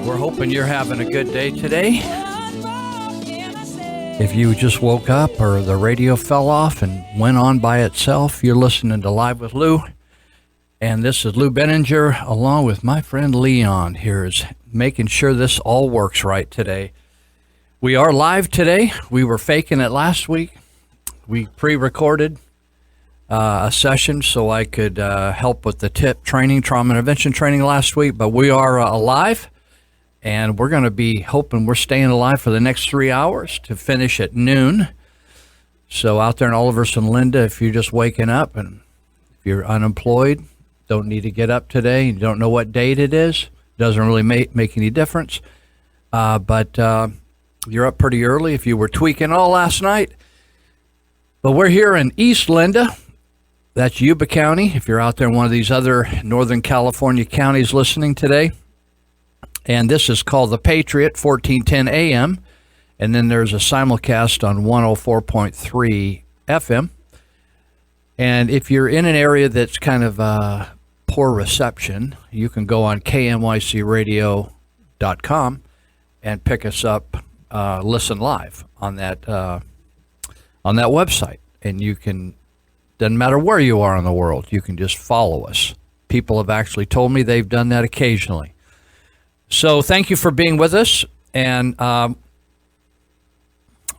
We're hoping you're having a good day today. If you just woke up or the radio fell off and went on by itself, you're listening to Live with Lou. And this is Lou Benninger, along with my friend Leon here, is making sure this all works right today. We are live today. We were faking it last week. We pre-recorded a session so I could help with the TIP training, trauma intervention training last week. But we are alive, and we're going to be hoping we're staying alive for the next 3 hours to finish at noon. So out there in Olivehurst and Linda, if you're just waking up and if you're unemployed, don't need to get up today, you don't know what date it is, doesn't really make any difference. But you're up pretty early if you were tweaking all last night. But we're here in East Linda. That's Yuba County, if you're out there in one of these other Northern California counties listening today. And this is called The Patriot, 1410 AM. And then there's a simulcast on 104.3 FM. And if you're in an area that's kind of poor reception, you can go on knycradio.com and pick us up, listen live on that website. And you can, doesn't matter where you are in the world, you can just follow us. People have actually told me they've done that occasionally. So thank you for being with us, and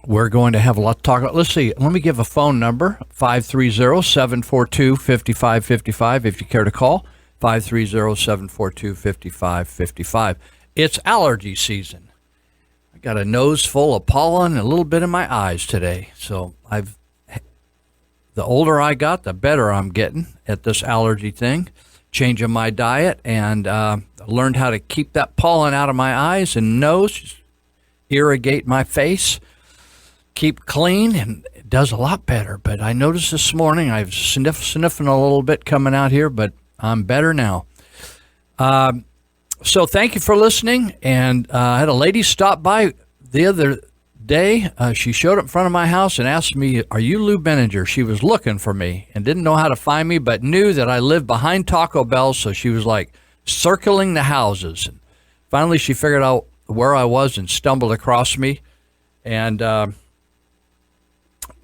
we're going to have a lot to talk about. Let's see, let me give a phone number, 530-742-5555, if you care to call, 530-742-5555. It's allergy season. I got a nose full of pollen and a little bit in my eyes today, so the older I got, the better I'm getting at this allergy thing, changing my diet, and learned how to keep that pollen out of my eyes and nose, irrigate my face, keep clean, and it does a lot better. But I noticed this morning I was sniffing a little bit coming out here, but I'm better now. So thank you for listening. And I had a lady stop by the other day. She showed up in front of my house and asked me, "Are you Lou Benninger?" She was looking for me and didn't know how to find me, but knew that I lived behind Taco Bell, so she was like circling the houses. And finally, she figured out where I was and stumbled across me and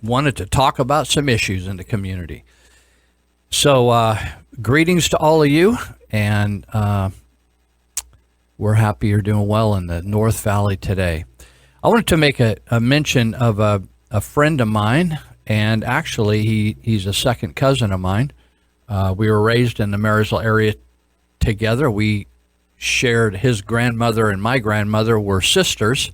wanted to talk about some issues in the community. So greetings to all of you, and we're happy you're doing well in the North Valley today. I wanted to make a mention of a friend of mine, and actually he's a second cousin of mine. We were raised in the Marysville area together. We shared, his grandmother and my grandmother were sisters,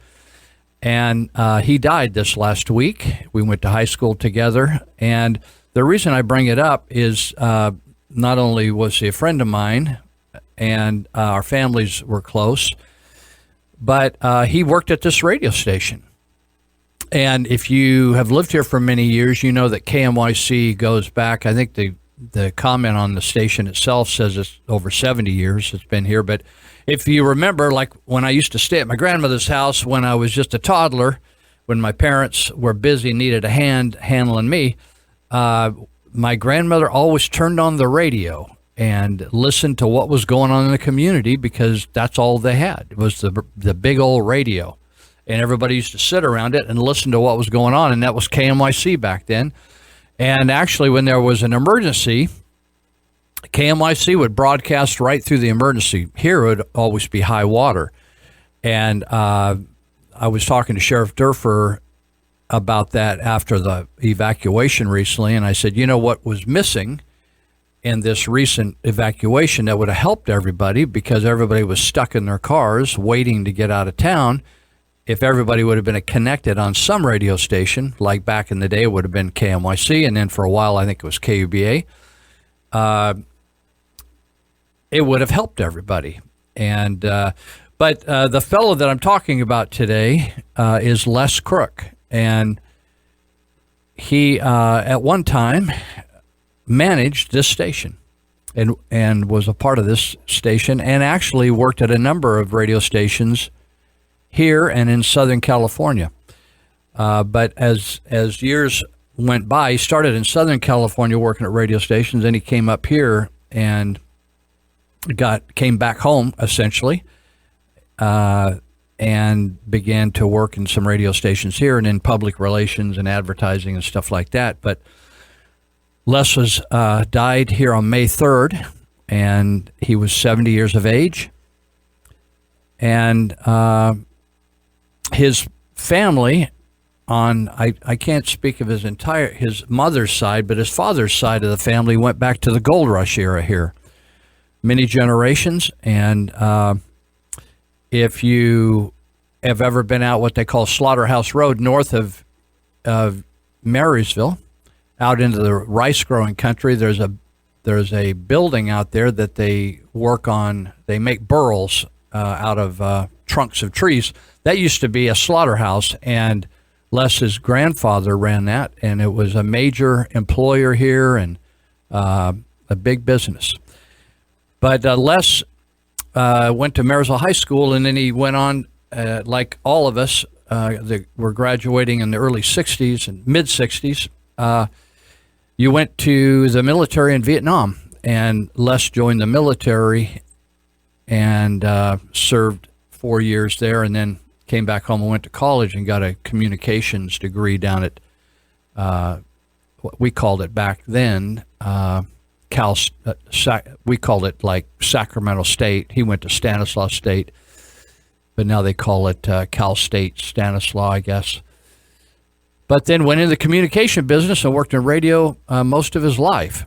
and he died this last week. We went to high school together, and the reason I bring it up is not only was he a friend of mine, and our families were close, but he worked at this radio station. And if you have lived here for many years, you know that KMYC goes back, I think the comment on the station itself says it's over 70 years it's been here. But if you remember, like when I used to stay at my grandmother's house when I was just a toddler, when my parents were busy, needed a hand handling me, my grandmother always turned on the radio and listened to what was going on in the community, because that's all they had. It was the big old radio. And everybody used to sit around it and listen to what was going on, and that was KMYC back then. And actually, when there was an emergency, KMYC would broadcast right through the emergency. Here it would always be high water. And I was talking to Sheriff Durfer about that after the evacuation recently, and I said, you know what was missing in this recent evacuation that would have helped everybody, because everybody was stuck in their cars waiting to get out of town? If everybody would have been connected on some radio station, like back in the day, it would have been KMYC, and then for a while I think it was KUBA, it would have helped everybody. And but the fellow that I'm talking about today is Les Crook, and he at one time managed this station and was a part of this station, and actually worked at a number of radio stations here and in Southern California. But as years went by, he started in Southern California working at radio stations, and he came up here and came back home, essentially, and began to work in some radio stations here and in public relations and advertising and stuff like that. But Les was died here on May 3rd, and he was 70 years of age. And his family I can't speak of his mother's side, but his father's side of the family went back to the gold rush era here, many generations. And if you have ever been out what they call Slaughterhouse Road north of Marysville, out into the rice growing country, there's a building out there that they work on. They make burls out of trunks of trees. That used to be a slaughterhouse, and Les's grandfather ran that, and it was a major employer here and a big business. But Les went to Marysville High School, and then he went on, like all of us, were graduating in the early 60s and mid-60s. You went to the military in Vietnam, and Les joined the military and served 4 years there, and then came back home and went to college and got a communications degree down at what we called it back then, we called it like Sacramento State. He went to Stanislaus State, but now they call it Cal State Stanislaus, I guess. But then went into the communication business and worked in radio most of his life.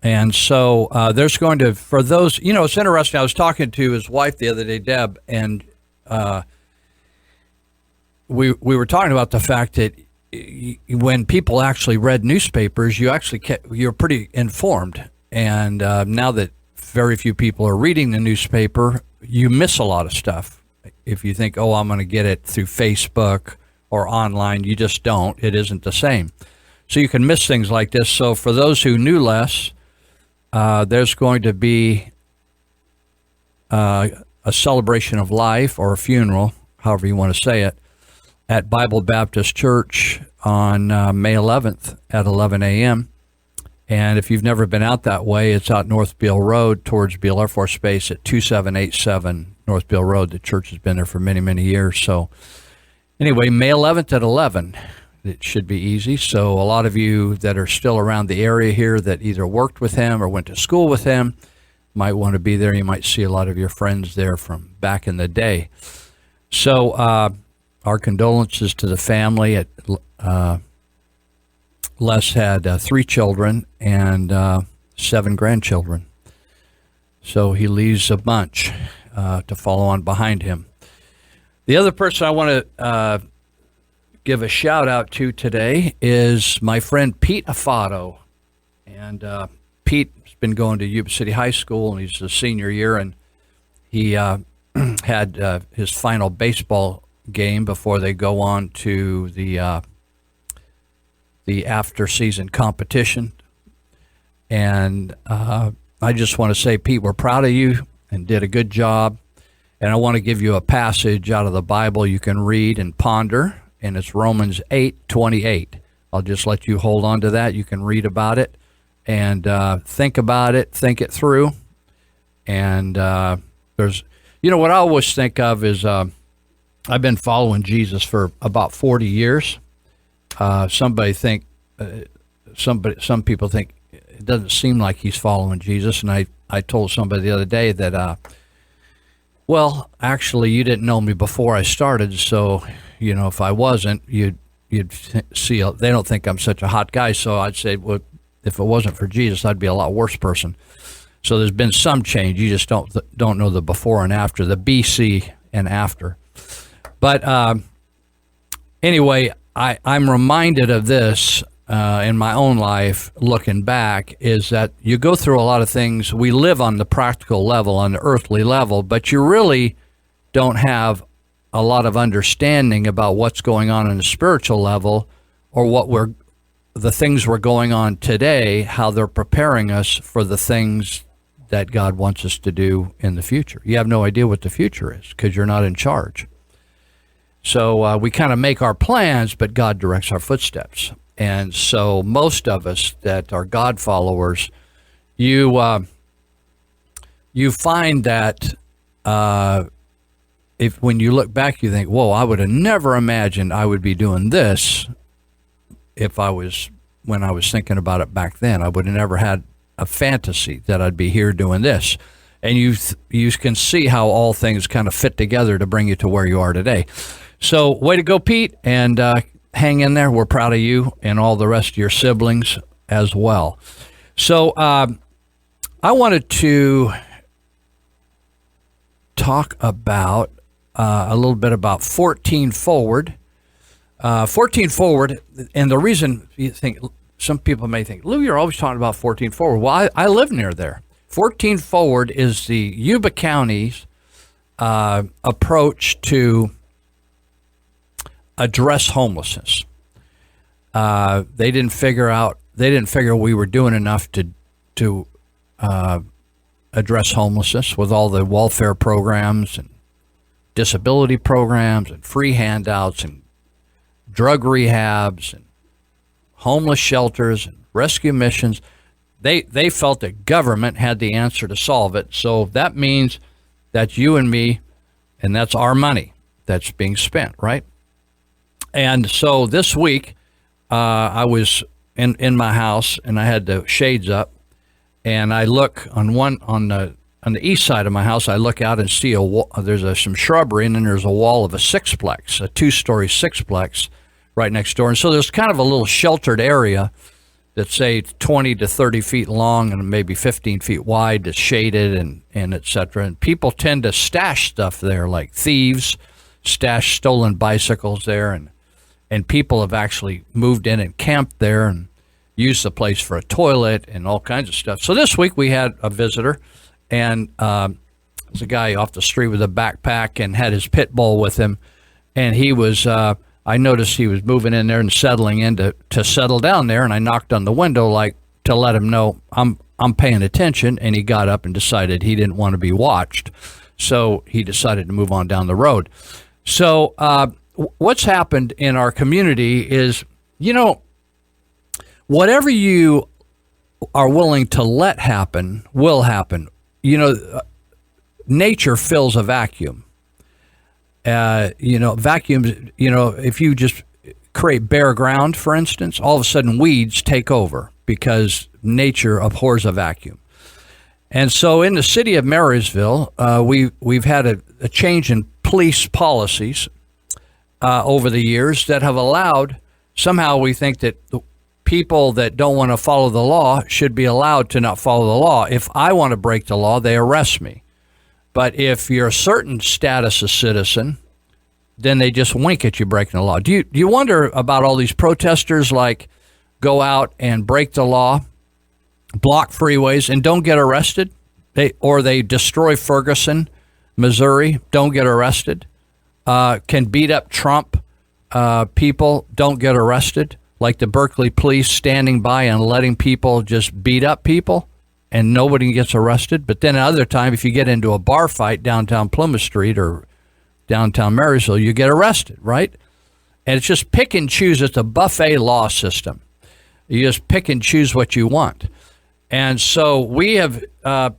And so there's going to, for those, it's interesting. I was talking to his wife the other day, Deb, and we were talking about the fact that when people actually read newspapers, you're pretty informed. And now that very few people are reading the newspaper, you miss a lot of stuff. If you think, I'm going to get it through Facebook or online, you just don't. It isn't the same. So you can miss things like this. So for those who knew Les, there's going to be a celebration of life or a funeral, however you want to say it, at Bible Baptist Church on May 11th at 11 a.m. And if you've never been out that way, it's out North Beale Road towards Beale Air Force Base at 2787 North Beale Road. The church has been there for many, many years. So anyway, May 11th at 11. It should be easy. So a lot of you that are still around the area here that either worked with him or went to school with him might want to be there. You might see a lot of your friends there from back in the day. So our condolences to the family. Les had 3 children and 7 grandchildren. So he leaves a bunch to follow on behind him. The other person I want to give a shout out to today is my friend Pete Afado. And Pete's been going to Yuba City High School, and he's a senior year, and he had his final baseball game before they go on to the after-season competition. And I just want to say, Pete, we're proud of you and did a good job. And I want to give you a passage out of the Bible you can read and ponder, and it's Romans 8:28. I'll just let you hold on to that. You can read about it and think about it, think it through. And there's, what I always think of is I've been following Jesus for about 40 years. Some people think it doesn't seem like he's following Jesus. And I told somebody the other day that, well, actually, you didn't know me before I started, so, if I wasn't, you'd see, they don't think I'm such a hot guy, so I'd say, well, if it wasn't for Jesus, I'd be a lot worse person. So there's been some change. You just don't know the before and after, the BC and after. But anyway, I'm reminded of this in my own life, looking back, is that you go through a lot of things. We live on the practical level, on the earthly level, but you really don't have a lot of understanding about what's going on the spiritual level, or the things we're going on today, how they're preparing us for the things that God wants us to do in the future. You have no idea what the future is because you're not in charge. So we kind of make our plans, but God directs our footsteps. And so most of us that are God followers, you find that if when you look back, you think, whoa, I would have never imagined I would be doing this when I was thinking about it back then. I would have never had a fantasy that I'd be here doing this. And you can see how all things kind of fit together to bring you to where you are today. So way to go, Pete, and hang in there. We're proud of you and all the rest of your siblings as well. So I wanted to talk about a little bit about 14 Forward. 14 Forward, and the reason you think, some people may think, Lou, you're always talking about 14 Forward. Well, I live near there. 14 Forward is the Yuba County's approach to address homelessness. They didn't figure we were doing enough to address homelessness with all the welfare programs and disability programs and free handouts and drug rehabs and homeless shelters and rescue missions. They felt that government had the answer to solve it. So that means that's you and me, and that's our money that's being spent, right? And so this week, I was in my house, and I had the shades up, and I look on the east side of my house. I look out and see there's some shrubbery, and then there's a wall of a sixplex, a 2-story sixplex, right next door. And so there's kind of a little sheltered area that's, say, 20 to 30 feet long and maybe 15 feet wide, that's shaded and et cetera. And people tend to stash stuff there, like thieves stash stolen bicycles there, and people have actually moved in and camped there and used the place for a toilet and all kinds of stuff. So this week we had a visitor, and there's a guy off the street with a backpack and had his pit bull with him, and he was I noticed he was moving in there and settling in to settle down there, and I knocked on the window like to let him know I'm paying attention, and he got up and decided he didn't want to be watched. So he decided to move on down the road. So what's happened in our community is, whatever you are willing to let happen will happen. Nature fills a vacuum. Vacuums, if you just create bare ground, for instance, all of a sudden weeds take over because nature abhors a vacuum. And so in the city of Marysville, we've had a change in police policies over the years that have allowed, somehow we think that the people that don't want to follow the law should be allowed to not follow the law. If I want to break the law, they arrest me. But if you're a certain status of citizen, then they just wink at you breaking the law. Do you wonder about all these protesters, like, go out and break the law, block freeways, and don't get arrested? They destroy Ferguson, Missouri, don't get arrested. Can beat up Trump people, don't get arrested. Like the Berkeley police standing by and letting people just beat up people, and nobody gets arrested. But then another time, if you get into a bar fight downtown Plymouth Street or downtown Marysville, you get arrested, right? And it's just pick and choose. It's a buffet law system. You just pick and choose what you want. And so we have, a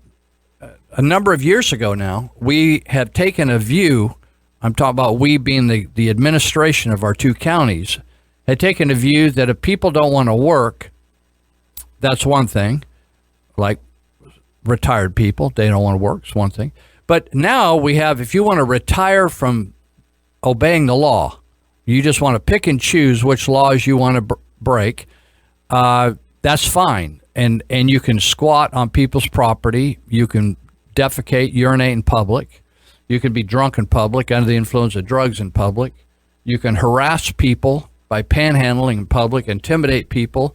number of years ago now, we have taken a view, I'm talking about we being the administration of our two counties, had taken a view that if people don't want to work, that's one thing. Like retired people, they don't want to work, it's one thing. But now we have, if you want to retire from obeying the law, you just want to pick and choose which laws you want to break, that's fine. And you can squat on people's property, you can defecate, urinate in public, you can be drunk in public, under the influence of drugs in public, you can harass people by panhandling in public, intimidate people,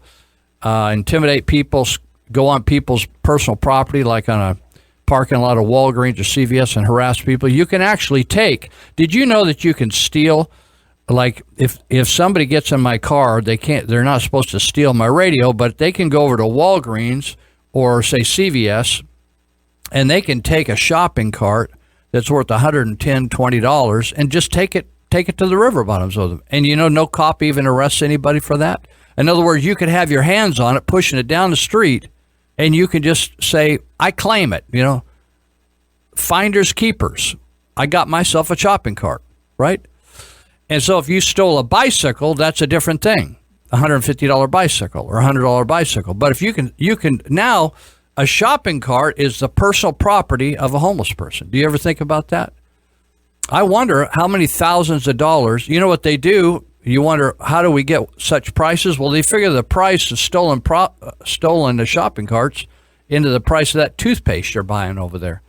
go on people's personal property, like on a parking lot of Walgreens or CVS, and harass people. You can actually did you know that you can steal, like if somebody gets in my car, they're not supposed to steal my radio, but they can go over to Walgreens or say CVS, and they can take a shopping cart that's worth $110, $20 and just take it to the river bottoms with them. And no cop even arrests anybody for that. In other words, you could have your hands on it, pushing it down the street, and you can just say, I claim it, finders keepers. I got myself a shopping cart, right? And so if you stole a bicycle, that's a different thing. $150 bicycle or $100 bicycle. But if you can now, a shopping cart is the personal property of a homeless person. Do you ever think about that? I wonder how many thousands of dollars. You know what they do? You wonder, how do we get such prices? Well, they figure the price of stolen the shopping carts into the price of that toothpaste you're buying over there.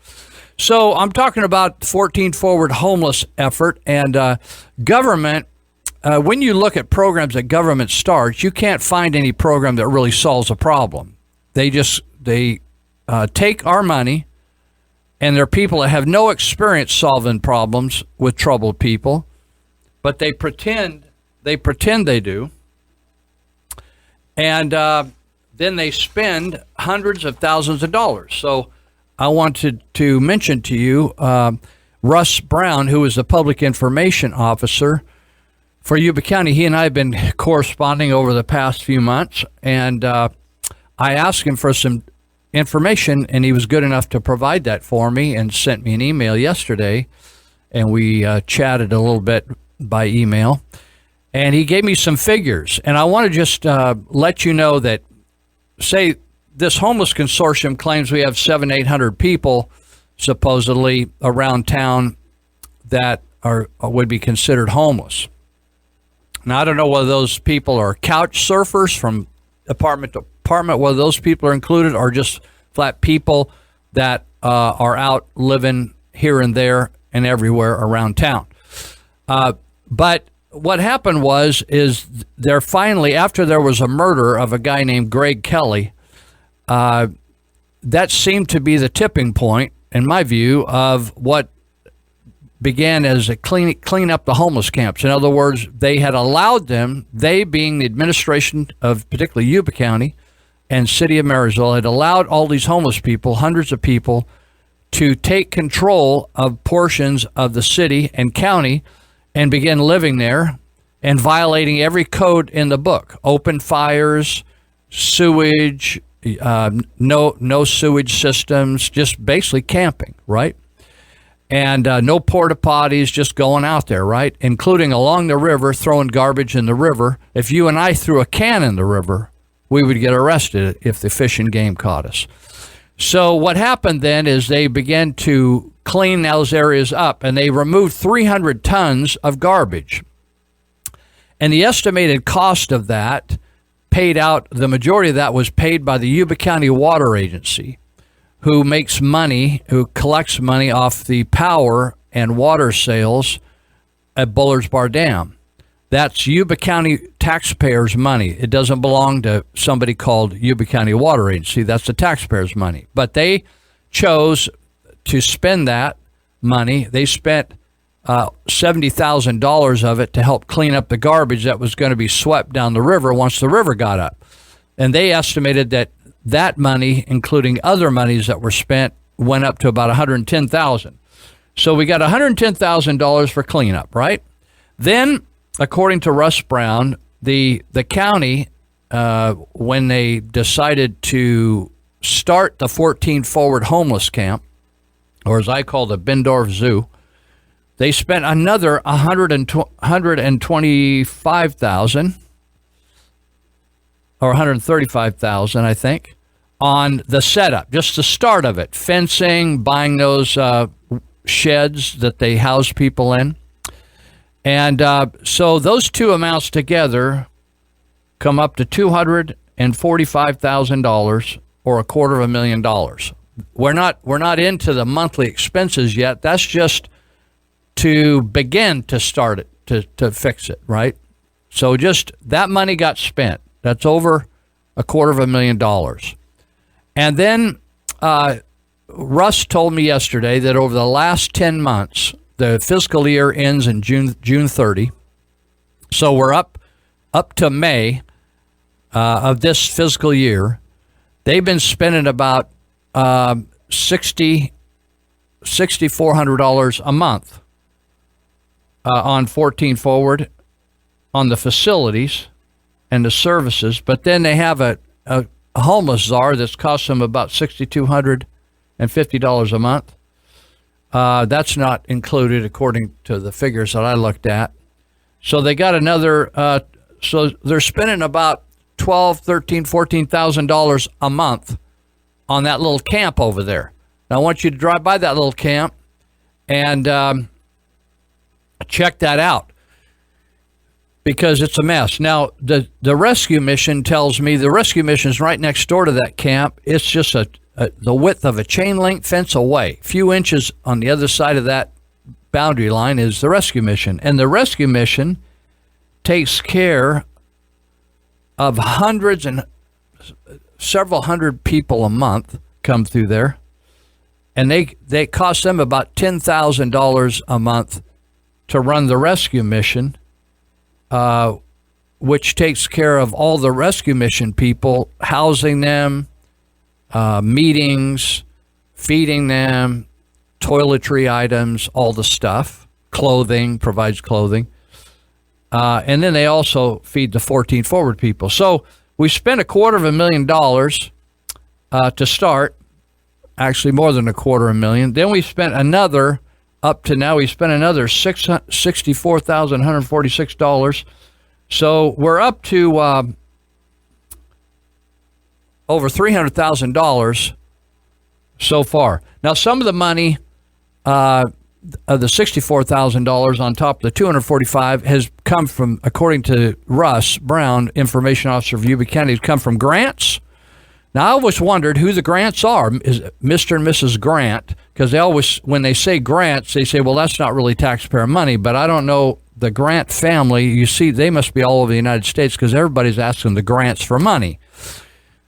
So I'm talking about 14 Forward homeless effort and government. When you look at programs that government starts, you can't find any program that really solves a problem. They take our money, and they're people that have no experience solving problems with troubled people, but they pretend they do, and then they spend hundreds of thousands of dollars. So I wanted to mention to you Russ Brown, who is the public information officer for Yuba County. He and I have been corresponding over the past few months, and I asked him for some information, and he was good enough to provide that for me and sent me an email yesterday, and we chatted a little bit by email, and he gave me some figures. And I want to just let you know that, say, this homeless consortium claims we have 700-800 people supposedly around town that would be considered homeless. Now, I don't know whether those people are couch surfers from apartment to apartment, whether those people are included, or just flat people that are out living here and there and everywhere around town. But what happened is there finally, after there was a murder of a guy named Greg Kelly, that seemed to be the tipping point, in my view, of what began as a clean up the homeless camps. In other words, they had allowed them, they being the administration of particularly Yuba County and City of Marysville, had allowed all these homeless people, hundreds of people, to take control of portions of the city and county and begin living there and violating every code in the book. Open fires, sewage, no sewage systems, just basically camping, right? And no porta potties, just going out there, right? Including along the river, throwing garbage in the river. If you and I threw a can in the river, we would get arrested if the Fish and Game caught us. So what happened then is they began to clean those areas up, and they removed 300 tons of garbage. And the estimated cost of that paid out, the majority of that was paid by the Yuba County Water Agency, who makes money, who collects money off the power and water sales at Bullards Bar Dam. That's Yuba County taxpayers' money. It doesn't belong to somebody called Yuba County Water Agency. That's the taxpayers' money. But they chose to spend that money. They spent $70,000 of it to help clean up the garbage that was going to be swept down the river once the river got up. And they estimated that money, including other monies that were spent, went up to about $110,000. So we got $110,000 for cleanup, right? Then, according to Russ Brown, the county, when they decided to start the 14 Forward homeless camp, or as I call the Bendorf Zoo, they spent another $125,000 or $135,000, I think, on the setup, just the start of it, fencing, buying those sheds that they house people in. And so those two amounts together come up to $245,000 or $250,000. We're not into the monthly expenses yet. That's just to begin to start it, to fix it, right? So just that money got spent. That's over $250,000. And then Russ told me yesterday that over the last 10 months, the fiscal year ends in June 30. So we're up to May of this fiscal year. They've been spending about $6,400 a month on 14 Forward, on the facilities and the services. But then they have a homeless czar that's cost them about $6,250 a month. That's not included according to the figures that I looked at. So they got another, so they're spending about $12,000, $13,000, $14,000 a month on that little camp over there. Now I want you to drive by that little camp and check that out, because it's a mess. Now, the rescue mission tells me the rescue mission is right next door to that camp. It's just the width of a chain link fence away. A few inches on the other side of that boundary line is the rescue mission. And the rescue mission takes care of hundreds and several hundred people a month come through there. And they cost them about $10,000 a month to run the rescue mission, which takes care of all the rescue mission people, housing them, meetings, feeding them, toiletry items, all the stuff, clothing, provides clothing. And then they also feed the 14 Forward people. So we spent $250,000 to start, actually more than $250,000. Then we spent another, up to now, we spent another $64,146. So we're up to over $300,000 so far. Now, some of the money, of the $64,000 on top of the $245,000 has come from, according to Russ Brown, Information Officer of Yuba County, has come from grants. Now, I always wondered who the grants are, is Mr. and Mrs. Grant, because they always, when they say grants, they say, well, that's not really taxpayer money, but I don't know the Grant family. You see, they must be all over the United States because everybody's asking the grants for money.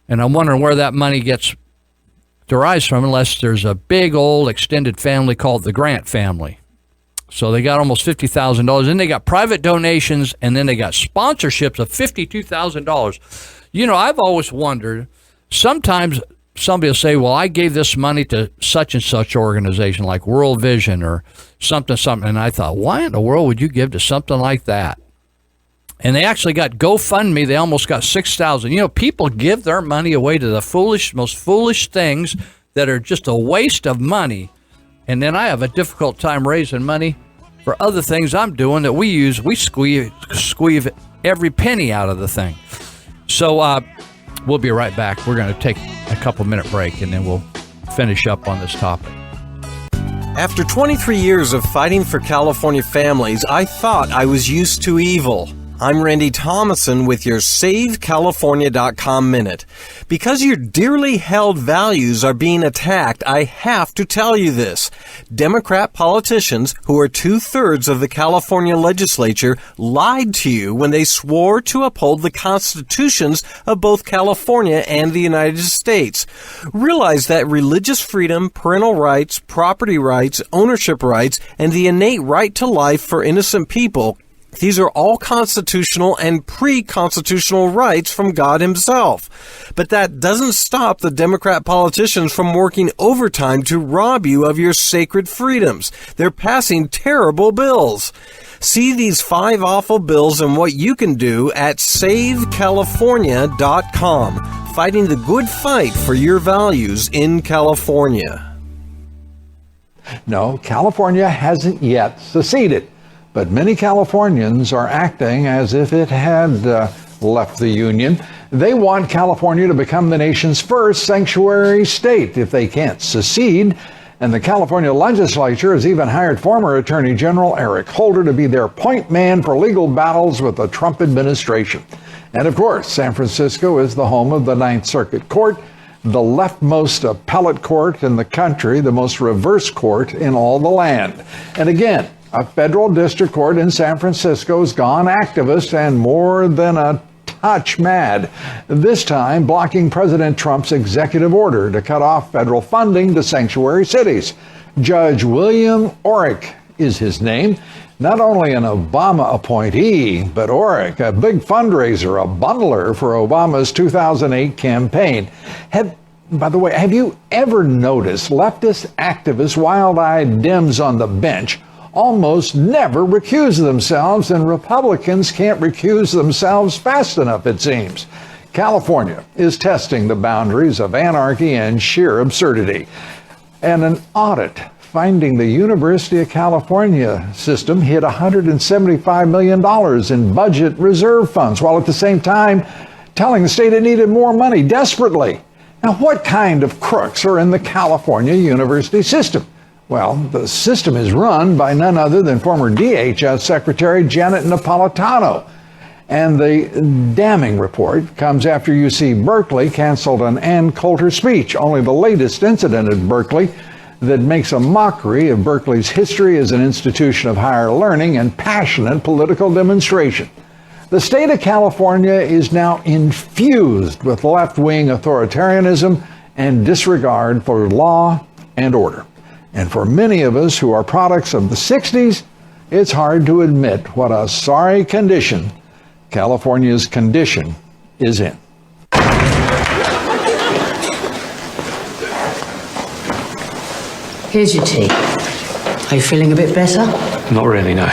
And I'm wondering where that money gets derives from, unless there's a big old extended family called the Grant family. So they got almost $50,000. Then they got private donations, and then they got sponsorships of $52,000. You know, I've always wondered, sometimes somebody will say, well, I gave this money to such and such organization like World Vision or something. And I thought, why in the world would you give to something like that? And they actually got GoFundMe. They almost got $6,000. You know, people give their money away to the most foolish things that are just a waste of money. And then I have a difficult time raising money for other things I'm doing that we squeeze every penny out of the thing. So we'll be right back. We're going to take a couple-minute break, and then we'll finish up on this topic. After 23 years of fighting for California families, I thought I was used to evil. I'm Randy Thomason with your SaveCalifornia.com Minute. Because your dearly held values are being attacked, I have to tell you this. Democrat politicians, who are 2/3 of the California legislature, lied to you when they swore to uphold the constitutions of both California and the United States. Realize that religious freedom, parental rights, property rights, ownership rights, and the innate right to life for innocent people, these are all constitutional and pre-constitutional rights from God himself. But that doesn't stop the Democrat politicians from working overtime to rob you of your sacred freedoms. They're passing terrible bills. See these 5 awful bills and what you can do at SaveCalifornia.com. Fighting the good fight for your values in California. No, California hasn't yet seceded. But many Californians are acting as if it had left the Union. They want California to become the nation's first sanctuary state if they can't secede. And the California legislature has even hired former Attorney General Eric Holder to be their point man for legal battles with the Trump administration. And of course, San Francisco is the home of the Ninth Circuit Court, the leftmost appellate court in the country, the most reverse court in all the land. And again, a federal district court in San Francisco has gone activist and more than a touch mad, this time blocking President Trump's executive order to cut off federal funding to sanctuary cities. Judge William Orrick is his name. Not only an Obama appointee, but Orrick, a big fundraiser, a bundler for Obama's 2008 campaign. By the way, have you ever noticed leftist activists, wild-eyed Dems on the bench, almost never recuse themselves, and Republicans can't recuse themselves fast enough, it seems. California is testing the boundaries of anarchy and sheer absurdity. And an audit finding the University of California system hid $175 million in budget reserve funds, while at the same time telling the state it needed more money desperately. Now, what kind of crooks are in the California university system? Well, the system is run by none other than former DHS Secretary Janet Napolitano. And the damning report comes after UC Berkeley canceled an Ann Coulter speech, only the latest incident at Berkeley that makes a mockery of Berkeley's history as an institution of higher learning and passionate political demonstration. The state of California is now infused with left-wing authoritarianism and disregard for law and order. And for many of us who are products of the 60s, it's hard to admit what a sorry condition California's condition is in. Here's your tea. Are you feeling a bit better? Not really, no.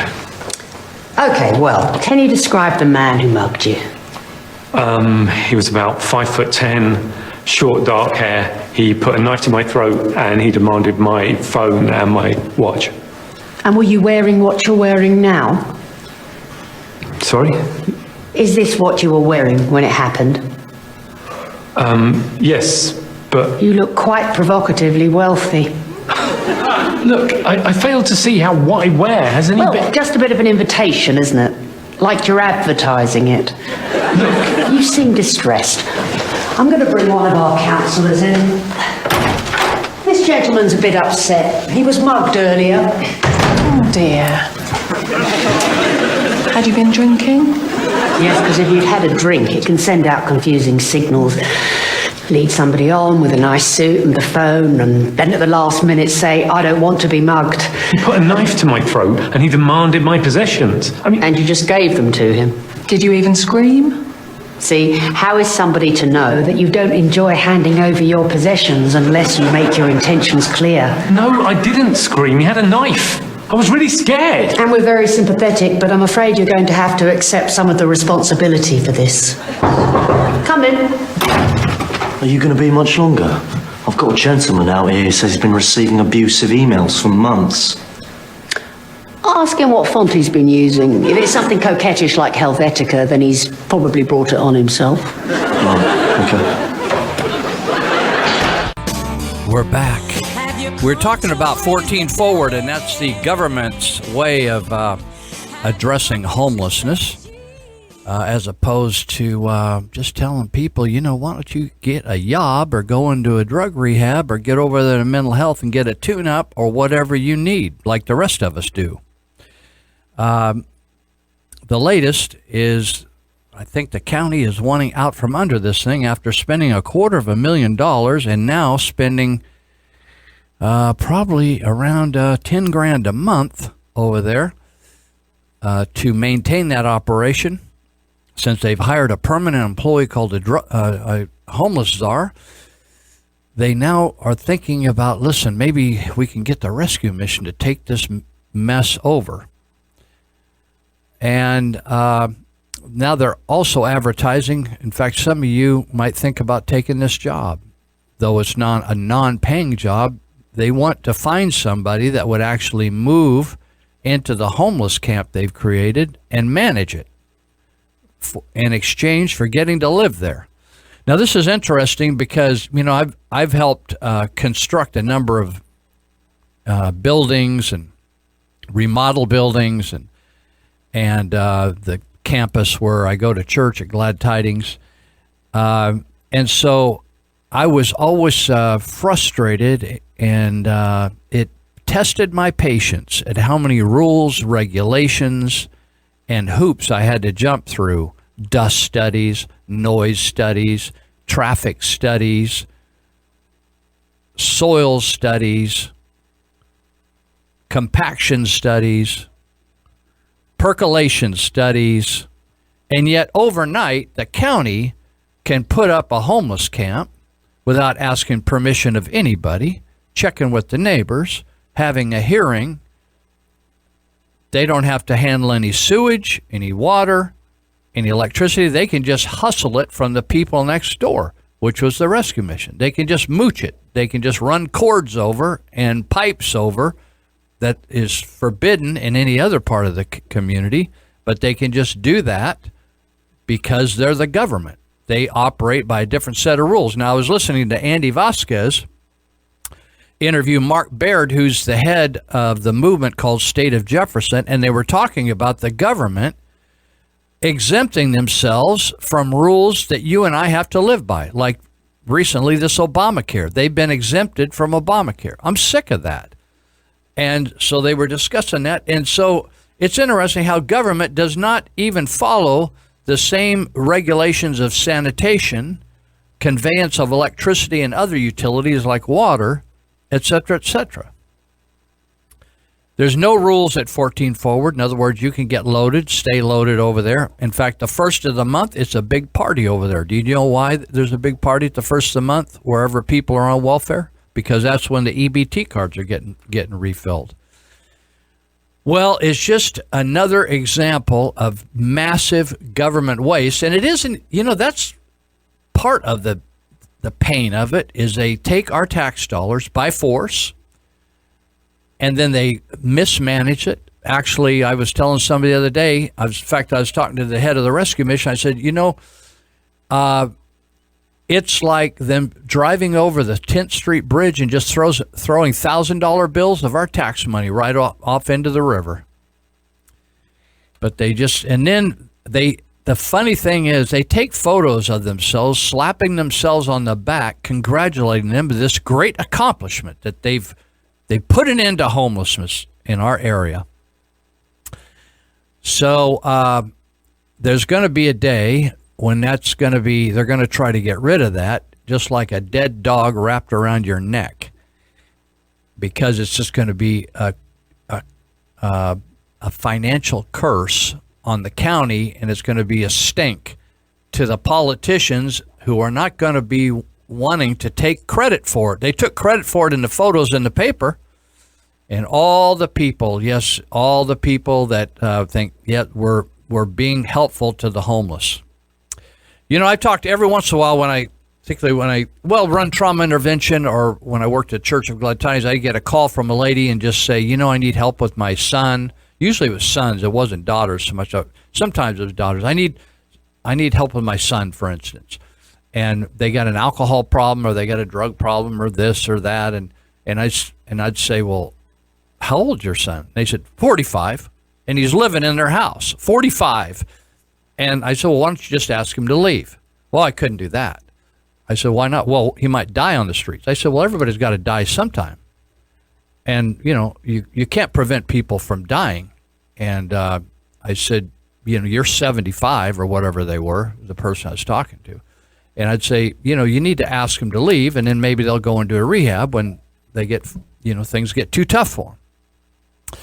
Okay, well, can you describe the man who mugged you? He was about 5'10", short, dark hair. He put a knife to my throat and he demanded my phone and my watch. And were you wearing what you're wearing now? Sorry? Is this what you were wearing when it happened? Yes, but... You look quite provocatively wealthy. Look, I fail to see how what I wear has any Well, just a bit of an invitation, isn't it? Like you're advertising it. Look, you seem distressed. I'm going to bring one of our counsellors in. This gentleman's a bit upset. He was mugged earlier. Oh dear. Had you been drinking? Yes, because if you'd had a drink, it can send out confusing signals. Lead somebody on with a nice suit and the phone, and then at the last minute say, I don't want to be mugged. He put a knife to my throat and he demanded my possessions. And you just gave them to him. Did you even scream? See, how is somebody to know that you don't enjoy handing over your possessions unless you make your intentions clear? No, I didn't scream. He had a knife. I was really scared. And we're very sympathetic, but I'm afraid you're going to have to accept some of the responsibility for this. Come in. Are you going to be much longer? I've got a gentleman out here who says he's been receiving abusive emails for months. Ask him what font he's been using. If it's something coquettish like Helvetica, then he's probably brought it on himself. Oh, okay. We're back. We're talking about 14 Forward, and that's the government's way of addressing homelessness, as opposed to just telling people, you know, why don't you get a job or go into a drug rehab or get over there to mental health and get a tune-up or whatever you need, like the rest of us do. The latest is, I think the county is wanting out from under this thing after spending $250,000 and now spending probably around $10,000 a month over there to maintain that operation. Since they've hired a permanent employee called a homeless czar, they now are thinking about, listen, maybe we can get the rescue mission to take this mess over. And now they're also advertising. In fact, some of you might think about taking this job, though it's not a non-paying job. They want to find somebody that would actually move into the homeless camp they've created and manage it in exchange for getting to live there. Now, this is interesting because, you know, I've helped construct a number of buildings and remodel buildings and the campus where I go to church at Glad Tidings. And so I was always frustrated, and it tested my patience at how many rules, regulations, and hoops I had to jump through. Dust studies, noise studies, traffic studies, soil studies, compaction studies, percolation studies, and yet overnight the county can put up a homeless camp without asking permission of anybody, checking with the neighbors, having a hearing. They don't have to handle any sewage, any water, any electricity. They can just hustle it from the people next door which was the rescue mission. They can just mooch it. They can just run cords over and pipes over that is forbidden in any other part of the community, but they can just do that because they're the government. They operate by a different set of rules. Now, I was listening to Andy Vasquez interview Mark Baird, who's the head of the movement called State of Jefferson, and they were talking about the government exempting themselves from rules that you and I have to live by, like recently this Obamacare. They've been exempted from Obamacare. I'm sick of that. And so they were discussing that. And so it's interesting how government does not even follow the same regulations of sanitation, conveyance of electricity and other utilities like water, et cetera, et cetera. There's no rules at 14 Forward. In other words, you can get loaded, stay loaded over there. In fact, the first of the month, it's a big party over there. Do you know why there's a big party at the first of the month wherever people are on welfare? Because that's when the EBT cards are getting refilled. Well, it's just another example of massive government waste. And it isn't, that's part of the pain of it, is they take our tax dollars by force and then they mismanage it. Actually, I was telling somebody the other day, I was talking to the head of the rescue mission. I said, it's like them driving over the 10th Street Bridge and just throwing $1,000 bills of our tax money right off into the river. But the funny thing is they take photos of themselves, slapping themselves on the back, congratulating them for this great accomplishment that they put an end to homelessness in our area. So there's going to be a day when they're going to try to get rid of that, just like a dead dog wrapped around your neck, because it's just going to be a financial curse on the county, and it's going to be a stink to the politicians who are not going to be wanting to take credit for it. They took credit for it in the photos in the paper, and all the people that think, we're being helpful to the homeless. I talked every once in a while particularly when I run trauma intervention, or when I worked at Church of Glad Tidings, I get a call from a lady and just say, I need help with my son. Usually it was sons. It wasn't daughters so much. Sometimes it was daughters. I need help with my son, for instance. And they got an alcohol problem, or they got a drug problem, or this or that. And I'd say, well, how old's your son? They said, 45. And he's living in their house, 45. And I said, well, why don't you just ask him to leave? Well, I couldn't do that. I said, why not? Well, he might die on the streets. I said, well, everybody's got to die sometime. And, you can't prevent people from dying. And I said, you're 75 or whatever they were, the person I was talking to. And I'd say, you need to ask them to leave, and then maybe they'll go into a rehab when they get, things get too tough for them.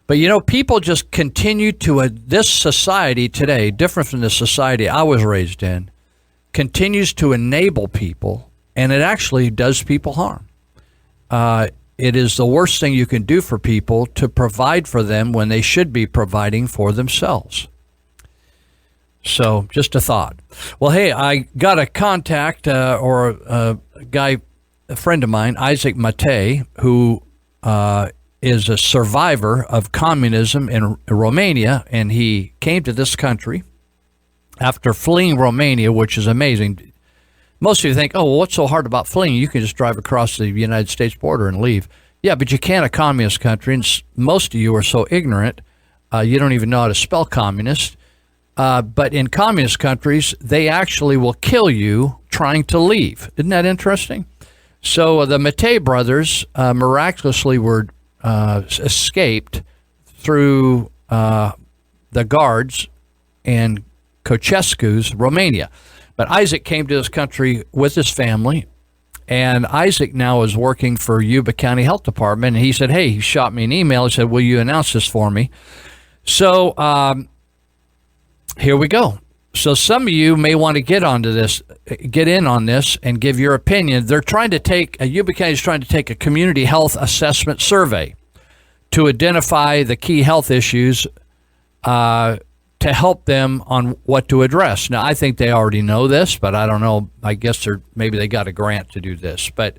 But, people just continue to, this society today, different from the society I was raised in, continues to enable people, and it actually does people harm. It is the worst thing you can do for people to provide for them when they should be providing for themselves. So just a thought. Well, hey, I got a contact a friend of mine, Isaac Matei, who is a survivor of communism in Romania, and he came to this country after fleeing Romania, which is amazing. Most of you think, oh, well, what's so hard about fleeing? You can just drive across the United States border and leave. Yeah, but you can't a communist country, and most of you are so ignorant, you don't even know how to spell communist. But in communist countries, they actually will kill you trying to leave. Isn't that interesting? So the Matei brothers miraculously were escaped through the guards in Ceausescu's Romania. But Isaac came to this country with his family, and Isaac now is working for Yuba County Health Department. And he said, hey, he shot me an email. He said, will you announce this for me? So here we go. So some of you may want to get in on this and give your opinion. They're trying to Yuba County is trying to take a community health assessment survey to identify the key health issues to help them on what to address. Now, I think they already know this, but I don't know. I guess maybe they got a grant to do this, but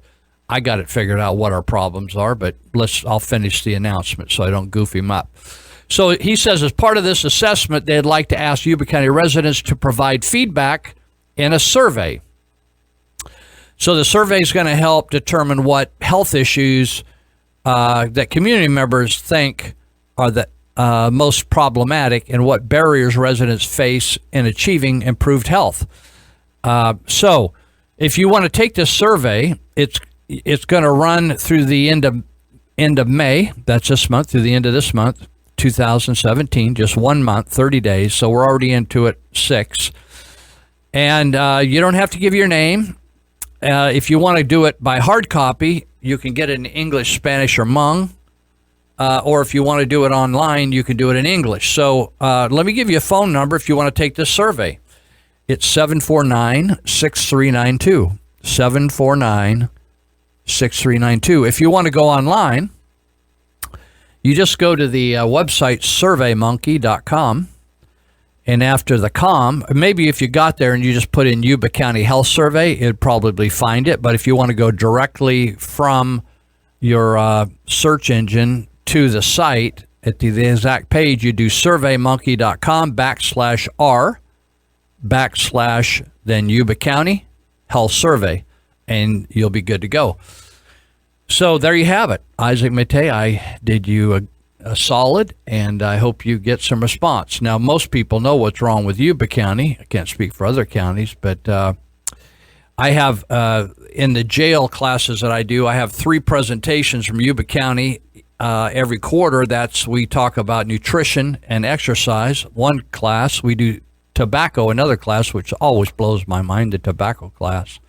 I got it figured out what our problems are. But I'll finish the announcement so I don't goof him up. So he says, as part of this assessment, they'd like to ask Yuba County residents to provide feedback in a survey. So the survey is going to help determine what health issues that community members think are the most problematic and what barriers residents face in achieving improved health. So if you want to take this survey, it's going to run through the end of May. That's this month, through the end of this month, 2017, just 1 month, 30 days. So we're already into it 6. And you don't have to give your name. If you want to do it by hard copy, you can get it in English, Spanish, or Hmong. Or if you want to do it online, you can do it in English. So let me give you a phone number if you want to take this survey. It's 749-6392. 749-6392. If you want to go online, you just go to the website surveymonkey.com. And after the com, maybe if you got there and you just put in Yuba County Health Survey, it'd probably find it. But if you want to go directly from your search engine to the site, at the exact page, you do surveymonkey.com/r/ then Yuba County Health Survey, and you'll be good to go. So there you have it. Isaac Matei, I did you a solid, and I hope you get some response. Now, most people know what's wrong with Yuba County. I can't speak for other counties, but I have, in the jail classes that I do, I have 3 presentations from Yuba County every quarter. We talk about nutrition and exercise. One class, we do tobacco, another class, which always blows my mind, the tobacco class.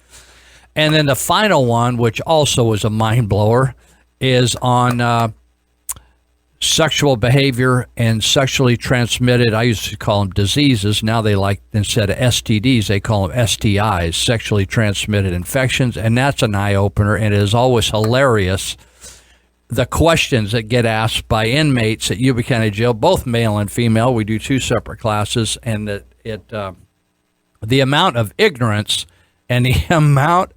And then the final one, which also is a mind blower, is on sexual behavior and sexually transmitted, I used to call them diseases. Now they instead of STDs, they call them STIs, sexually transmitted infections. And that's an eye-opener, and it is always hilarious, the questions that get asked by inmates at Yuba County Jail, both male and female. We do 2 separate classes, and the amount of ignorance and the amount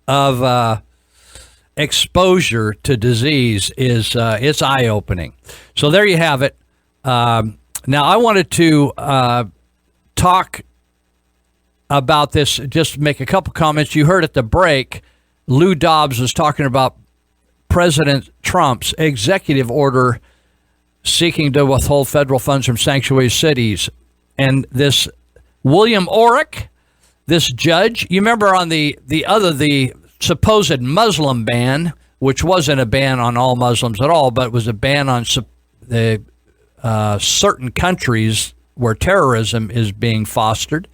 of exposure to disease is it's eye-opening. So there you have it. Now I wanted to talk about this, just make a couple comments. You heard at the break, Lou Dobbs was talking about President Trump's executive order seeking to withhold federal funds from sanctuary cities. And this William Orrick, this judge, you remember on the supposed Muslim ban, which wasn't a ban on all Muslims at all, but was a ban on the certain countries where terrorism is being fostered.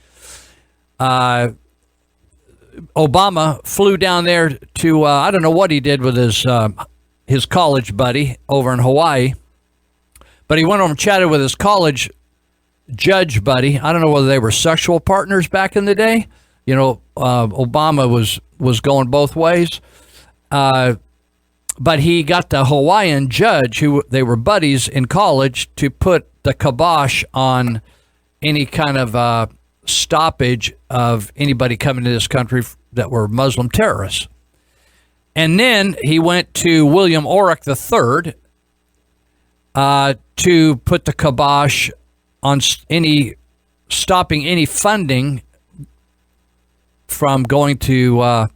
Obama flew down there to, I don't know what he did with his college buddy over in Hawaii, but he went over and chatted with his college judge buddy. I don't know whether they were sexual partners back in the day. You know, Obama was going both ways. But he got the Hawaiian judge, who they were buddies in college, to put the kibosh on any kind of stoppage of anybody coming to this country that were Muslim terrorists. And then he went to William Orrick III to put the kibosh on stopping any funding from going to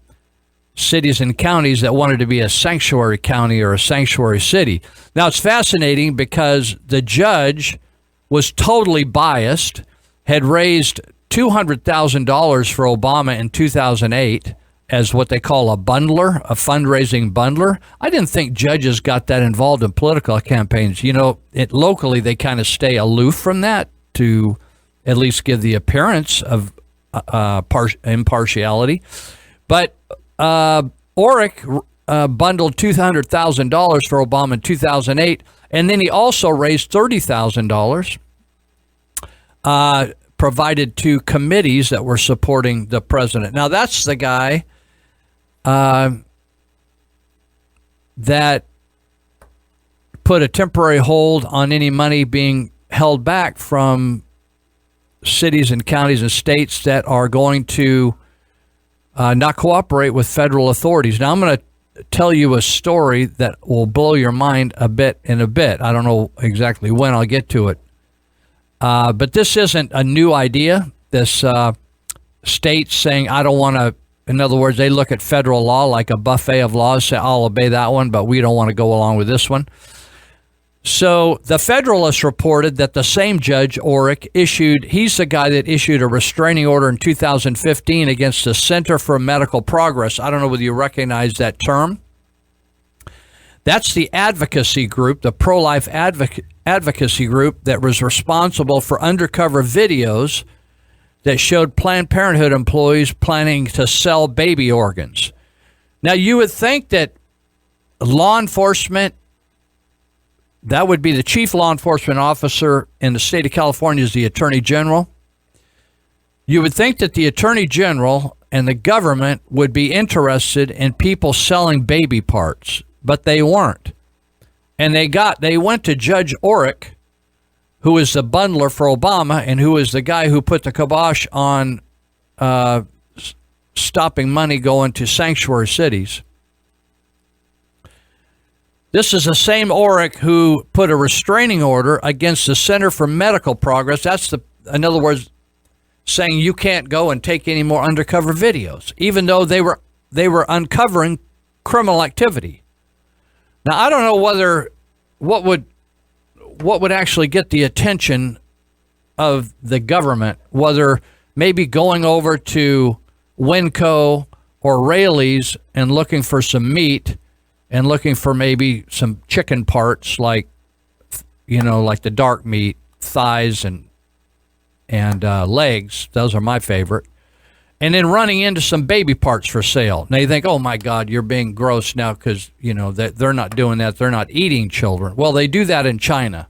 cities and counties that wanted to be a sanctuary county or a sanctuary city. Now, it's fascinating because the judge was totally biased, had raised $200,000 for Obama in 2008 as what they call a bundler, a fundraising bundler. I didn't think judges got that involved in political campaigns. You know, locally they kind of stay aloof from that to at least give the appearance of impartiality. But Orrick bundled $200,000 for Obama in 2008, and then he also raised $30,000 provided to committees that were supporting the president. Now, that's the guy that put a temporary hold on any money being held back from cities and counties and states that are going to not cooperate with federal authorities. Now, I'm going to tell you a story that will blow your mind a bit in a bit. I don't know exactly when I'll get to it. But this isn't a new idea. This state saying, I don't want to, in other words, they look at federal law like a buffet of laws, say, I'll obey that one, but we don't want to go along with this one. So the Federalist reported that the same Judge Orrick he's the guy that issued a restraining order in 2015 against the Center for Medical Progress. I don't know whether you recognize that term. That's the advocacy group, the pro-life advocacy group that was responsible for undercover videos that showed Planned Parenthood employees planning to sell baby organs. Now, you would think that law enforcement, that would be the chief law enforcement officer in the state of California is the Attorney General. You would think that the Attorney General and the government would be interested in people selling baby parts, but they weren't. And they went to Judge Orrick, who is the bundler for Obama and who is the guy who put the kibosh on stopping money going to sanctuary cities. This is the same Orrick who put a restraining order against the Center for Medical Progress. That's in other words, saying you can't go and take any more undercover videos, even though they were uncovering criminal activity. Now, I don't know what would actually get the attention of the government, whether maybe going over to Winco or Raley's and looking for some meat and looking for maybe some chicken parts like the dark meat, thighs and legs. Those are my favorite. And then running into some baby parts for sale. Now you think, oh my God, you're being gross now because, they're not doing that. They're not eating children. Well, they do that in China.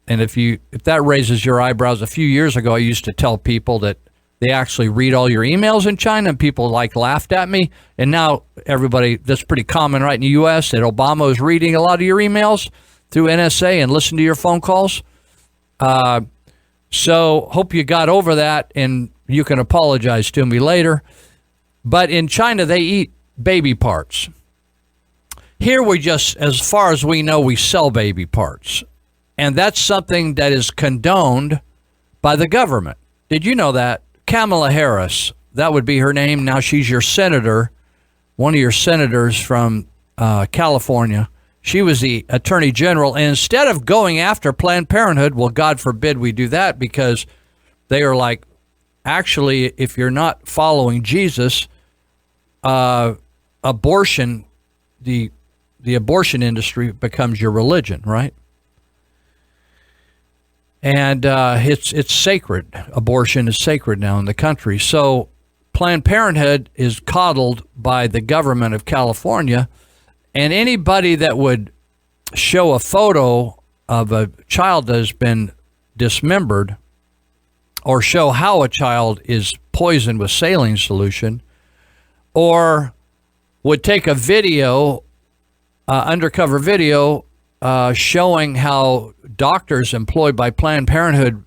And if that raises your eyebrows, a few years ago, I used to tell people that they actually read all your emails in China, and people laughed at me. And now everybody, that's pretty common right in the U.S., that Obama is reading a lot of your emails through NSA and listen to your phone calls. So hope you got over that, and you can apologize to me later. But in China, they eat baby parts. Here we just, as far as we know, we sell baby parts. And that's something that is condoned by the government. Did you know that? Kamala Harris, that would be her name. Now she's your senator, one of your senators from California. She was the Attorney General. And instead of going after Planned Parenthood, well, God forbid we do that, because they are like, actually, if you're not following Jesus, abortion, the abortion industry becomes your religion, right? And it's sacred. Abortion is sacred now in the country. So Planned Parenthood is coddled by the government of California, and anybody that would show a photo of a child that has been dismembered or show how a child is poisoned with saline solution, or would take a video, undercover video, showing how doctors employed by Planned Parenthood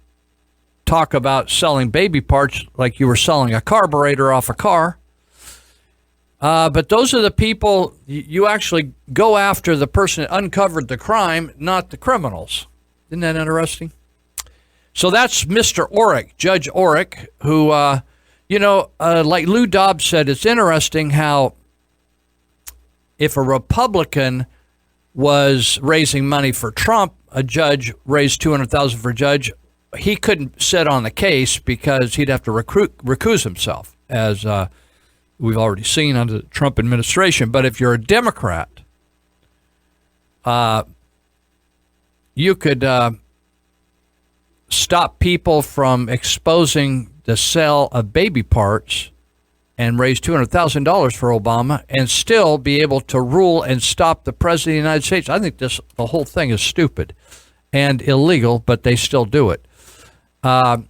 talk about selling baby parts like you were selling a carburetor off a car. But those are the people, you actually go after the person that uncovered the crime, not the criminals. Isn't that interesting? So that's Mr. Orrick, Judge Orrick, who, like Lou Dobbs said, it's interesting how if a Republican was raising money for Trump, a judge raised $200,000 for a judge, he couldn't sit on the case because he'd have to recuse himself, as we've already seen under the Trump administration. But if you're a Democrat, you could stop people from exposing the sale of baby parts and raise $200,000 for Obama and still be able to rule and stop the President of the United States. I think the whole thing is stupid and illegal, but they still do it. I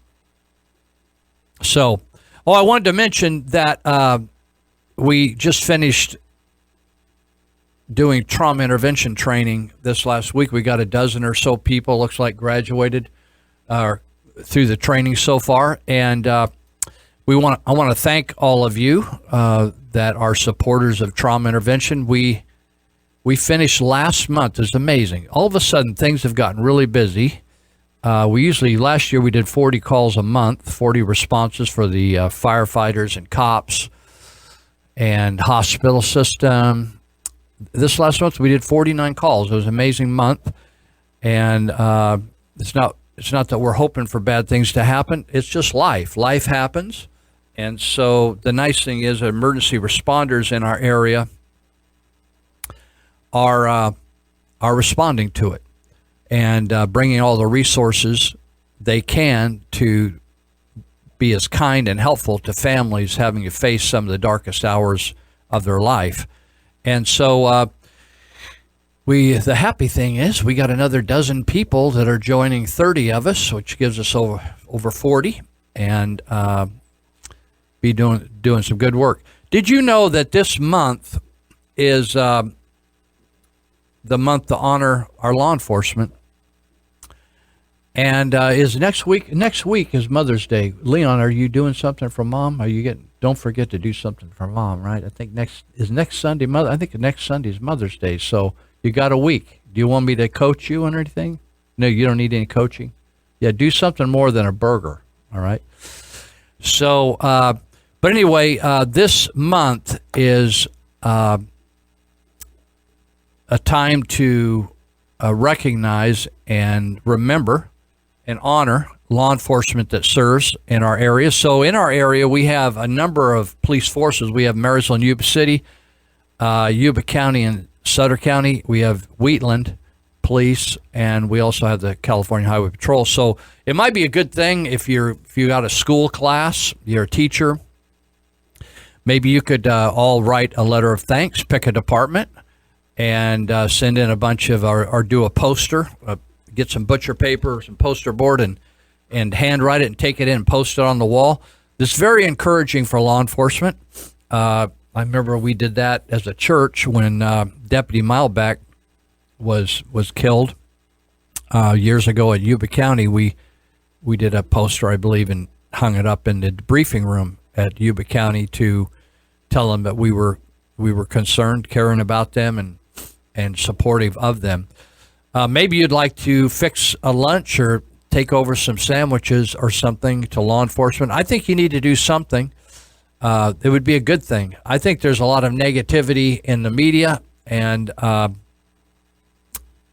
wanted to mention that we just finished doing trauma intervention training this last week. We got a dozen or so people, looks like, graduated or through the training so far, and I want to thank all of you that are supporters of trauma intervention. We finished last month. It's amazing. All of a sudden, things have gotten really busy. Last year we did 40 calls a month, 40 responses for the firefighters and cops and hospital system. This last month we did 49 calls. It was an amazing month, and it's not that we're hoping for bad things to happen. It's just life. Life happens, and so the nice thing is emergency responders in our area are responding to it and bringing all the resources they can to be as kind and helpful to families having to face some of the darkest hours of their life. And so the happy thing is we got another dozen people that are joining 30 of us, which gives us over 40, and be doing some good work. Did you know that this month is the month to honor our law enforcement? And is next week is Mother's Day. Leon, are you doing something for Mom? Don't forget to do something for Mom, right? I think next Sunday, I think next Sunday is Mother's Day. So you got a week. Do you want me to coach you on anything? No, you don't need any coaching. Yeah, do something more than a burger. All right. So, but anyway, this month is a time to recognize and remember and honor law enforcement that serves in our area. So in our area, we have a number of police forces. We have Marysville and Yuba City, Yuba County and Sutter County. We have Wheatland Police, and we also have the California Highway Patrol. So it might be a good thing if you got a school class, you're a teacher. Maybe you could all write a letter of thanks, pick a department, and send in a bunch of, or do a poster, get some butcher paper, some poster board, and handwrite it and take it in and post it on the wall. This is very encouraging for law enforcement. I remember we did that as a church when Deputy Mileback was killed years ago at Yuba County. We did a poster, I believe, and hung it up in the briefing room at Yuba County to tell them that we were concerned, caring about them, and supportive of them. Maybe you'd like to fix a lunch or take over some sandwiches or something to law enforcement. I think you need to do something. It would be a good thing. I think there's a lot of negativity in the media, and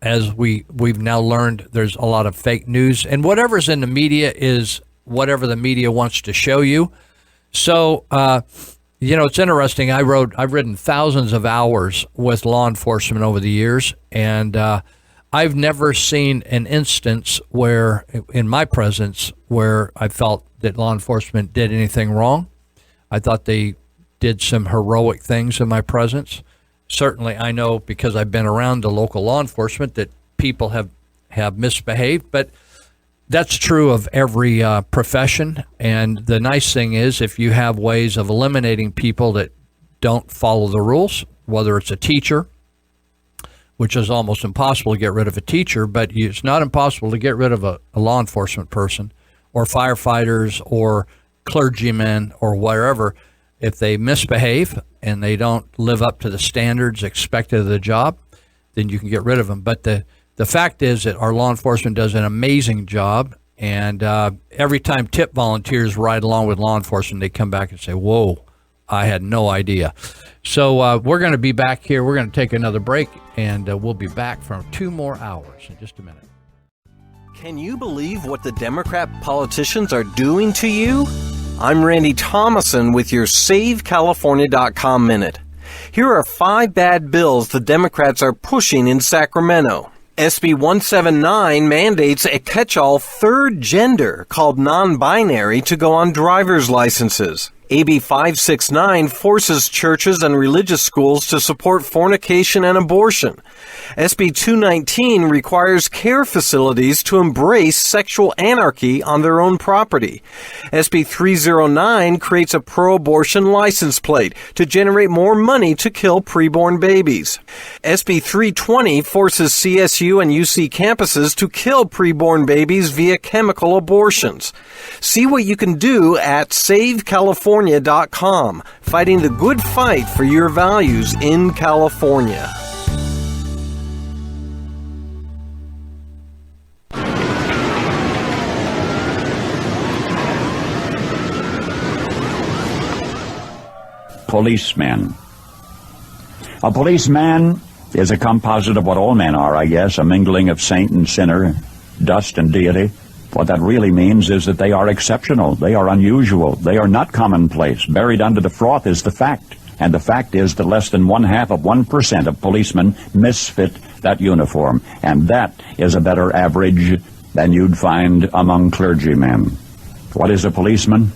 as we've now learned, there's a lot of fake news, and whatever's in the media is whatever the media wants to show you. So, it's interesting. I've written thousands of hours with law enforcement over the years, and I've never seen an instance where, in my presence, where I felt that law enforcement did anything wrong. I thought they did some heroic things in my presence. Certainly, I know because I've been around the local law enforcement that people have misbehaved, but that's true of every profession. And the nice thing is, if you have ways of eliminating people that don't follow the rules, whether it's a teacher, which is almost impossible to get rid of a teacher, but it's not impossible to get rid of a law enforcement person, or firefighters, or clergymen, or wherever. If they misbehave and they don't live up to the standards expected of the job, then you can get rid of them. But the fact is that our law enforcement does an amazing job, and every time TIP volunteers ride along with law enforcement, they come back and say, whoa, I had no idea. So we're going to be back here. We're going to take another break, and we'll be back for 2 more hours in just a minute. Can you believe what the Democrat politicians are doing to you? I'm Randy Thomason with your SaveCalifornia.com Minute. Here are 5 bad bills the Democrats are pushing in Sacramento. SB 179 mandates a catch-all third gender called non-binary to go on driver's licenses. AB 569 forces churches and religious schools to support fornication and abortion. SB 219 requires care facilities to embrace sexual anarchy on their own property. SB 309 creates a pro-abortion license plate to generate more money to kill preborn babies. SB 320 forces CSU and UC campuses to kill preborn babies via chemical abortions. See what you can do at SaveCalifornia.com, fighting the good fight for your values in California. Policemen. A policeman is a composite of what all men are, I guess, a mingling of saint and sinner, dust and deity. What that really means is that they are exceptional, they are unusual, they are not commonplace. Buried under the froth is the fact, and the fact is that less than 0.5% of policemen misfit that uniform, and that is a better average than you'd find among clergymen. What is a policeman?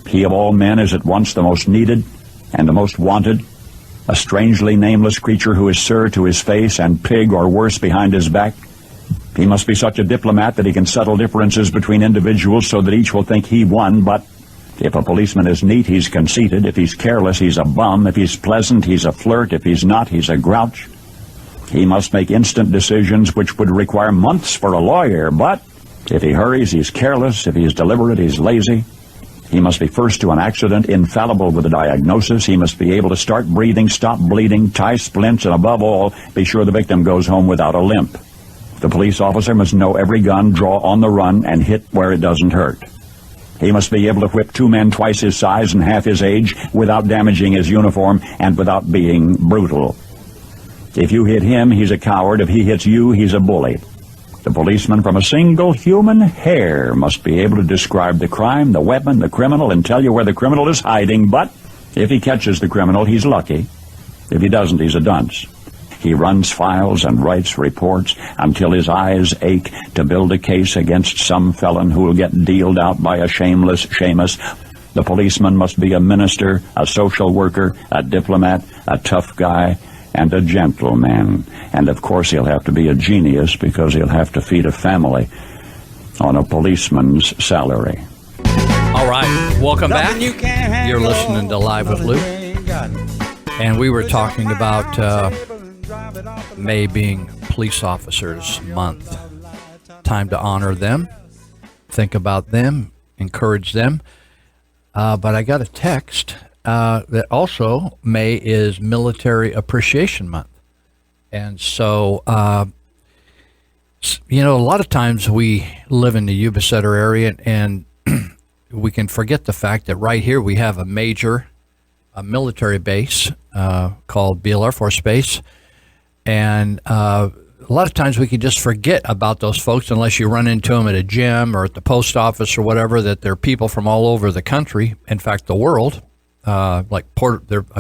He of all men is at once the most needed and the most wanted, a strangely nameless creature who is sir to his face and pig or worse behind his back. He must be such a diplomat that he can settle differences between individuals so that each will think he won, but if a policeman is neat, he's conceited. If he's careless, he's a bum. If he's pleasant, he's a flirt. If he's not, he's a grouch. He must make instant decisions which would require months for a lawyer, but if he hurries, he's careless. If he's deliberate, he's lazy. He must be first to an accident, infallible with a diagnosis. He must be able to start breathing, stop bleeding, tie splints, and above all, be sure the victim goes home without a limp. The police officer must know every gun, draw on the run, and hit where it doesn't hurt. He must be able to whip two men twice his size and half his age without damaging his uniform and without being brutal. If you hit him, he's a coward. If he hits you, he's a bully. The policeman from a single human hair must be able to describe the crime, the weapon, the criminal, and tell you where the criminal is hiding, but if he catches the criminal, he's lucky. If he doesn't, he's a dunce. He runs files and writes reports until his eyes ache to build a case against some felon who will get dealed out by a shameless Seamus. The policeman must be a minister, a social worker, a diplomat, a tough guy, and a gentleman. And of course he'll have to be a genius because he'll have to feed a family on a policeman's salary. All right, welcome back. You're listening to Live with Luke. And we were talking about May being Police Officers Month. Time to honor them, think about them, encourage them. But I got a text that also May is Military Appreciation Month. And so, you know, a lot of times we live in the Yuba Sutter area and we can forget the fact that right here we have a major military base called Beale Air Force Base. And a lot of times we can just forget about those folks unless you run into them at a gym or at the post office or whatever, that they're people from all over the country, in fact, the world. I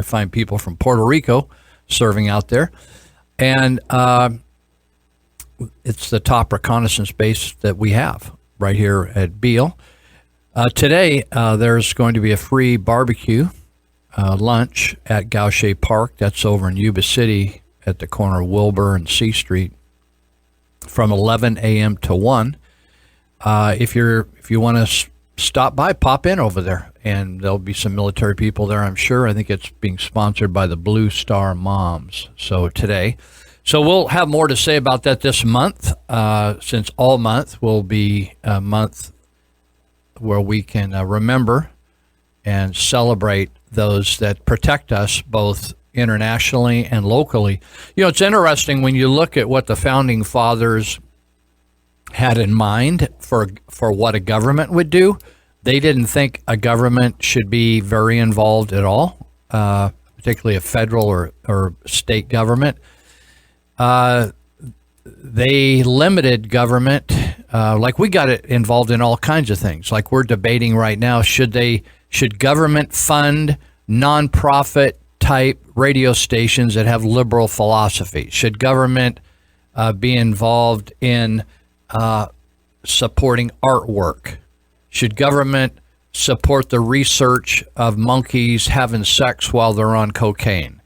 find people from Puerto Rico serving out there. And it's the top reconnaissance base that we have right here at Beale. Today, there's going to be a free barbecue lunch at Gaucher Park. That's over in Yuba City at the corner of Wilbur and C Street from 11 a.m. to 1. If you want to stop by, pop in over there, and there'll be some military people there, I'm sure. I think it's being sponsored by the Blue Star Moms. So we'll have more to say about that this month, since all month will be a month where we can remember and celebrate those that protect us both internationally and locally. You know, it's interesting when you look at what the Founding Fathers had in mind for what a government would do. They didn't think a government should be very involved at all, particularly a federal or state government. They limited government, like we got it involved in all kinds of things. Like we're debating right now, should government fund nonprofit type radio stations that have liberal philosophy? Should government be involved in supporting artwork? Should government support the research of monkeys having sex while they're on cocaine?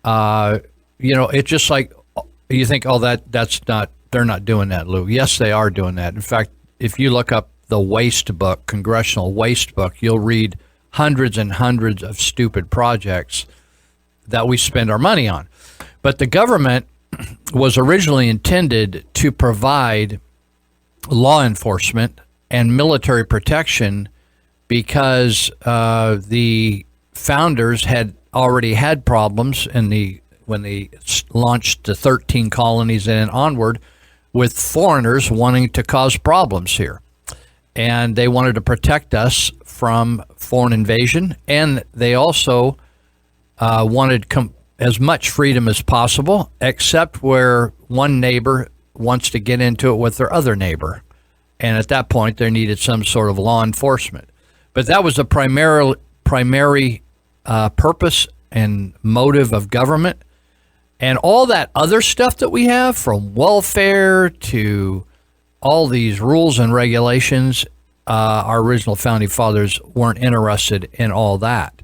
You know, it's just like You think, oh, they're not doing that, Lou. Yes, they are doing that. In fact, if you look up the waste book, Congressional Waste Book, you'll read hundreds and hundreds of stupid projects that we spend our money on. But the government was originally intended to provide law enforcement and military protection because the founders had already had problems when they launched the 13 colonies and onward with foreigners wanting to cause problems here. And they wanted to protect us from foreign invasion, and they also wanted as much freedom as possible, except where one neighbor wants to get into it with their other neighbor. And at that point, they needed some sort of law enforcement. But that was the primary purpose and motive of government. And all that other stuff that we have, from welfare to all these rules and regulations, our original founding fathers weren't interested in all that.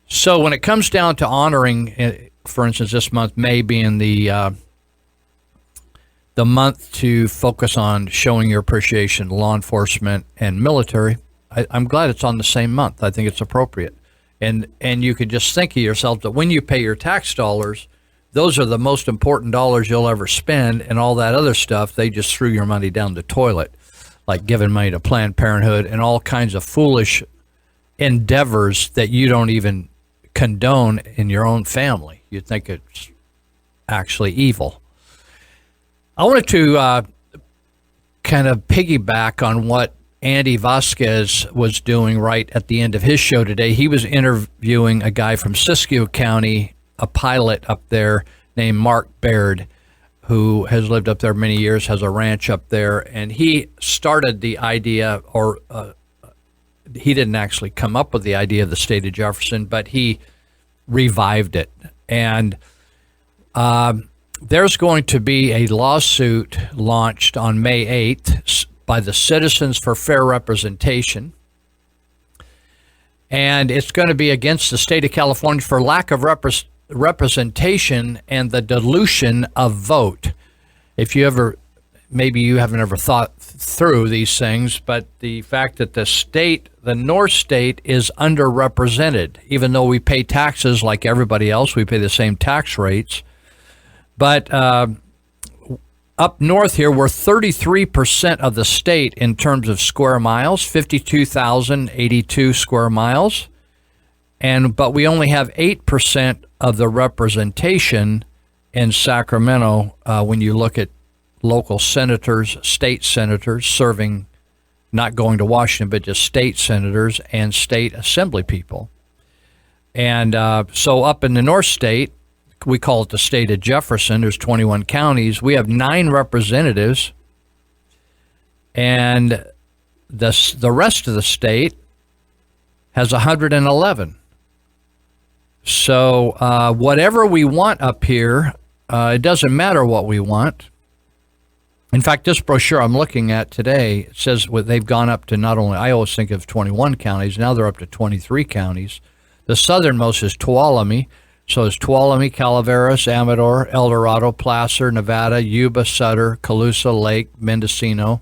So when it comes down to honoring, for instance, this month, May being the month to focus on showing your appreciation to law enforcement and military, I'm glad it's on the same month. I think it's appropriate. And you could just think of yourself that when you pay your tax dollars, those are the most important dollars you'll ever spend, and all that other stuff, they just threw your money down the toilet, like giving money to Planned Parenthood and all kinds of foolish endeavors that you don't even condone in your own family. You think it's actually evil. I wanted to kind of piggyback on what Andy Vasquez was doing right at the end of his show today. He was interviewing a guy from Siskiyou County, a pilot up there named Mark Baird, who has lived up there many years, has a ranch up there, and he started the idea, or he didn't actually come up with the idea of the state of Jefferson, but he revived it. And there's going to be a lawsuit launched on May 8th by the Citizens for Fair Representation. And it's going to be against the state of California for lack of representation and the dilution of vote. If you ever, maybe you haven't ever thought through these things, but the fact that the North State is underrepresented, even though we pay taxes like everybody else, we pay the same tax rates. But up north here, we're 33% of the state in terms of square miles, 52,082 square miles. But we only have 8% of the representation in Sacramento when you look at local senators, state senators serving, not going to Washington, but just state senators and state assembly people. And so up in the North State, we call it the state of Jefferson. There's 21 counties. We have 9 representatives. And the rest of the state has 111. So whatever we want up here, it doesn't matter what we want. In fact, this brochure I'm looking at today, it says they've gone up to not only, I always think of 21 counties, now they're up to 23 counties. The southernmost is Tuolumne. So it's Tuolumne, Calaveras, Amador, El Dorado, Placer, Nevada, Yuba, Sutter, Colusa, Lake, Mendocino,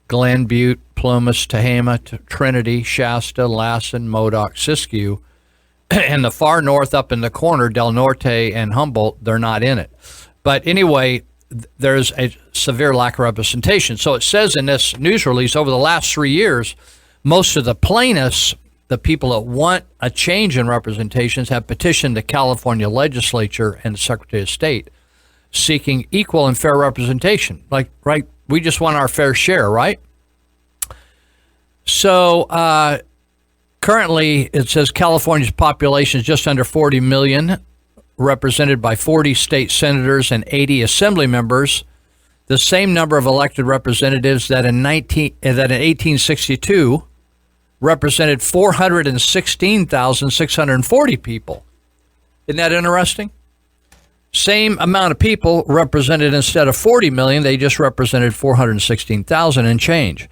Glen, Butte, Plumas, Tehama, Trinity, Shasta, Lassen, Modoc, Siskiyou. And the far north up in the corner, Del Norte and Humboldt, they're not in it. But anyway, there's a severe lack of representation. So it says in this news release, over the last 3 years, most of the plaintiffs, the people that want a change in representations, have petitioned the California legislature and the Secretary of State seeking equal and fair representation. Like, right, we just want our fair share, right? So currently it says California's population is just under 40 million, represented by 40 state senators and 80 assembly members, the same number of elected representatives that in 1862 represented 416,640 people. Isn't that interesting? Same amount of people represented, instead of 40 million, they just represented 416,000 and change.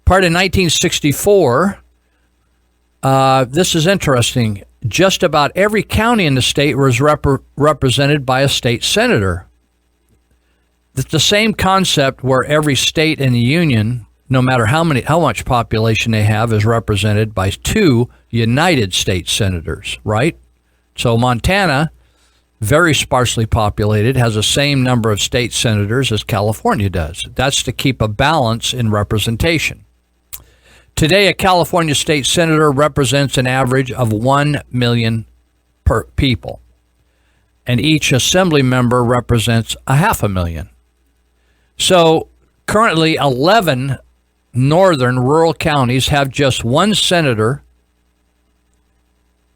Part in 1964, this is interesting, just about every county in the state was represented by a state senator. it's the same concept where every state in the union, no matter how much population they have, is represented by 2 United States senators, right? So Montana, very sparsely populated, has the same number of state senators as California does. That's to keep a balance in representation. Today, a California state senator represents an average of 1 million per people, and each assembly member represents 500,000. So currently, 11 northern rural counties have just 1 senator,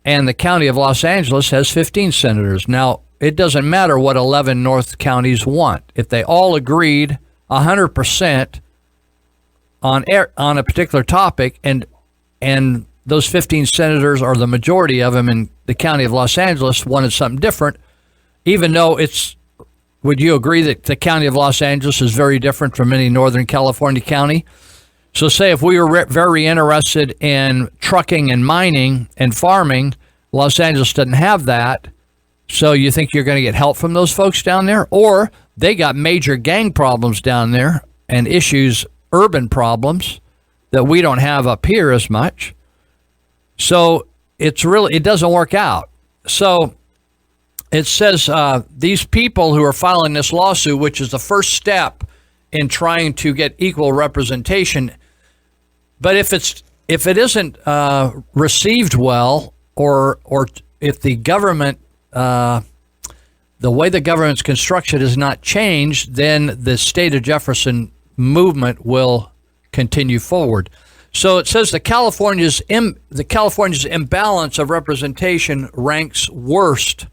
and the county of Los Angeles has 15 senators. Now, it doesn't matter what 11 north counties want. If they all agreed 100% on a particular topic, and those 15 senators, or the majority of them in the county of Los Angeles, wanted something different, even though would you agree that the county of Los Angeles is very different from any Northern California county? So say if we were very interested in trucking and mining and farming, Los Angeles doesn't have that. So you think you're going to get help from those folks down there? Or they got major gang problems down there and issues, urban problems that we don't have up here as much. So it doesn't work out. So it says these people who are filing this lawsuit, which is the first step in trying to get equal representation, but if it isn't received well, or if the government, the way the government's construction is not changed, then the state of Jefferson movement will continue forward. So it says the California's imbalance of representation ranks worst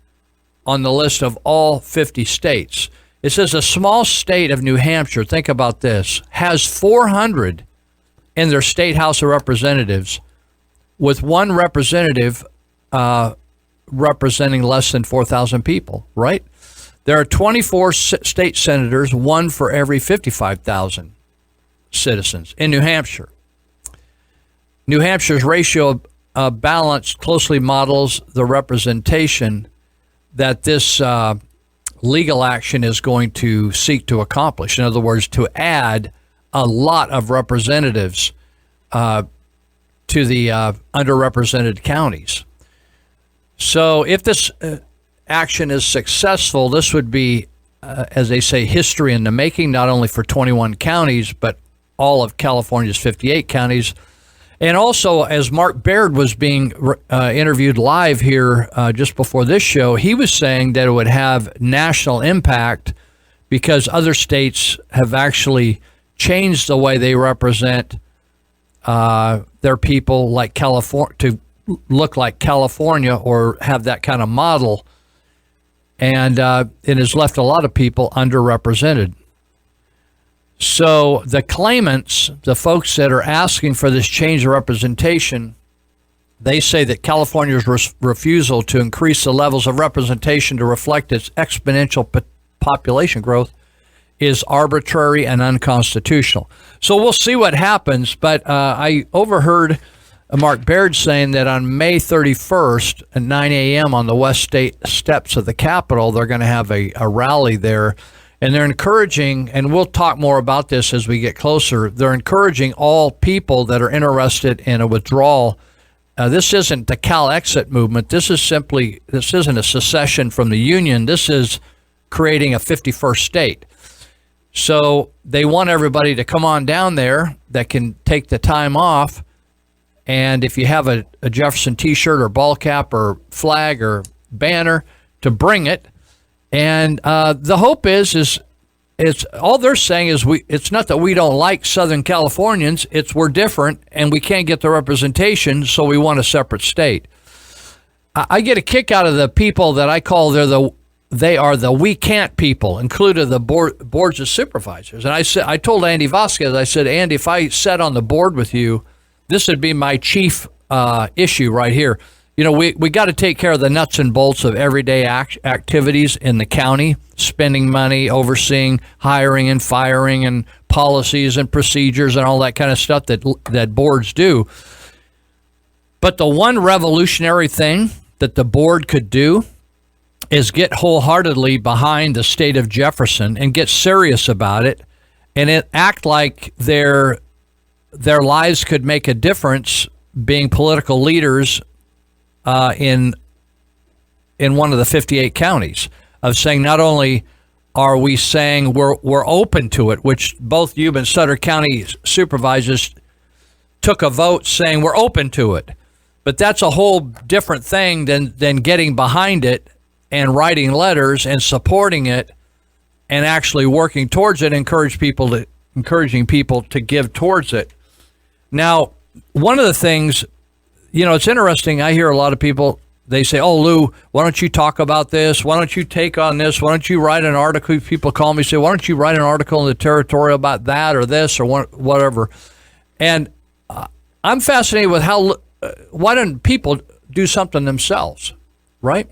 on the list of all 50 states. It says a small state of New Hampshire, think about this, has 400 in their state House of Representatives, with 1 representative representing less than 4,000 people, right? There are 24 state senators, 1 for every 55,000 citizens in New Hampshire. New Hampshire's ratio of balance closely models the representation that this legal action is going to seek to accomplish. In other words, to add a lot of representatives to the underrepresented counties. So if this action is successful, this would be, as they say, history in the making, not only for 21 counties, but all of California's 58 counties. And also, as Mark Baird was being interviewed live here just before this show, he was saying that it would have national impact because other states have actually changed the way they represent their people, like California, to look like California or have that kind of model. And it has left a lot of people underrepresented. So the claimants, the folks that are asking for this change of representation, they say that California's refusal to increase the levels of representation to reflect its exponential population growth is arbitrary and unconstitutional. So we'll see what happens, but I overheard Mark Baird saying that on May 31st at 9 a.m. on the west state steps of the Capitol, they're going to have a rally there. And they're encouraging, and we'll talk more about this as we get closer, they're encouraging all people that are interested in a withdrawal. This isn't the Cal Exit movement. This isn't a secession from the Union. This is creating a 51st state. So they want everybody to come on down there that can take the time off. And if you have a Jefferson T-shirt or ball cap or flag or banner, to bring it. And the hope is it's all they're saying is it's not that we don't like Southern Californians, it's we're different and we can't get the representation, so we want a separate state. I get a kick out of the people that I call they are the we can't people, including the boards of supervisors. And I told Andy Vasquez, I said, Andy, if I sat on the board with you, this would be my chief issue right here. You know, we got to take care of the nuts and bolts of everyday activities in the county, spending money, overseeing hiring and firing and policies and procedures and all that kind of stuff that boards do. But the one revolutionary thing that the board could do is get wholeheartedly behind the state of Jefferson and get serious about it, and act like their lives could make a difference being political leaders in one of the 58 counties, of saying not only are we saying we're open to it, which both Yuba and Sutter County supervisors took a vote saying we're open to it, but that's a whole different thing than getting behind it and writing letters and supporting it and actually working towards it, encouraging people to give towards it. Now, one of the things, it's interesting. I hear a lot of people, they say, "Oh, Lou, why don't you talk about this? Why don't you take on this? Why don't you write an article?" People call me, say, "Why don't you write an article in the Territorial about that or this or whatever?" And I'm fascinated with why don't people do something themselves, right?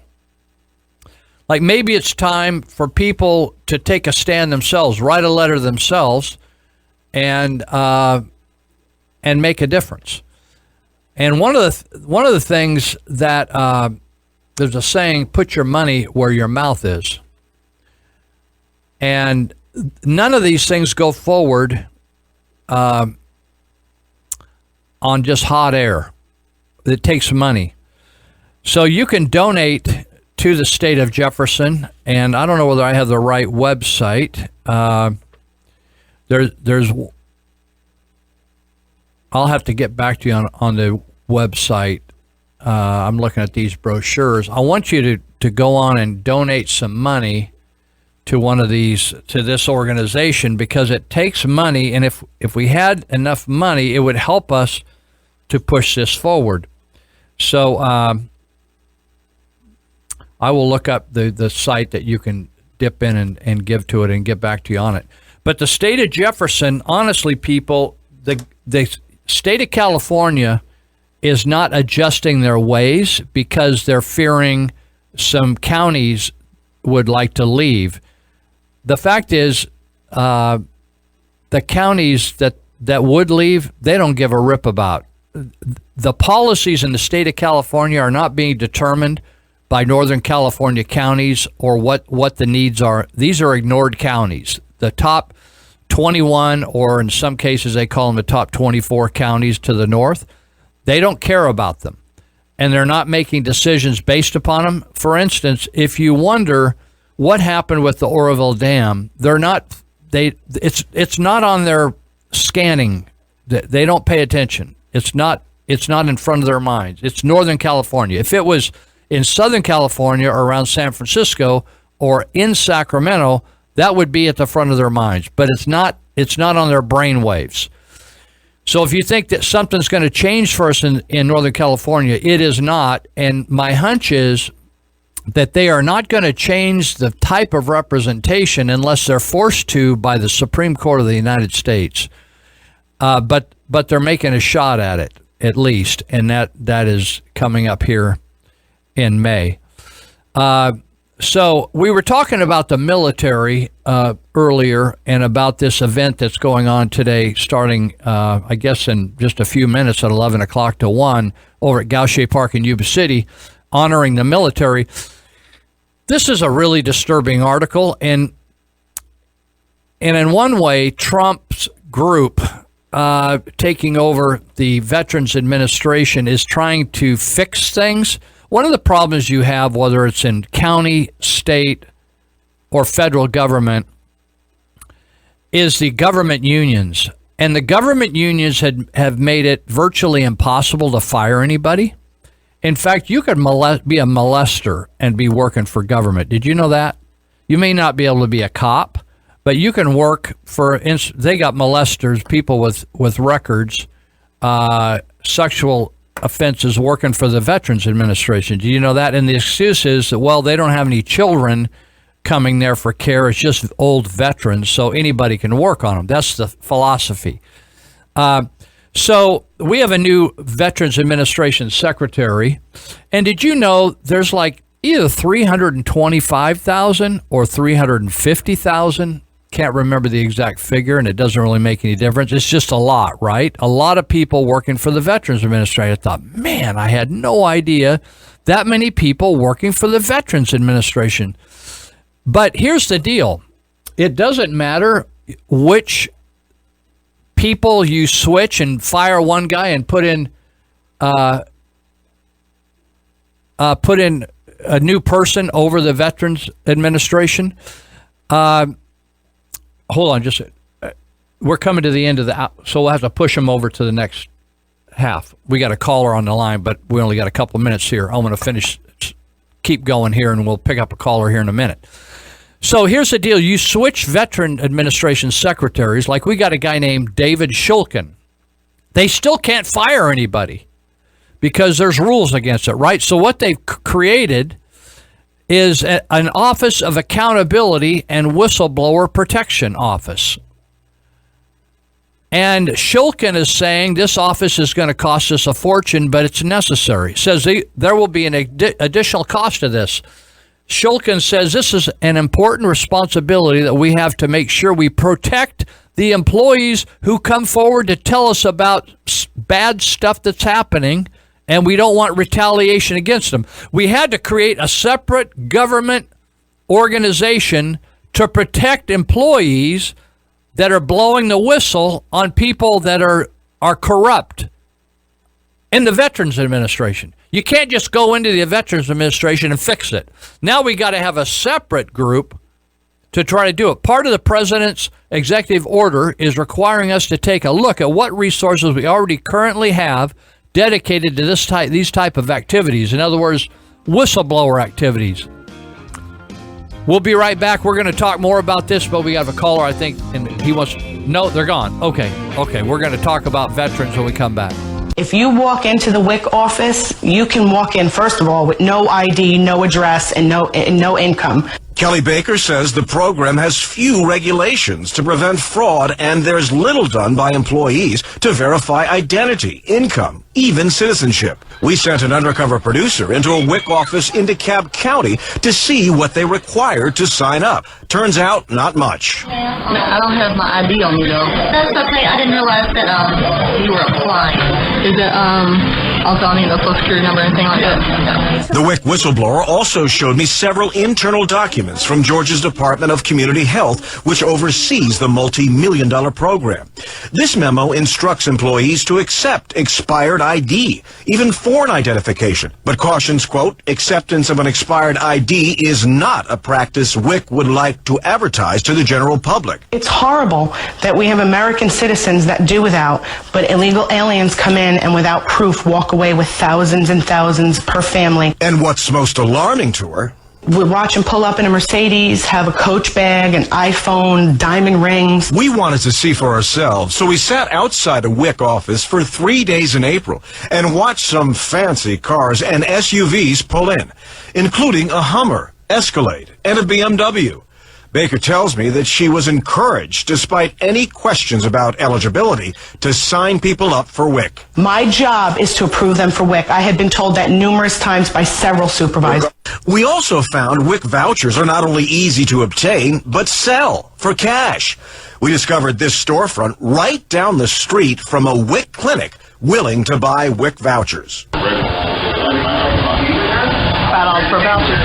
Like maybe it's time for people to take a stand themselves, write a letter themselves, and make a difference. And one of the things that there's a saying: "Put your money where your mouth is." And none of these things go forward on just hot air. It takes money. So you can donate to the state of Jefferson, and I don't know whether I have the right website. I'll have to get back to you on the website. I'm looking at these brochures. I want you to go on and donate some money to this organization, because it takes money, and if we had enough money, it would help us to push this forward. So I will look up the site that you can dip in and give to it and get back to you on it. But the state of Jefferson, honestly, people, the state of California is not adjusting their ways because they're fearing some counties would like to leave. The fact is, the counties that would leave, they don't give a rip about. The policies in the state of California are not being determined by Northern California counties or what the needs are. These are ignored counties. The top 21, or in some cases they call them the top 24 counties to the north, they don't care about them, and they're not making decisions based upon them. For instance, if you wonder what happened with the Oroville Dam, it's not on their scanning. They don't pay attention. It's not in front of their minds. It's Northern California. If it was in Southern California or around San Francisco or in Sacramento, that would be at the front of their minds. But it's not on their brain waves. So if you think that something's going to change for us in Northern California, it is not. And my hunch is that they are not going to change the type of representation unless they're forced to by the Supreme Court of the United States. But they're making a shot at it, at least, and that is coming up here in May. So we were talking about the military earlier and about this event that's going on today, starting, I guess, in just a few minutes at 11 o'clock to 1 over at Gaucher Park in Yuba City, honoring the military. This is a really disturbing article, and in one way, Trump's group taking over the Veterans Administration is trying to fix things. One of the problems you have, whether it's in county, state, or federal government, is the government unions. And the government unions have made it virtually impossible to fire anybody. In fact, you could be a molester and be working for government. Did you know that? You may not be able to be a cop, but you can work for, they got molesters, people with records, sexual offenses working for the Veterans Administration. Do you know that? And the excuse is that, well, they don't have any children coming there for care. It's just old veterans, so anybody can work on them. That's the philosophy. So we have a new Veterans Administration secretary. And did you know there's like either 325,000 or 350,000? Can't remember the exact figure, and it doesn't really make any difference. It's just a lot, right? A lot of people working for the Veterans Administration. I thought, man, I had no idea that many people working for the Veterans Administration. But here's the deal. It doesn't matter which people you switch and fire one guy and put in a new person over the Veterans Administration. Hold on, we're coming to the end of so we'll have to push them over to the next half. We got a caller on the line, but we only got a couple minutes here. I'm going to keep going here, and we'll pick up a caller here in a minute. So here's the deal. You switch Veteran Administration secretaries, like we got a guy named David Shulkin. They still can't fire anybody because there's rules against it, right? So what they've created is an Office of Accountability and Whistleblower Protection Office. And Shulkin is saying this office is going to cost us a fortune, but it's necessary. Says there will be an additional cost to this. Shulkin says this is an important responsibility that we have to make sure we protect the employees who come forward to tell us about bad stuff that's happening, and we don't want retaliation against them. We had to create a separate government organization to protect employees that are blowing the whistle on people that are corrupt in the Veterans Administration. You can't just go into the Veterans Administration and fix it. Now we got to have a separate group to try to do it. Part of the president's executive order is requiring us to take a look at what resources we already currently have dedicated to these type of activities. In other words, whistleblower activities. We'll be right back. We're going to talk more about this, but we have a caller, I think, and he wants... No, they're gone. Okay. We're going to talk about veterans when we come back. If you walk into the WIC office, you can walk in, first of all, with no ID, no address, and no income. Kelly Baker says the program has few regulations to prevent fraud, and there's little done by employees to verify identity, income, even citizenship. We sent an undercover producer into a WIC office in DeKalb County to see what they required to sign up. Turns out, not much. No, I don't have my ID on me, though. That's okay. I didn't realize that you were applying. Is it, also I need a social security number or anything like that? The WIC whistleblower also showed me several internal documents from Georgia's Department of Community Health, which oversees the multi-million-dollar program. This memo instructs employees to accept expired ID, even foreign identification, but cautions, quote, acceptance of an expired ID is not a practice WIC would like to advertise to the general public. It's horrible that we have American citizens that do without, but illegal aliens come in and without proof walk away with thousands and thousands per family. And what's most alarming to her, we watch him pull up in a Mercedes, have a Coach bag, an iPhone, diamond rings. We wanted to see for ourselves, so we sat outside a WIC office for 3 days in April and watched some fancy cars and SUVs pull in, including a Hummer, Escalade, and a BMW. Baker tells me that she was encouraged, despite any questions about eligibility, to sign people up for WIC. My job is to approve them for WIC. I had been told that numerous times by several supervisors. We also found WIC vouchers are not only easy to obtain, but sell for cash. We discovered this storefront right down the street from a WIC clinic willing to buy WIC vouchers. $5 per voucher.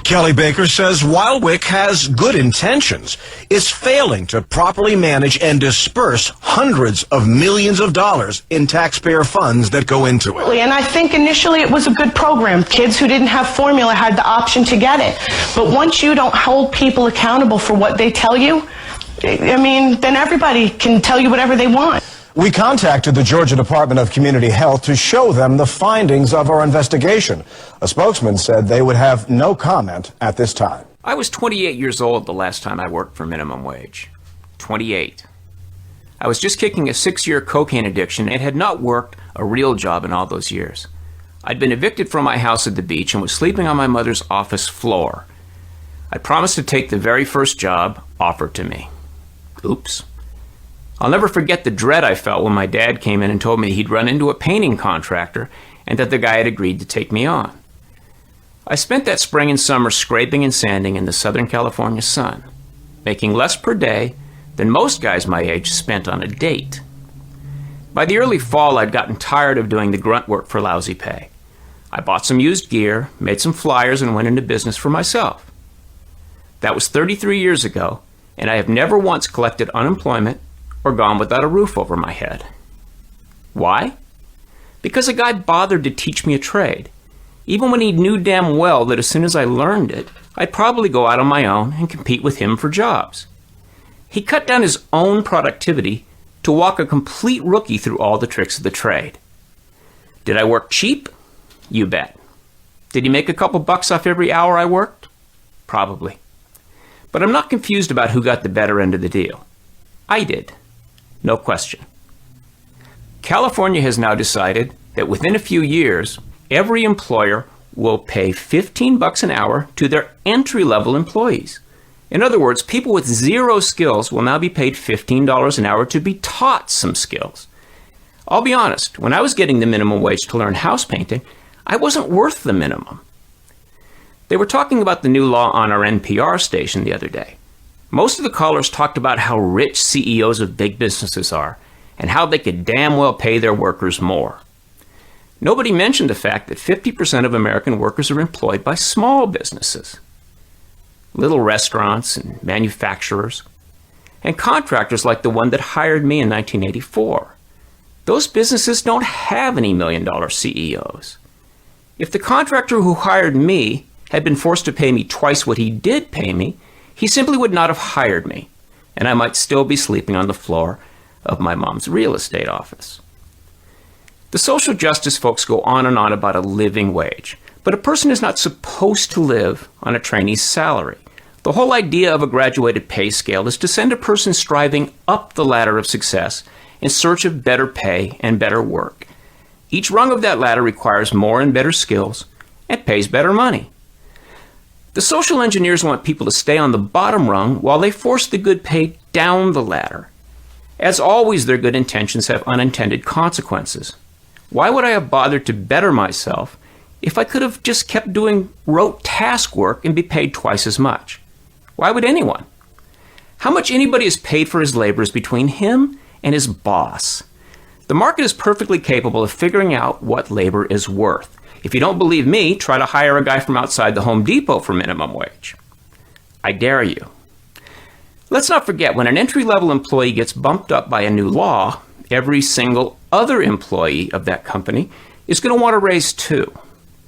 Kelly Baker says while WIC has good intentions, it's failing to properly manage and disperse hundreds of millions of dollars in taxpayer funds that go into it. And I think initially it was a good program. Kids who didn't have formula had the option to get it. But once you don't hold people accountable for what they tell you, I mean, then everybody can tell you whatever they want. We contacted the Georgia Department of Community Health to show them the findings of our investigation. A spokesman said they would have no comment at this time. I was 28 years old the last time I worked for minimum wage. 28. I was just kicking a 6-year cocaine addiction and had not worked a real job in all those years. I'd been evicted from my house at the beach and was sleeping on my mother's office floor. I promised to take the very first job offered to me. Oops. I'll never forget the dread I felt when my dad came in and told me he'd run into a painting contractor and that the guy had agreed to take me on. I spent that spring and summer scraping and sanding in the Southern California sun, making less per day than most guys my age spent on a date. By the early fall, I'd gotten tired of doing the grunt work for lousy pay. I bought some used gear, made some flyers, and went into business for myself. That was 33 years ago, and I have never once collected unemployment or gone without a roof over my head. Why? Because a guy bothered to teach me a trade, even when he knew damn well that as soon as I learned it, I'd probably go out on my own and compete with him for jobs. He cut down his own productivity to walk a complete rookie through all the tricks of the trade. Did I work cheap? You bet. Did he make a couple bucks off every hour I worked? Probably. But I'm not confused about who got the better end of the deal. I did. No question. California has now decided that within a few years, every employer will pay $15 an hour to their entry-level employees. In other words, people with zero skills will now be paid $15 an hour to be taught some skills. I'll be honest, when I was getting the minimum wage to learn house painting, I wasn't worth the minimum. They were talking about the new law on our NPR station the other day. Most of the callers talked about how rich CEOs of big businesses are and how they could damn well pay their workers more. Nobody mentioned the fact that 50% of American workers are employed by small businesses. Little restaurants and manufacturers, and contractors like the one that hired me in 1984. Those businesses don't have any million-dollar CEOs. If the contractor who hired me had been forced to pay me twice what he did pay me, he simply would not have hired me, and I might still be sleeping on the floor of my mom's real estate office. The social justice folks go on and on about a living wage, but a person is not supposed to live on a trainee's salary. The whole idea of a graduated pay scale is to send a person striving up the ladder of success in search of better pay and better work. Each rung of that ladder requires more and better skills and pays better money. The social engineers want people to stay on the bottom rung while they force the good pay down the ladder. As always, their good intentions have unintended consequences. Why would I have bothered to better myself if I could have just kept doing rote task work and be paid twice as much? Why would anyone? How much anybody is paid for his labor is between him and his boss. The market is perfectly capable of figuring out what labor is worth. If you don't believe me, try to hire a guy from outside the Home Depot for minimum wage. I dare you. Let's not forget, when an entry-level employee gets bumped up by a new law, every single other employee of that company is going to want a raise too.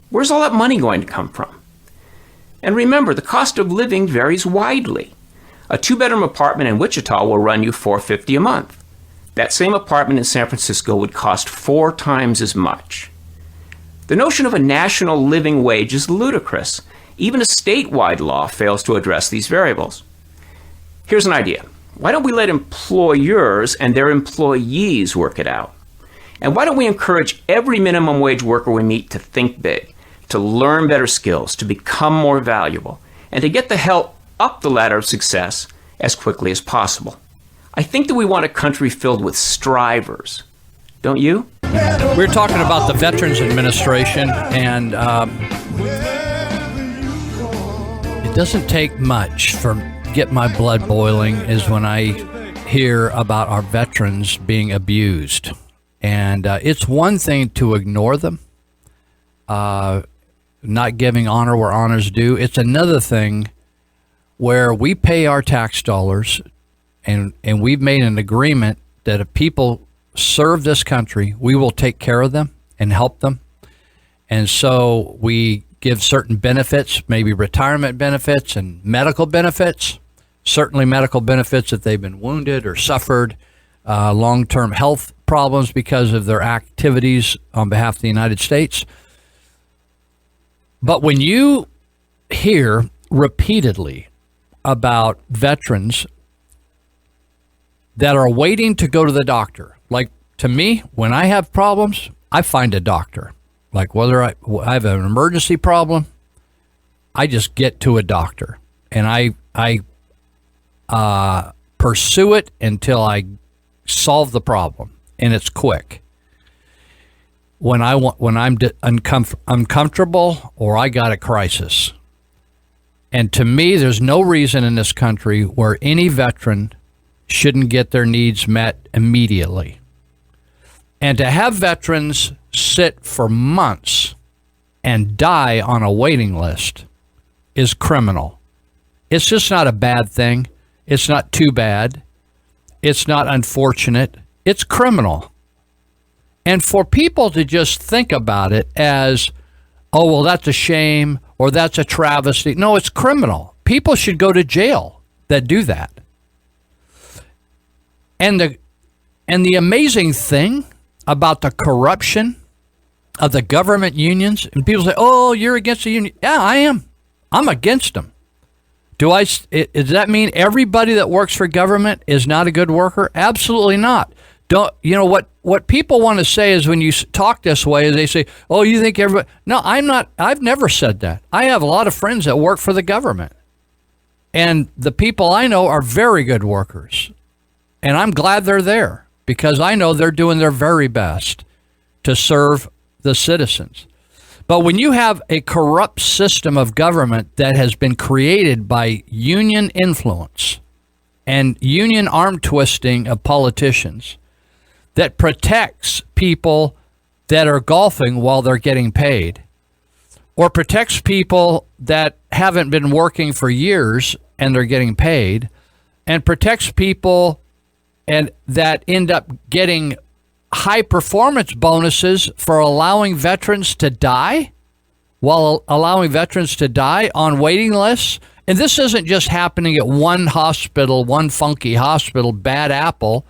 Where's all that money going to come from? And remember, the cost of living varies widely. A 2-bedroom apartment in Wichita will run you $450 a month. That same apartment in San Francisco would cost 4 times as much. The notion of a national living wage is ludicrous. Even a statewide law fails to address these variables. Here's an idea. Why don't we let employers and their employees work it out? And why don't we encourage every minimum wage worker we meet to think big, to learn better skills, to become more valuable, and to get the hell up the ladder of success as quickly as possible? I think that we want a country filled with strivers. Don't you? We're talking about the Veterans Administration, and it doesn't take much for get my blood boiling is when I hear about our veterans being abused. And it's one thing to ignore them, not giving honor where honor's due. It's another thing where we pay our tax dollars and we've made an agreement that if people serve this country, we will take care of them and help them. And so we give certain benefits, maybe retirement benefits and medical benefits, certainly medical benefits if they've been wounded or suffered long-term health problems because of their activities on behalf of the United States. But when you hear repeatedly about veterans that are waiting to go to the doctor, like to me, when I have problems, I find a doctor. Like whether I have an emergency problem, I just get to a doctor and I pursue it until I solve the problem, and it's quick. When I'm uncomfortable or I got a crisis, and to me, there's no reason in this country where any veteran shouldn't get their needs met immediately. And to have veterans sit for months and die on a waiting list is criminal. It's just not a bad thing. It's not too bad. It's not unfortunate. It's criminal. And for people to just think about it as, oh, well, that's a shame or that's a travesty. No, it's criminal. People should go to jail that do that. And the amazing thing about the corruption of the government unions, and people say, oh, you're against the union. Yeah, I am. I'm against them. Does that mean everybody that works for government is not a good worker? Absolutely not. What people want to say is when you talk this way, is they say, oh, you think everybody... No, I'm not. I've never said that. I have a lot of friends that work for the government. And the people I know are very good workers. And I'm glad they're there because I know they're doing their very best to serve the citizens. But when you have a corrupt system of government that has been created by union influence and union arm twisting of politicians that protects people that are golfing while they're getting paid, or protects people that haven't been working for years and they're getting paid, and protects people and that end up getting high performance bonuses for allowing veterans to die, while allowing veterans to die on waiting lists. And this isn't just happening at one hospital, one funky hospital, Bad Apple.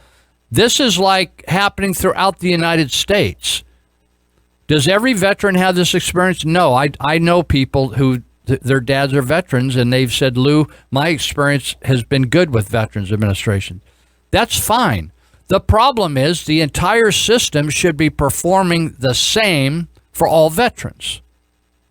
This is like happening throughout the United States. Does every veteran have this experience? No, I know people who their dads are veterans and they've said, Lou, my experience has been good with Veterans Administration. That's fine. The problem is the entire system should be performing the same for all veterans,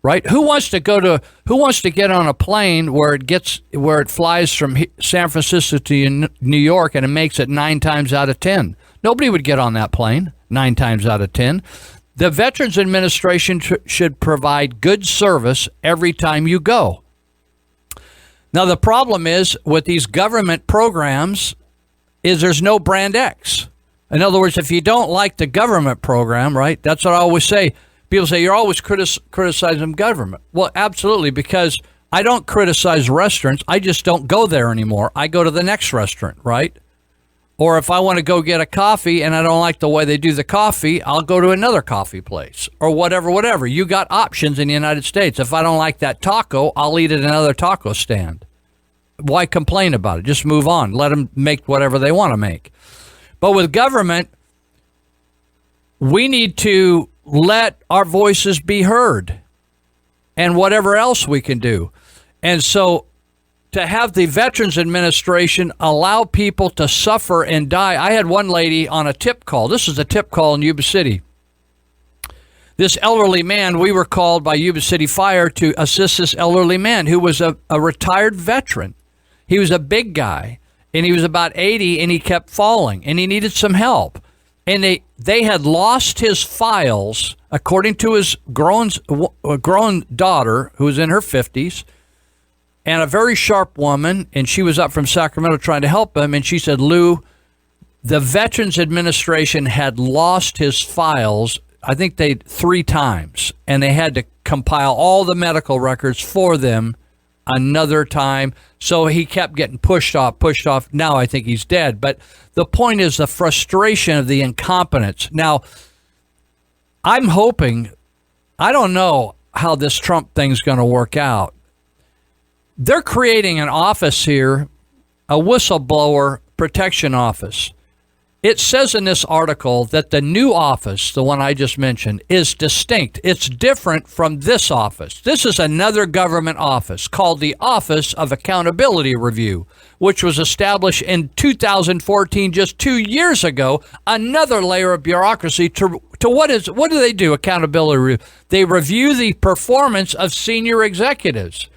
right? Who wants to get on a plane where it flies from San Francisco to New York and it makes it 9 times out of 10? Nobody would get on that plane 9 times out of 10. The Veterans Administration should provide good service every time you go. Now, the problem is with these government programs is there's no brand X. In other words, if you don't like the government program, right, that's what I always say. People say, you're always criticizing government. Well, absolutely, because I don't criticize restaurants. I just don't go there anymore. I go to the next restaurant, right? Or if I want to go get a coffee and I don't like the way they do the coffee, I'll go to another coffee place or whatever. You got options in the United States. If I don't like that taco, I'll eat at another taco stand. Why complain about it? Just move on. Let them make whatever they want to make. But with government, we need to let our voices be heard and whatever else we can do. And so to have the Veterans Administration allow people to suffer and die. I had one lady on a tip call. This is a tip call in Yuba City. This elderly man, we were called by Yuba City Fire to assist this elderly man who was a retired veteran. He was a big guy, and he was about 80, and he kept falling, and he needed some help. And they had lost his files, according to his grown daughter, who was in her 50s, and a very sharp woman, and she was up from Sacramento trying to help him, and she said, Lou, the Veterans Administration had lost his files, I think 3 times, and they had to compile all the medical records for them another time. So he kept getting pushed off. Now I think he's dead. But the point is the frustration of the incompetence. Now, I'm hoping, I don't know how this Trump thing's going to work out. They're creating an office here, a whistleblower protection office. It says in this article that the new office, the one I just mentioned, is distinct. It's different from this office. This is another government office called the Office of Accountability Review, which was established in 2014, just 2 years ago. Another layer of bureaucracy to what do they do? Accountability review. They review the performance of senior executives.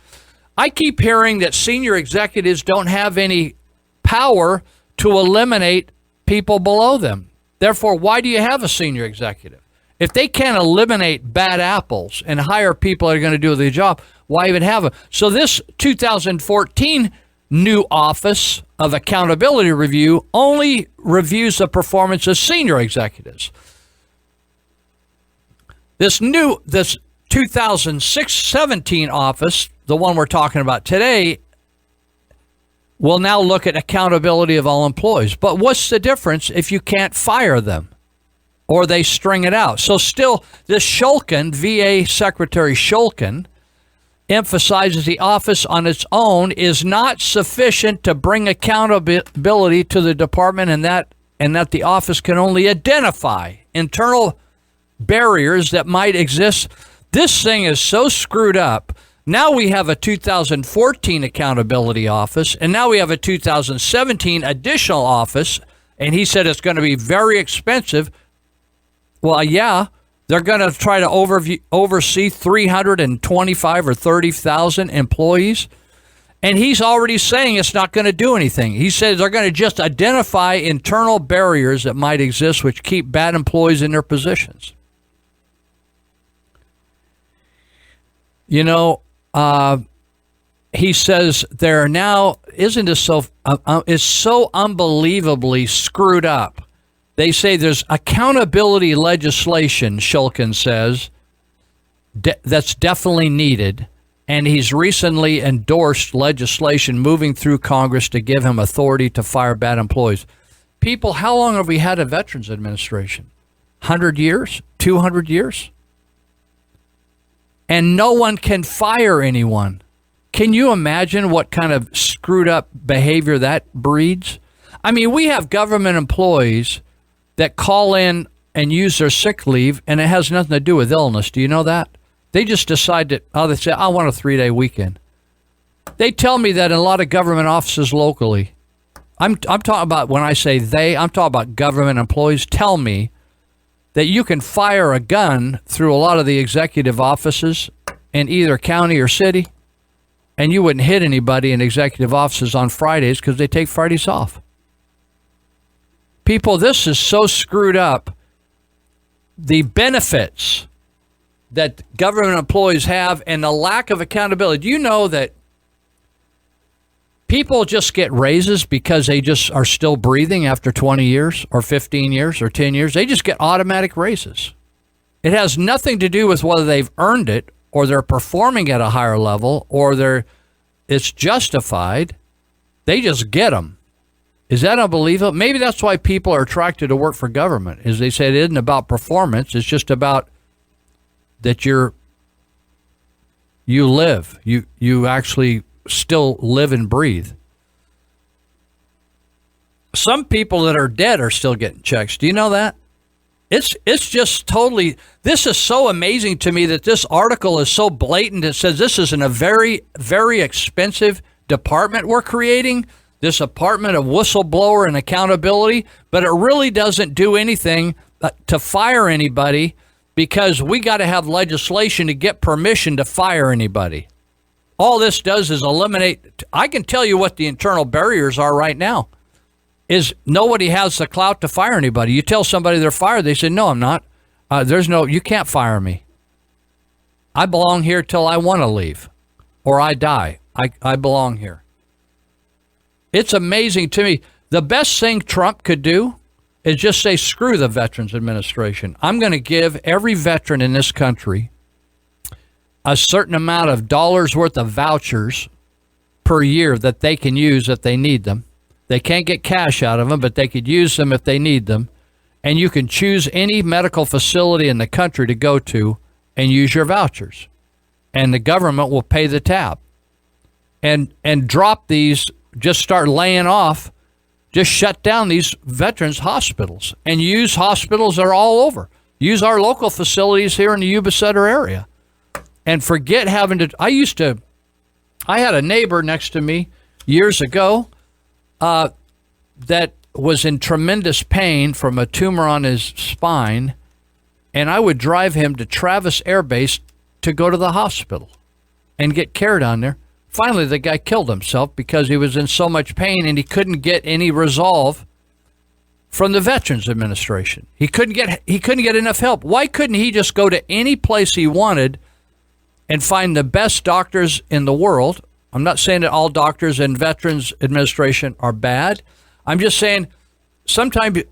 I keep hearing that senior executives don't have any power to eliminate people below them. Therefore, why do you have a senior executive? If they can't eliminate bad apples and hire people that are going to do the job, why even have them? So this 2014 new Office of Accountability Review only reviews the performance of senior executives. This 2017 office, the one we're talking about today, will now look at accountability of all employees. But what's the difference if you can't fire them or they string it out? So still, this Shulkin, VA Secretary Shulkin, emphasizes the office on its own is not sufficient to bring accountability to the department, and that the office can only identify internal barriers that might exist. This thing is so screwed up. Now we have a 2014 accountability office, and now we have a 2017 additional office, and he said it's going to be very expensive. Well, yeah, they're going to try to oversee 325 or 30,000 employees, and he's already saying it's not going to do anything. He says they're going to just identify internal barriers that might exist which keep bad employees in their positions. You know, he says they're now, isn't this so, it's so unbelievably screwed up. They say there's accountability legislation, Shulkin says, that's definitely needed. And he's recently endorsed legislation moving through Congress to give him authority to fire bad employees. People, how long have we had a Veterans Administration? 100 years? 200 years? And no one can fire anyone. Can you imagine what kind of screwed up behavior that breeds? I mean, we have government employees that call in and use their sick leave, and it has nothing to do with illness. Do you know that? They just decide that, they say, I want a 3-day weekend. They tell me that in a lot of government offices locally. I'm talking about, when I say they, I'm talking about government employees tell me that you can fire a gun through a lot of the executive offices in either county or city, and you wouldn't hit anybody in executive offices on Fridays because they take Fridays off. People, this is so screwed up. The benefits that government employees have and the lack of accountability. Do you know that people just get raises because they just are still breathing after 20 years or 15 years or 10 years? They just get automatic raises. It has nothing to do with whether they've earned it or they're performing at a higher level or it's justified. They just get them. Is that unbelievable? Maybe that's why people are attracted to work for government, is they say it isn't about performance. It's just about that you live. You actually still live and breathe. Some people that are dead are still getting checks. Do you know that? It's just totally, this is so amazing to me that this article is so blatant. It says this is in a very, very expensive department we're creating, this department of whistleblower and accountability, but it really doesn't do anything to fire anybody because we got to have legislation to get permission to fire anybody. All this does is eliminate, I can tell you what the internal barriers are right now, is nobody has the clout to fire anybody. You tell somebody they're fired, they say, no, I'm not. You can't fire me. I belong here till I want to leave or I die. I belong here. It's amazing to me. The best thing Trump could do is just say, screw the Veterans Administration. I'm going to give every veteran in this country a certain amount of dollars worth of vouchers per year that they can use if they need them. They can't get cash out of them, but they could use them if they need them. And you can choose any medical facility in the country to go to and use your vouchers. And the government will pay the tab. And drop these, just start laying off, just shut down these veterans hospitals and use hospitals that are all over. Use our local facilities here in the Yuba Sutter area. And forget having to, I had a neighbor next to me years ago that was in tremendous pain from a tumor on his spine, and I would drive him to Travis Air Base to go to the hospital and get care down there. Finally, the guy killed himself because he was in so much pain and he couldn't get any resolve from the Veterans Administration. He couldn't get enough help. Why couldn't he just go to any place he wanted and find the best doctors in the world? I'm not saying that all doctors in Veterans Administration are bad. I'm just saying sometimes,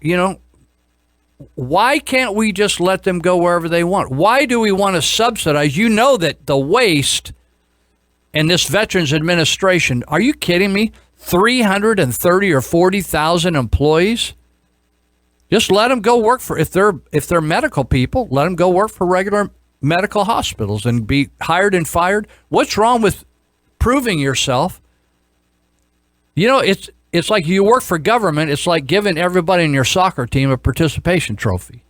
Why can't we just let them go wherever they want? Why do we want to subsidize? You know that the waste in this Veterans Administration, are you kidding me? 330 or 40,000 employees? Just let them go work for, if they're medical people, let them go work for regular medical hospitals and be hired and fired. What's wrong with proving yourself? You know, it's like you work for government. It's like giving everybody in your soccer team a participation trophy,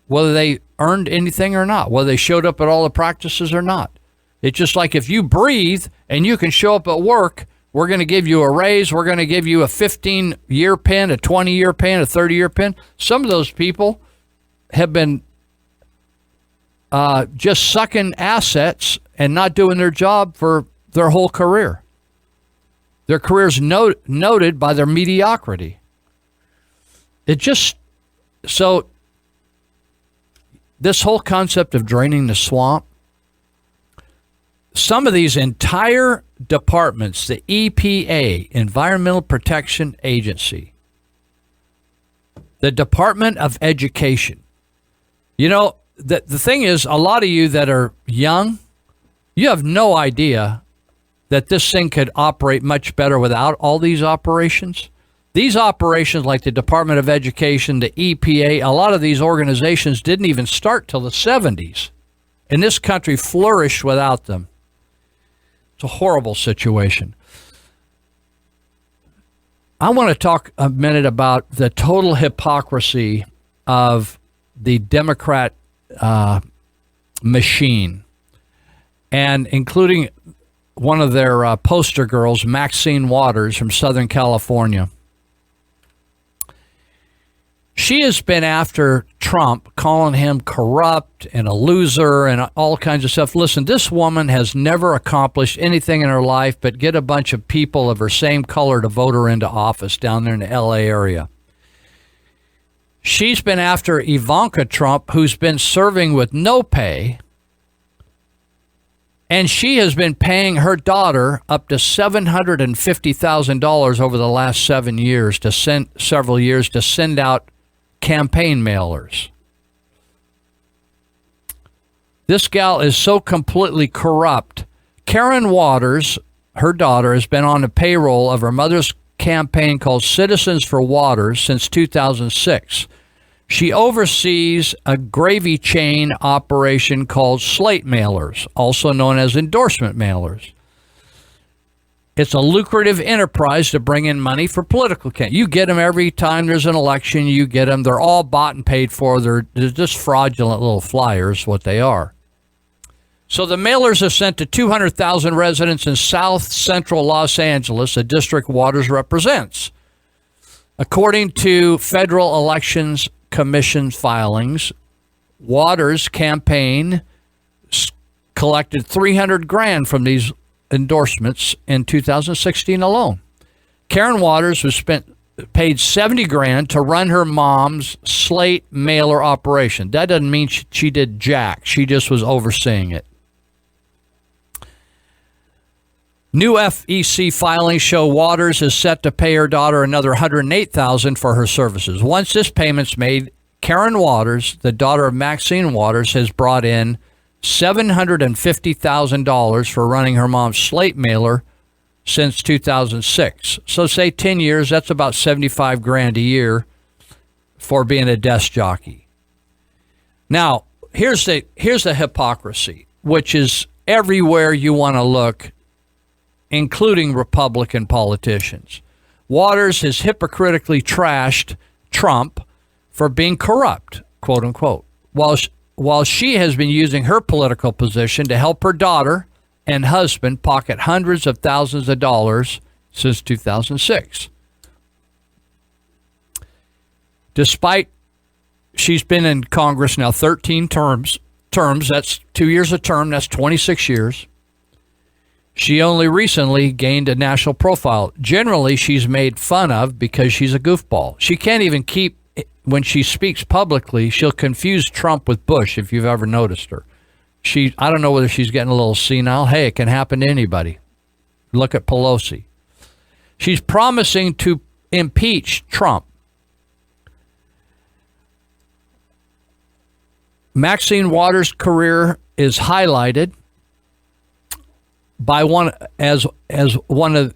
whether they earned anything or not, whether they showed up at all the practices or not. It's just like if you breathe and you can show up at work, we're going to give you a raise. We're going to give you a 15-year pin, a 20-year pin, a 30-year pin. Some of those people have been just sucking assets and not doing their job for their whole career. Their career's noted by their mediocrity. So this whole concept of draining the swamp, some of these entire departments, the EPA, Environmental Protection Agency, the Department of Education. You know, the thing is, a lot of you that are young, you have no idea that this thing could operate much better without all these operations. These operations like the Department of Education, the EPA, a lot of these organizations didn't even start till the 70s. And this country flourished without them. It's a horrible situation. I want to talk a minute about the total hypocrisy of the Democrat machine, and including one of their poster girls, Maxine Waters from Southern California. She has been after Trump, calling him corrupt and a loser and all kinds of stuff. Listen, this woman has never accomplished anything in her life but get a bunch of people of her same color to vote her into office down there in the LA area. She's been after Ivanka Trump, who's been serving with no pay, and she has been paying her daughter up to $750,000 over the last several years to send out campaign mailers. This gal is so completely corrupt. Karen Waters, her daughter, has been on the payroll of her mother's campaign called Citizens for Waters since 2006. She oversees a gravy chain operation called slate mailers, also known as endorsement mailers. It's a lucrative enterprise to bring in money for political campaigns. You get them every time there's an election. You get them. They're all bought and paid for. They're just fraudulent little flyers, what they are. So the mailers are sent to 200,000 residents in South Central Los Angeles, a district Waters represents. According to Federal Elections Commission filings, Waters' campaign collected $300,000 from these endorsements in 2016 alone. Karen Waters was paid $70,000 to run her mom's slate mailer operation. That doesn't mean she did jack. She just was overseeing it. New FEC filings show Waters is set to pay her daughter another $108,000 for her services. Once this payment's made, Karen Waters, the daughter of Maxine Waters, has brought in $750,000 for running her mom's slate mailer since 2006. So say 10 years, that's about $75,000 a year for being a desk jockey. Now, here's the hypocrisy, which is everywhere you want to look, including Republican politicians. Waters has hypocritically trashed Trump for being corrupt, quote unquote, while she has been using her political position to help her daughter and husband pocket hundreds of thousands of dollars since 2006. Despite she's been in Congress now 13 terms, that's 2 years a term, that's 26 years. She only recently gained a national profile. Generally, she's made fun of because she's a goofball. She can't even keep, when she speaks publicly, she'll confuse Trump with Bush, if you've ever noticed her. I don't know whether she's getting a little senile. Hey, it can happen to anybody. Look at Pelosi. She's promising to impeach Trump. Maxine Waters' career is highlighted by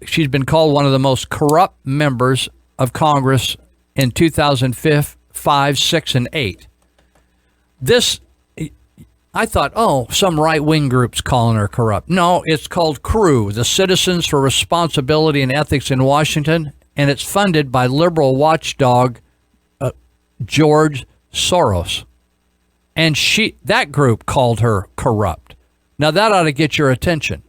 she's been called one of the most corrupt members of Congress in 2005, 6, and 8. This, I thought, some right-wing group's calling her corrupt. No, it's called CREW, the Citizens for Responsibility and Ethics in Washington, and it's funded by liberal watchdog George Soros. And that group called her corrupt. Now that ought to get your attention.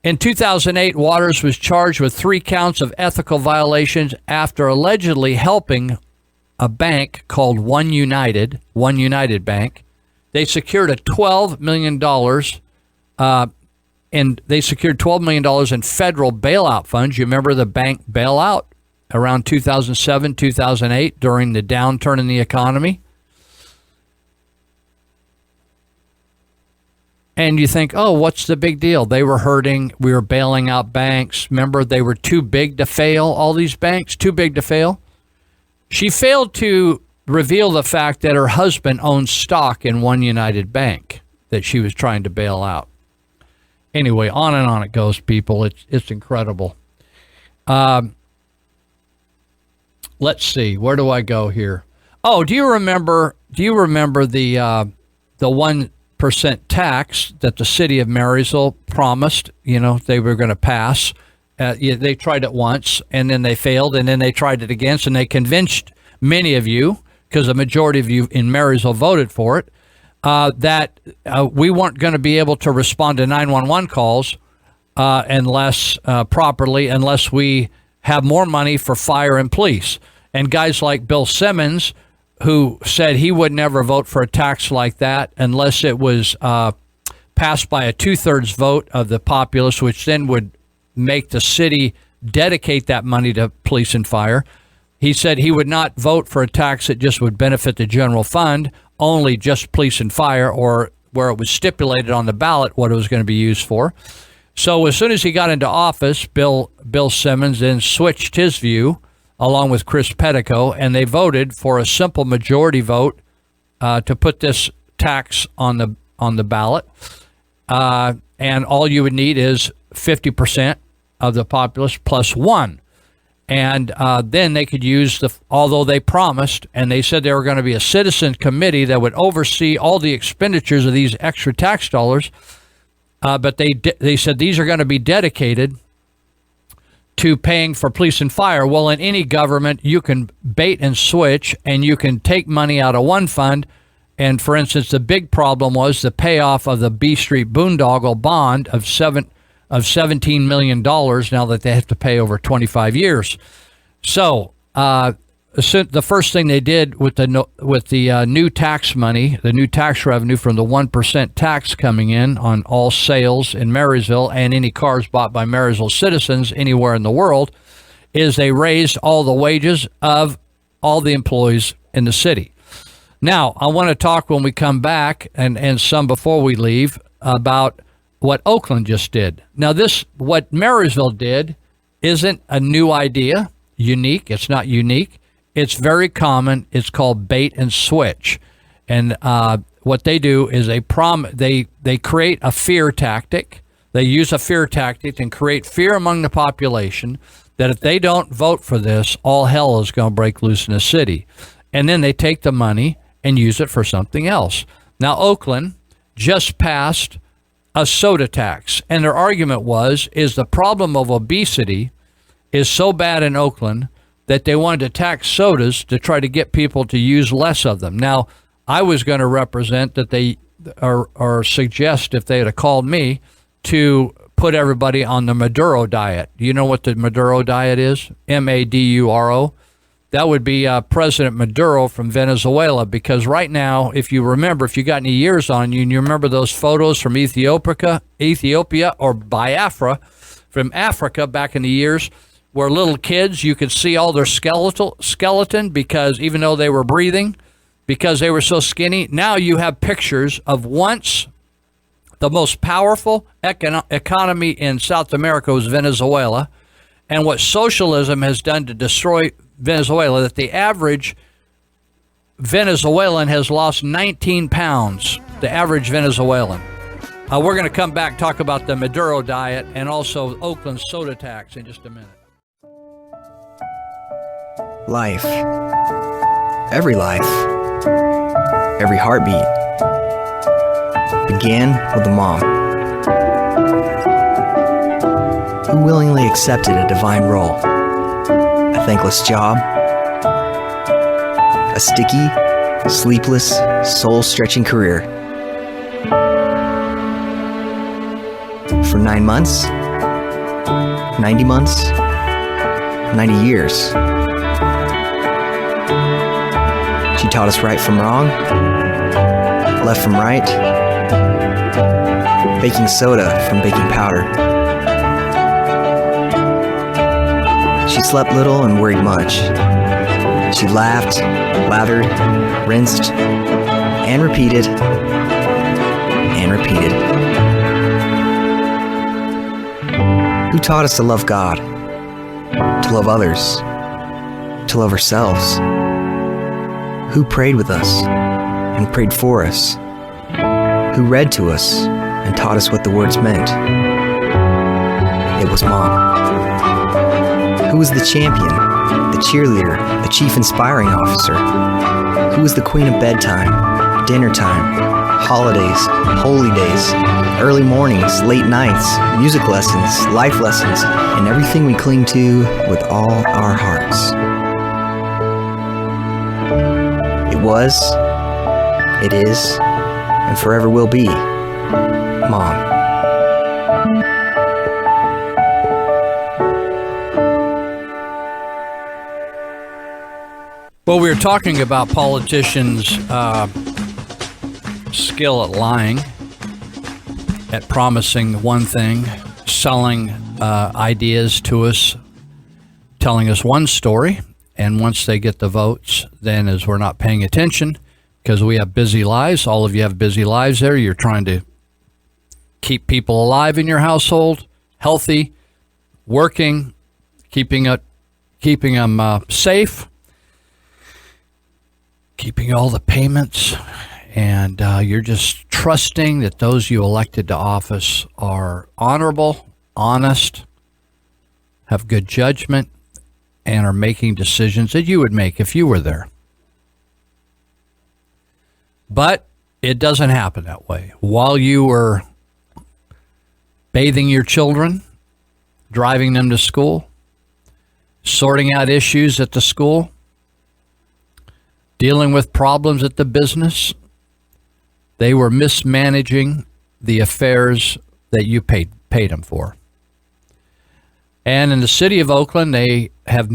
In 2008, Waters was charged with 3 counts of ethical violations after allegedly helping a bank called One United Bank. They secured $12 million, and they secured $12 million in federal bailout funds. You remember the bank bailout around 2007, 2008 during the downturn in the economy? And you think, what's the big deal? They were hurting. We were bailing out banks. Remember, they were too big to fail, all these banks, too big to fail. She failed to reveal the fact that her husband owned stock in One United Bank that she was trying to bail out. Anyway, on and on it goes, people. It's incredible. Let's see. Where do I go here? Oh, do you remember the 1% tax that the city of Marysville promised, they were going to pass? They tried it once, and then they failed, and then they tried it again, and they convinced many of you, because the majority of you in Marysville voted for it, that we weren't going to be able to respond to 911 calls unless we have more money for fire and police. And guys like Bill Simmons, who said he would never vote for a tax like that unless it was passed by a 2/3 vote of the populace, which then would make the city dedicate that money to police and fire. He said he would not vote for a tax that just would benefit the general fund, only just police and fire, or where it was stipulated on the ballot what it was going to be used for. So as soon as he got into office, Bill Simmons then switched his view along with Chris Pettico, and they voted for a simple majority vote to put this tax on the ballot. And all you would need is 50% of the populace plus 1. And then they could use although they promised, and they said there were going to be a citizen committee that would oversee all the expenditures of these extra tax dollars. But they said these are going to be dedicated to paying for police and fire. Well, in any government, you can bait and switch, and you can take money out of one fund. And for instance, the big problem was the payoff of the B Street Boondoggle bond of $17 million now that they have to pay over 25 years. So the first thing they did with the new tax money, the new tax revenue from the 1% tax coming in on all sales in Marysville and any cars bought by Marysville citizens anywhere in the world, is they raised all the wages of all the employees in the city. Now, I want to talk when we come back, and some before we leave, about what Oakland just did. Now, what Marysville did isn't a new idea, unique. It's not unique. It's very common. It's called bait and switch. And what they do is they create a fear tactic. They use a fear tactic and create fear among the population that if they don't vote for this, all hell is going to break loose in the city. And then they take the money and use it for something else. Now, Oakland just passed a soda tax, and their argument is the problem of obesity is so bad in Oakland that they wanted to tax sodas to try to get people to use less of them. Now, I was going to represent that they or suggest, if they had called me, to put everybody on the Maduro diet. You know what the Maduro diet is? Maduro. That would be President Maduro from Venezuela, because right now, if you got any years on you, and you remember those photos from Ethiopia or Biafra from Africa back in the years, where little kids, you could see all their skeleton because even though they were breathing, because they were so skinny. Now you have pictures of once the most powerful economy in South America was Venezuela, and what socialism has done to destroy Venezuela, that the average Venezuelan has lost 19 pounds, the average Venezuelan. We're going to come back, talk about the Maduro diet and also Oakland's soda tax in just a minute. Life. Every life. Every heartbeat. Began with a mom who willingly accepted a divine role, a thankless job, a sticky, sleepless, soul-stretching career. For 9 months, 90 months, 90 years. She taught us right from wrong, left from right, baking soda from baking powder. She slept little and worried much. She laughed, lathered, rinsed, and repeated, and repeated. Who taught us to love God, to love others, to love ourselves? Who prayed with us and prayed for us? Who read to us and taught us what the words meant? It was Mom. Who was the champion, the cheerleader, the chief inspiring officer? Who was the queen of bedtime, dinner time, holidays, holy days, early mornings, late nights, music lessons, life lessons, and everything we cling to with all our hearts? It was, it is, and forever will be Mom. Well, we were talking about politicians' skill at lying, at promising one thing, selling ideas to us, telling us one story, and once they get the votes, then as we're not paying attention, because we have busy lives, all of you have busy lives there, you're trying to keep people alive in your household, healthy, working, keeping them safe, keeping all the payments, and you're just trusting that those you elected to office are honorable, honest, have good judgment, and are making decisions that you would make if you were there. But it doesn't happen that way. While you were bathing your children, driving them to school, sorting out issues at the school, dealing with problems at the business, they were mismanaging the affairs that you paid them for. And in the city of Oakland, they have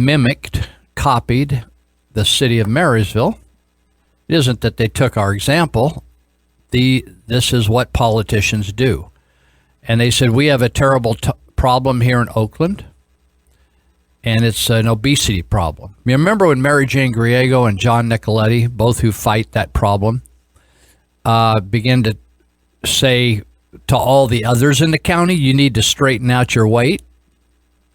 copied the city of Marysville. It isn't that they took our example. This is what politicians do. And they said, we have a terrible problem here in Oakland, and it's an obesity problem. You remember when Mary Jane Griego and John Nicoletti, both who fight that problem, began to say to all the others in the county, you need to straighten out your weight,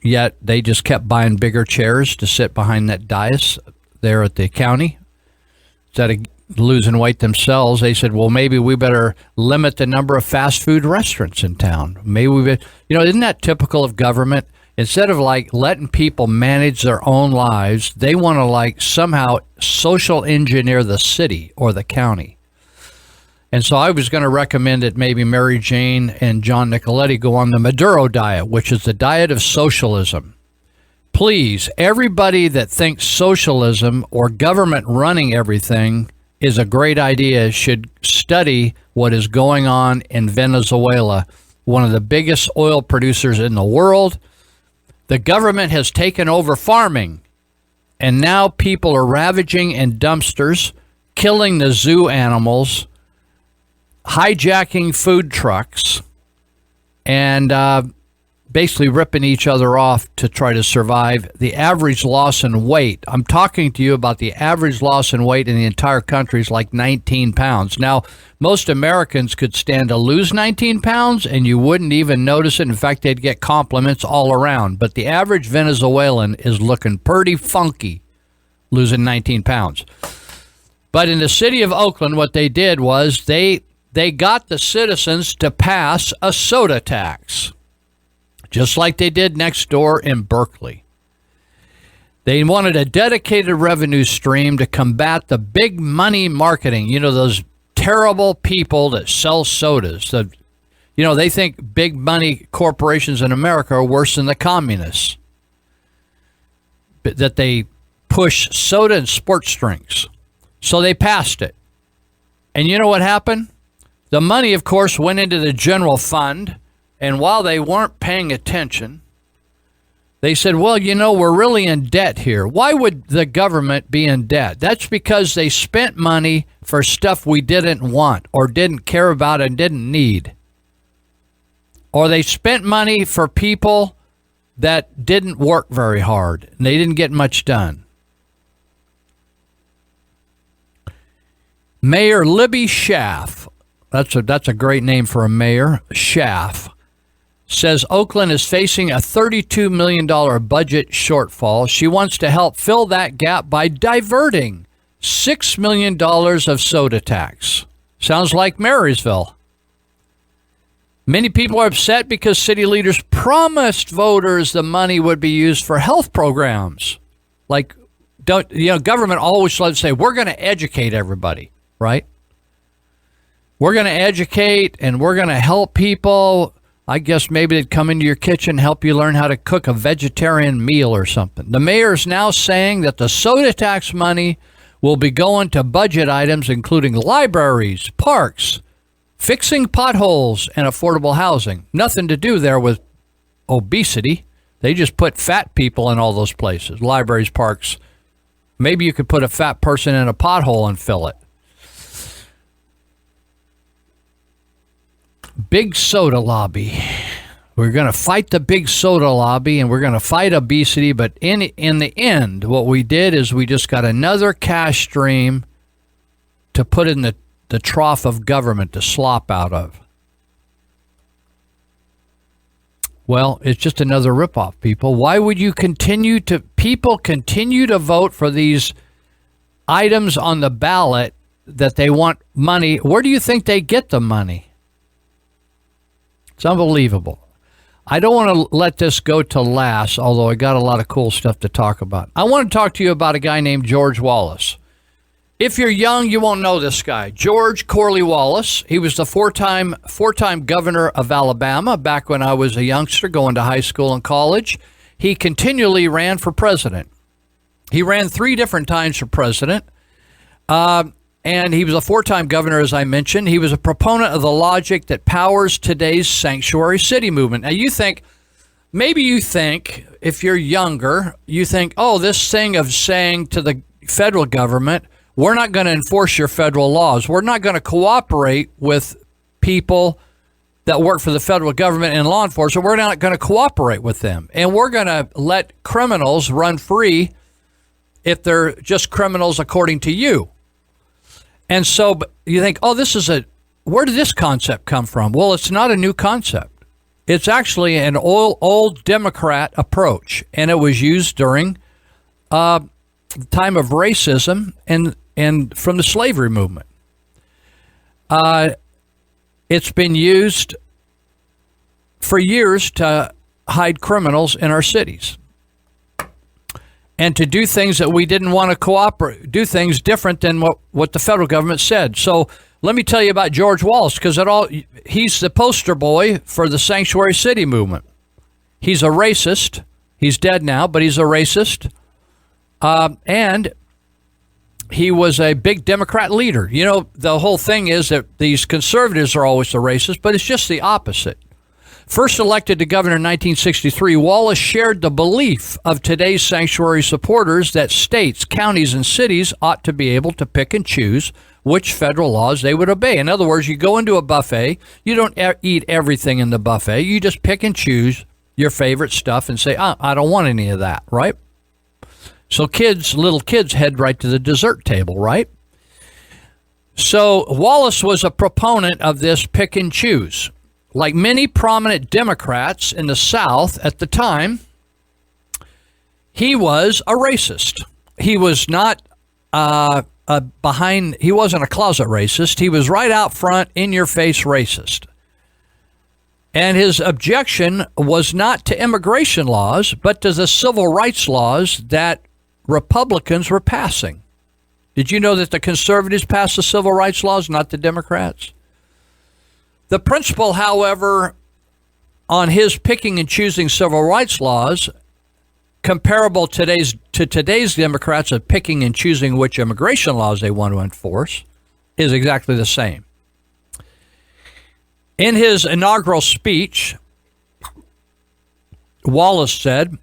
yet they just kept buying bigger chairs to sit behind that dais there at the county. Instead of losing weight themselves, they said, well, maybe we better limit the number of fast food restaurants in town. Maybe isn't that typical of government? Instead of letting people manage their own lives, they want to somehow social engineer the city or the county. And so I was going to recommend that maybe Mary Jane and John Nicoletti go on the Maduro diet, which is the diet of socialism. Please, everybody that thinks socialism or government running everything is a great idea should study what is going on in Venezuela, one of the biggest oil producers in the world. The government has taken over farming, and now people are ravaging in dumpsters, killing the zoo animals, hijacking food trucks, and basically ripping each other off to try to survive. The average loss in weight, I'm talking to you about the average loss in weight in the entire country is like 19 pounds. Now, most Americans could stand to lose 19 pounds and you wouldn't even notice it. In fact, they'd get compliments all around. But the average Venezuelan is looking pretty funky losing 19 pounds. But in the city of Oakland, what they did was they got the citizens to pass a soda tax, just like they did next door in Berkeley. They wanted a dedicated revenue stream to combat the big money marketing. You know, those terrible people that sell sodas. They think big money corporations in America are worse than the communists. But that they push soda and sports drinks. So they passed it. And you know what happened? The money, of course, went into the general fund. And while they weren't paying attention, they said, well, we're really in debt here. Why would the government be in debt? That's because they spent money for stuff we didn't want or didn't care about and didn't need. Or they spent money for people that didn't work very hard and they didn't get much done. Mayor Libby Schaaf, that's a great name for a mayor, Schaaf, says Oakland is facing a $32 million budget shortfall. She wants to help fill that gap by diverting $6 million of soda tax. Sounds like Marysville. Many people are upset because city leaders promised voters the money would be used for health programs. Government always loves to say, we're going to educate everybody, right? We're going to educate and we're going to help people. I guess maybe they'd come into your kitchen and help you learn how to cook a vegetarian meal or something. The mayor is now saying that the soda tax money will be going to budget items including libraries, parks, fixing potholes, and affordable housing. Nothing to do there with obesity. They just put fat people in all those places, libraries, parks. Maybe you could put a fat person in a pothole and fill it. Big soda lobby. We're going to fight the big soda lobby and we're going to fight obesity. But in the end, what we did is we just got another cash stream to put in the trough of government to slop out of. Well, it's just another ripoff, people. Why would people continue to vote for these items on the ballot that they want money? Where do you think they get the money? It's unbelievable. I don't want to let this go to last, although I got a lot of cool stuff to talk about. I want to talk to you about a guy named George Wallace. If you're young, you won't know this guy. George Corley Wallace. He was the four-time governor of Alabama back when I was a youngster going to high school and college. He continually ran for president. He ran 3 different times for president. And he was a 4-time governor, as I mentioned. He was a proponent of the logic that powers today's sanctuary city movement. Now, maybe you think, if you're younger, you think, this thing of saying to the federal government, we're not going to enforce your federal laws. We're not going to cooperate with people that work for the federal government and law enforcement. We're not going to cooperate with them. And we're going to let criminals run free if they're just criminals according to you. And so you think, where did this concept come from? Well, it's not a new concept. It's actually an old Democrat approach, and it was used during the time of racism and from the slavery movement. It's been used for years to hide criminals in our cities. And to do things that we didn't want to cooperate, do things different than what the federal government said. So let me tell you about George Wallace, because he's the poster boy for the sanctuary city movement. He's a racist. He's dead now, but he's a racist. And he was a big Democrat leader. The whole thing is that these conservatives are always the racists, but it's just the opposite. First elected to governor in 1963, Wallace shared the belief of today's sanctuary supporters that states, counties, and cities ought to be able to pick and choose which federal laws they would obey. In other words, you go into a buffet, you don't eat everything in the buffet, you just pick and choose your favorite stuff and say, I don't want any of that, right? So little kids head right to the dessert table, right? So Wallace was a proponent of this pick and choose. Like many prominent Democrats in the South at the time, he was a racist. He was not he wasn't a closet racist. He was right out front, in your face racist. And his objection was not to immigration laws, but to the civil rights laws that Republicans were passing. Did you know that the conservatives passed the civil rights laws, not the Democrats? The principle, however, on his picking and choosing civil rights laws, comparable to today's Democrats of picking and choosing which immigration laws they want to enforce, is exactly the same. In his inaugural speech, Wallace said,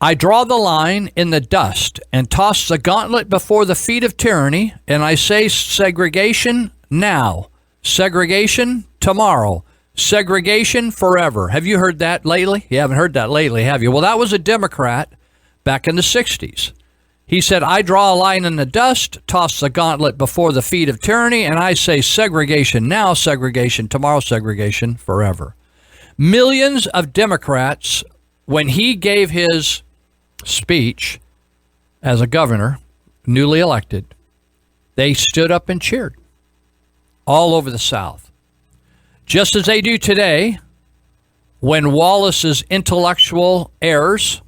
"I draw the line in the dust and toss the gauntlet before the feet of tyranny, and I say segregation now, segregation tomorrow, segregation forever." Have you heard that lately? You haven't heard that lately, have you? Well, that was a Democrat back in the 60s. He said, "I draw a line in the dust, toss the gauntlet before the feet of tyranny, and I say segregation now, segregation tomorrow, segregation forever." Millions of Democrats, when he gave his speech as a governor, newly elected, they stood up and cheered all over the South. Just as they do today when Wallace's intellectual heirs,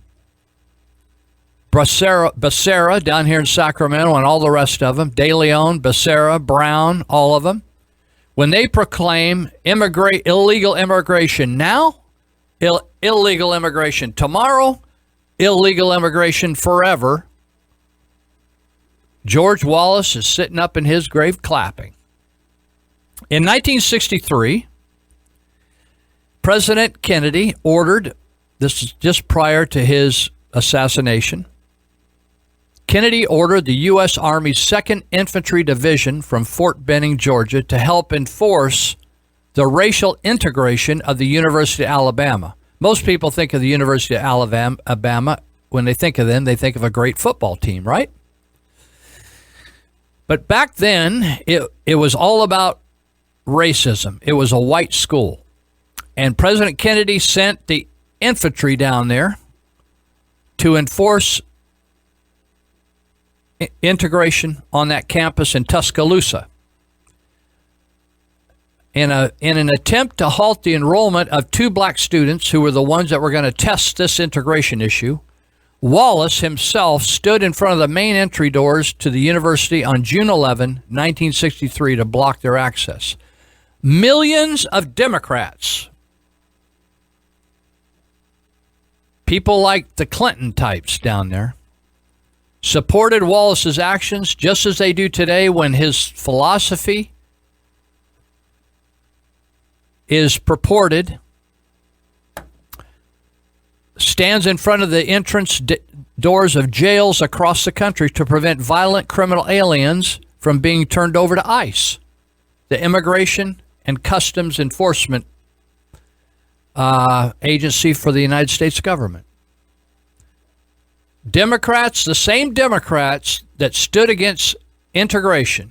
Becerra down here in Sacramento and all the rest of them, De Leon, Becerra, Brown, all of them, when they proclaim illegal immigration now, illegal immigration tomorrow, illegal immigration forever, George Wallace is sitting up in his grave clapping. In 1963, President Kennedy ordered, this is just prior to his assassination, Kennedy ordered the U.S. Army's 2nd Infantry Division from Fort Benning, Georgia, to help enforce the racial integration of the University of Alabama. Most people think of the University of Alabama, when they think of them, they think of a great football team, right? But back then, it was all about racism. It was a white school. And President Kennedy sent the infantry down there to enforce integration on that campus in Tuscaloosa. In an attempt to halt the enrollment of 2 black students who were the ones that were going to test this integration issue, Wallace himself stood in front of the main entry doors to the university on June 11, 1963, to block their access. Millions of Democrats, people like the Clinton types down there, supported Wallace's actions just as they do today when his philosophy is purported, stands in front of the entrance doors of jails across the country to prevent violent criminal aliens from being turned over to ICE, the Immigration and Customs Enforcement agency for the United States government. Democrats, the same Democrats that stood against integration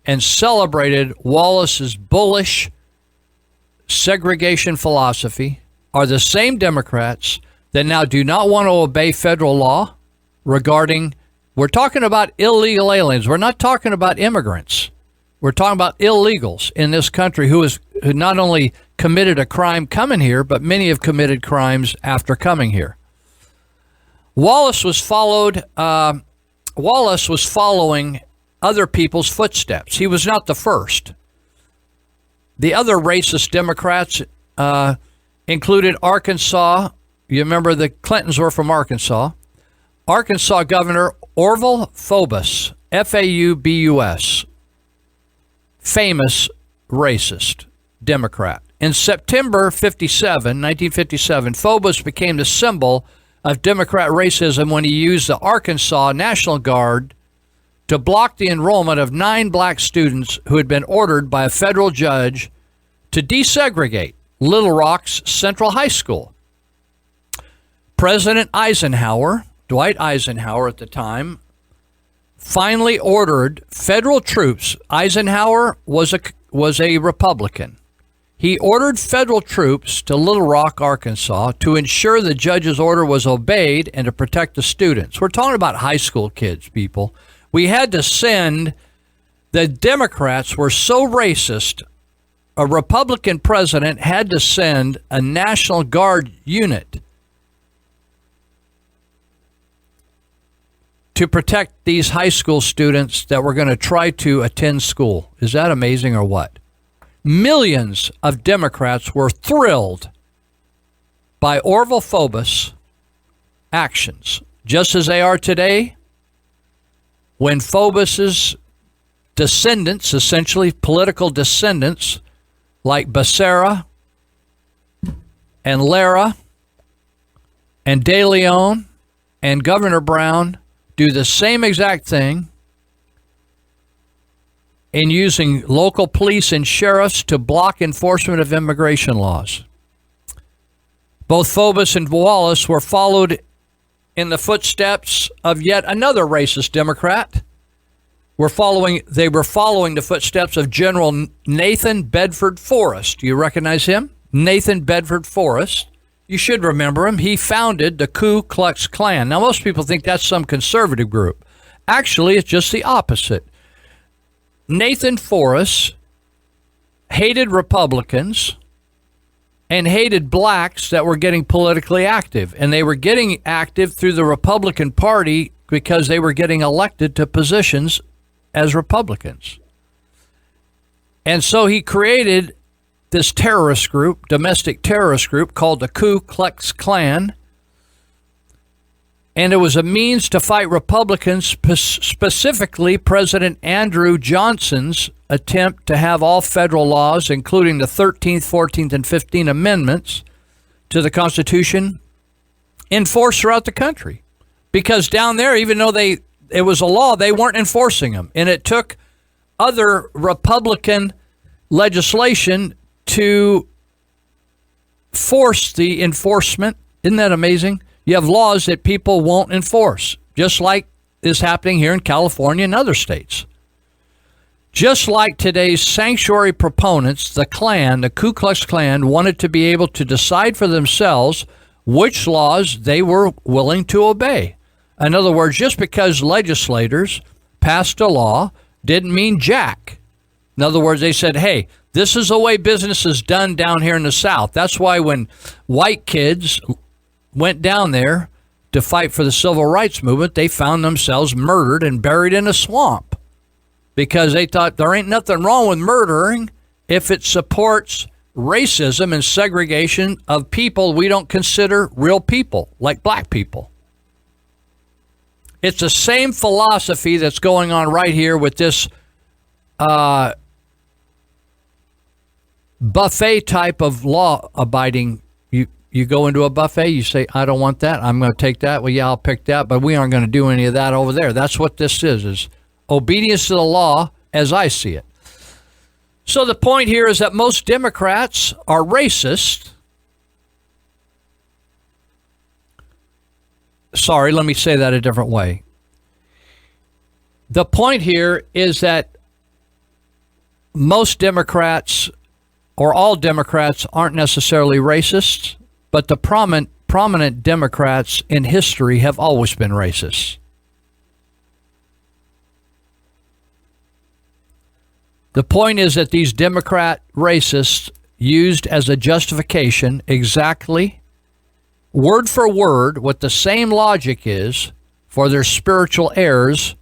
and celebrated Wallace's bullish segregation philosophy, are the same Democrats that now do not want to obey federal law regarding, we're talking about illegal aliens. We're not talking about immigrants. We're talking about illegals in this country who not only committed a crime coming here, but many have committed crimes after coming here. Wallace was following other people's footsteps. He was not the first. The other racist Democrats included Arkansas. You remember the Clintons were from Arkansas. Arkansas Governor Orville Faubus, F-A-U-B-U-S, famous racist Democrat. In September 1957, Faubus became the symbol of Democrat racism when he used the Arkansas National Guard to block the enrollment of 9 black students who had been ordered by a federal judge to desegregate Little Rock's Central High School. President Eisenhower, Dwight Eisenhower at the time, finally ordered federal troops. Eisenhower was a Republican. He ordered federal troops to Little Rock, Arkansas, to ensure the judge's order was obeyed and to protect the students. We're talking about high school kids, people. We had to send, the Democrats were so racist, a Republican president had to send a National Guard unit to protect these high school students that were going to try to attend school. Is that amazing or what? Millions of Democrats were thrilled by Orville Phobos' actions, just as they are today when Phobos's descendants, essentially political descendants, like Becerra and Lara and De Leon and Governor Brown do the same exact thing in using local police and sheriffs to block enforcement of immigration laws. Both Phobos and Wallace were followed in the footsteps of yet another racist Democrat. They were following the footsteps of General Nathan Bedford Forrest. Do you recognize him? Nathan Bedford Forrest. You should remember him. He founded the Ku Klux Klan. Now, most people think that's some conservative group. Actually, it's just the opposite. Nathan Forrest hated Republicans and hated blacks that were getting politically active. And they were getting active through the Republican Party because they were getting elected to positions as Republicans. And so he created this terrorist group, domestic terrorist group called the Ku Klux Klan. And it was a means to fight Republicans, specifically President Andrew Johnson's attempt to have all federal laws, including the 13th, 14th, and 15th Amendments to the Constitution, enforced throughout the country. Because down there, even though it was a law, they weren't enforcing them. And it took other Republican legislation to force the enforcement. Isn't that amazing? You have laws that people won't enforce, just like is happening here in California and other states. Just like today's sanctuary proponents, the Klan, the Ku Klux Klan, wanted to be able to decide for themselves which laws they were willing to obey. In other words, just because legislators passed a law didn't mean jack. In other words, they said, hey, this is the way business is done down here in the South. That's why when white kids went down there to fight for the civil rights movement, they found themselves murdered and buried in a swamp because they thought there ain't nothing wrong with murdering if it supports racism and segregation of people we don't consider real people, like black people. It's the same philosophy that's going on right here with this buffet type of law-abiding. You go into a buffet, you say, I don't want that, I'm going to take that. Well, yeah, I'll pick that, but we aren't going to do any of that over there. That's what this is obedience to the law as I see it. So the point here is that most Democrats are racist. Sorry, let me say that a different way. The point here is that most Democrats or all Democrats aren't necessarily racist, but the prominent Democrats in history have always been racist. The point is that these Democrat racists used as a justification exactly, word for word, what the same logic is for their spiritual errors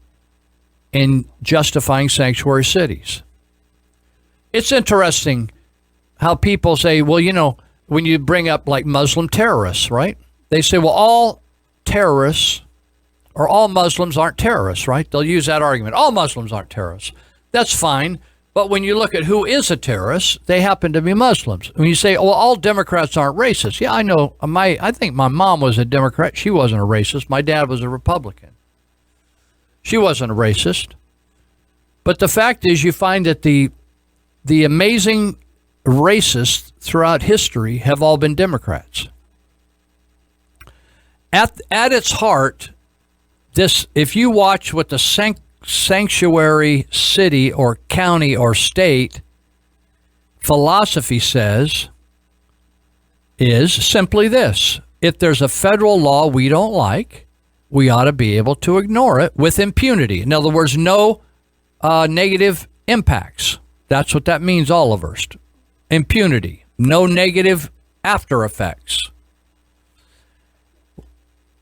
in justifying sanctuary cities. It's interesting how people say, well, you know, when you bring up like Muslim terrorists, right? They say, well, all terrorists or all Muslims aren't terrorists, right? They'll use that argument. All Muslims aren't terrorists. That's fine. But when you look at who is a terrorist, they happen to be Muslims. When you say, well, all Democrats aren't racist. Yeah, I know. I think my mom was a Democrat. She wasn't a racist. My dad was a Republican. She wasn't a racist. But the fact is, you find that the amazing racists throughout history have all been Democrats. At its heart, this, if you watch what the sanctuary city or county or state philosophy says is simply this. If there's a federal law we don't like, we ought to be able to ignore it with impunity. In other words, no negative impacts. That's what that means, Oliver. Impunity. No negative after effects.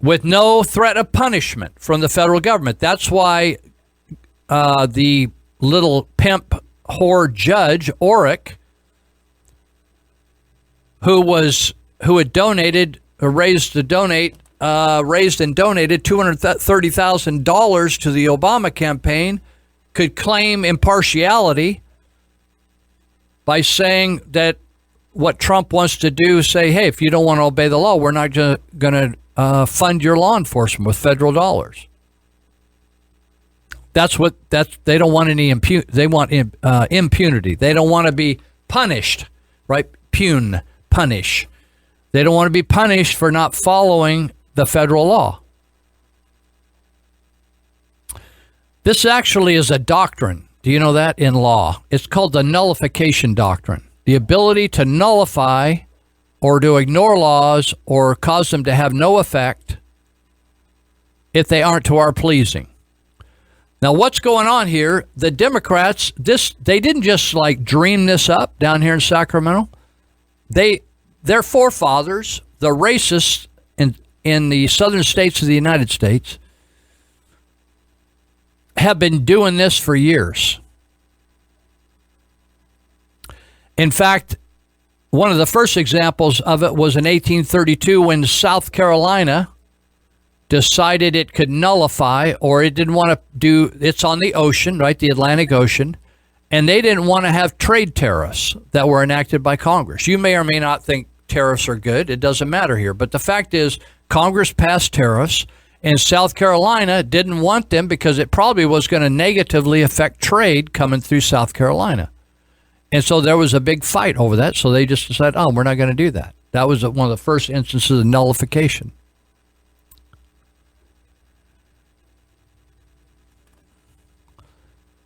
With no threat of punishment from the federal government. That's why the little pimp whore judge, Orrick, who had donated raised and donated $230,000 to the Obama campaign, could claim impartiality by saying that what Trump wants to do, say, hey, if you don't want to obey the law, we're not going to fund your law enforcement with federal dollars. They don't want any they want impunity. They don't want to be punished, right? Punish. They don't want to be punished for not following the federal law. This actually is a doctrine. Do you know that in law? It's called the nullification doctrine. The ability to nullify or to ignore laws or cause them to have no effect if they aren't to our pleasing. Now, what's going on here? The Democrats, they didn't just like dream this up down here in Sacramento. Their forefathers, the racists in the southern states of the United States, have been doing this for years. In fact, one of the first examples of it was in 1832 when South Carolina decided it could nullify, or it didn't want to do, it's on the ocean, right, the Atlantic Ocean, and they didn't want to have trade tariffs that were enacted by Congress. You may or may not think tariffs are good. It doesn't matter here. But the fact is, Congress passed tariffs, and South Carolina didn't want them because it probably was going to negatively affect trade coming through South Carolina. And so there was a big fight over that, so they just decided, oh, we're not going to do that. That was one of the first instances of nullification.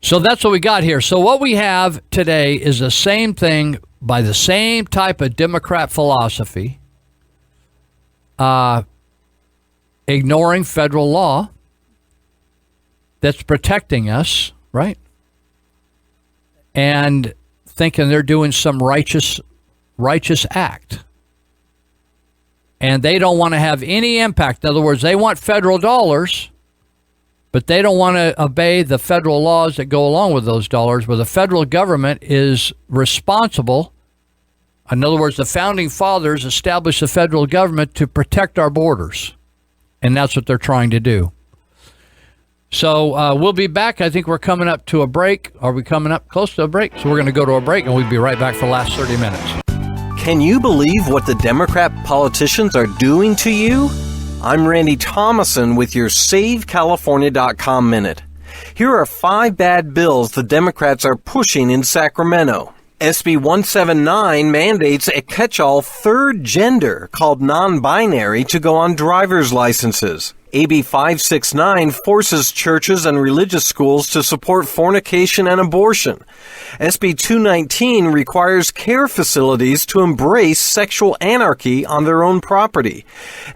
So that's what we got here. So what we have today is the same thing by the same type of Democrat philosophy, ignoring federal law that's protecting us, right? And thinking they're doing some righteous act. And they don't want to have any impact. In other words, they want federal dollars, but they don't want to obey the federal laws that go along with those dollars, where the federal government is responsible. In other words, the founding fathers established the federal government to protect our borders, and that's what they're trying to do. So we'll be back. I think we're coming up to a break. Are we coming up close to a break? So we're going to go to a break, and we'll be right back for the last 30 minutes. Can you believe what the Democrat politicians are doing to you? I'm Randy Thomason with your SaveCalifornia.com Minute. Here are 5 bad bills the Democrats are pushing in Sacramento. SB 179 mandates a catch-all third gender called non-binary to go on driver's licenses. AB 569 forces churches and religious schools to support fornication and abortion. SB 219 requires care facilities to embrace sexual anarchy on their own property.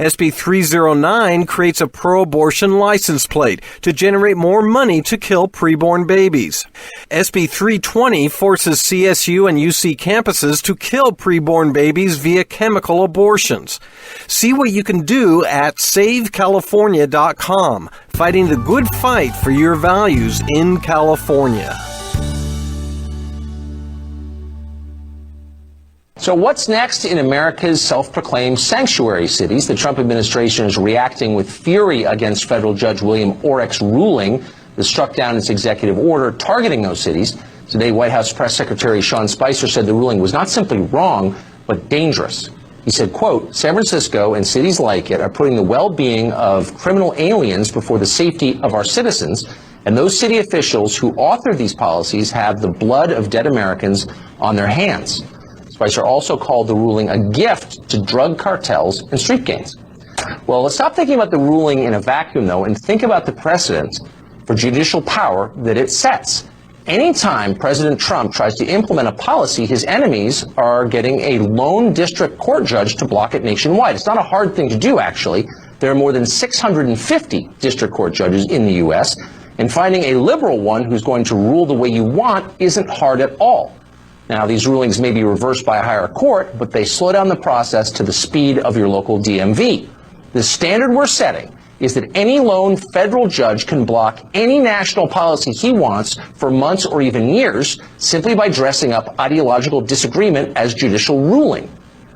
SB 309 creates a pro-abortion license plate to generate more money to kill preborn babies. SB 320 forces CSU and UC campuses to kill preborn babies via chemical abortions. See what you can do at SaveCalifornia.com, fighting the good fight for your values in California. So what's next in America's self-proclaimed sanctuary cities? The Trump administration is reacting with fury against federal judge William Orrick's ruling that struck down its executive order targeting those cities. Today, White House Press Secretary Sean Spicer said the ruling was not simply wrong, but dangerous. He said, quote, San Francisco and cities like it are putting the well-being of criminal aliens before the safety of our citizens, and those city officials who authored these policies have the blood of dead Americans on their hands. Spicer also called the ruling a gift to drug cartels and street gangs. Well, let's stop thinking about the ruling in a vacuum, though, and think about the precedent for judicial power that it sets. Anytime President Trump tries to implement a policy, his enemies are getting a lone district court judge to block it nationwide. It's not a hard thing to do, actually. There are more than 650 district court judges in the U.S., and finding a liberal one who's going to rule the way you want isn't hard at all. Now, these rulings may be reversed by a higher court, but they slow down the process to the speed of your local DMV. The standard we're setting is that any lone federal judge can block any national policy he wants for months or even years simply by dressing up ideological disagreement as judicial ruling.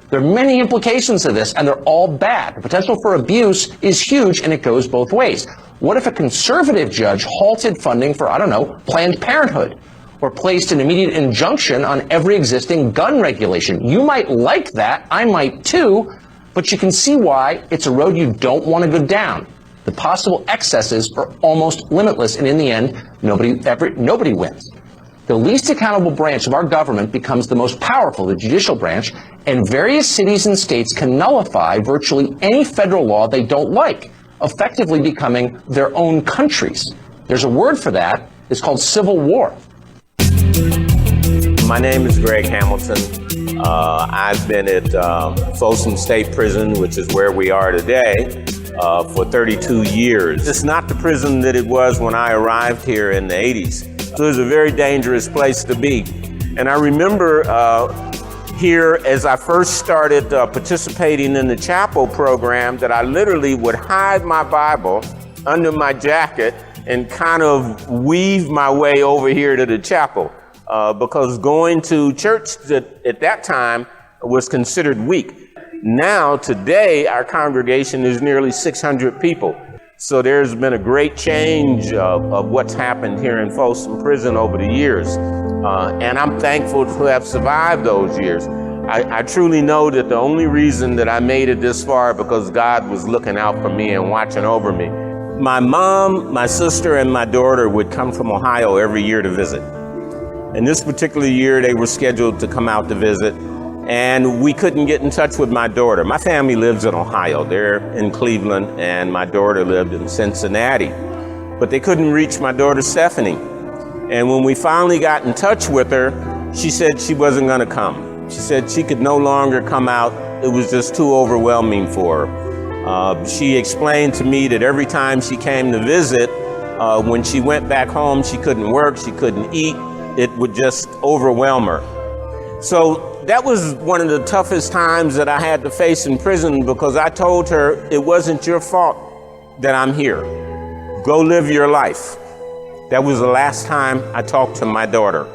There are many implications of this, and they're all bad. The potential for abuse is huge, and it goes both ways. What if a conservative judge halted funding for, I don't know, Planned Parenthood, or placed an immediate injunction on every existing gun regulation? You might like that, I might too, but you can see why it's a road you don't want to go down. The possible excesses are almost limitless, and in the end, nobody wins. The least accountable branch of our government becomes the most powerful, the judicial branch, and various cities and states can nullify virtually any federal law they don't like, effectively becoming their own countries. There's a word for that. It's called civil war. My name is Greg Hamilton. I've been at Folsom State Prison, which is where we are today, for 32 years. It's not the prison that it was when I arrived here in the 80s. So it was a very dangerous place to be. And I remember here, as I first started participating in the chapel program, that I literally would hide my Bible under my jacket and kind of weave my way over here to the chapel. Because going to church at that time was considered weak. Now, today, our congregation is nearly 600 people. So there's been a great change of what's happened here in Folsom Prison over the years. And I'm thankful to have survived those years. I truly know that the only reason that I made it this far because God was looking out for me and watching over me. My mom, my sister, and my daughter would come from Ohio every year to visit. And this particular year, they were scheduled to come out to visit, and we couldn't get in touch with my daughter. My family lives in Ohio. They're in Cleveland, and my daughter lived in Cincinnati. But they couldn't reach my daughter, Stephanie. And when we finally got in touch with her, she said she wasn't going to come. She said she could no longer come out. It was just too overwhelming for her. She explained to me that every time she came to visit, when she went back home, she couldn't work, she couldn't eat. It would just overwhelm her. So that was one of the toughest times that I had to face in prison, because I told her, it wasn't your fault that I'm here. Go live your life. That was the last time I talked to my daughter.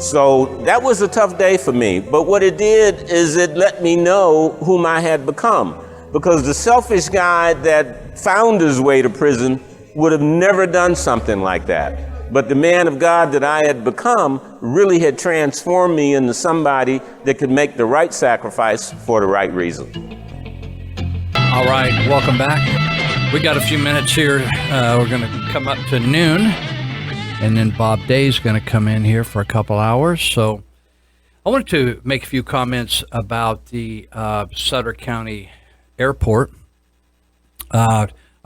So that was a tough day for me. But what it did is it let me know whom I had become, because the selfish guy that found his way to prison would have never done something like that. But the man of God that I had become really had transformed me into somebody that could make the right sacrifice for the right reason. All right, welcome back. We got a few minutes here. We're going to come up to noon, and then Bob Day's going to come in here for a couple hours. So I wanted to make a few comments about the Sutter County Airport.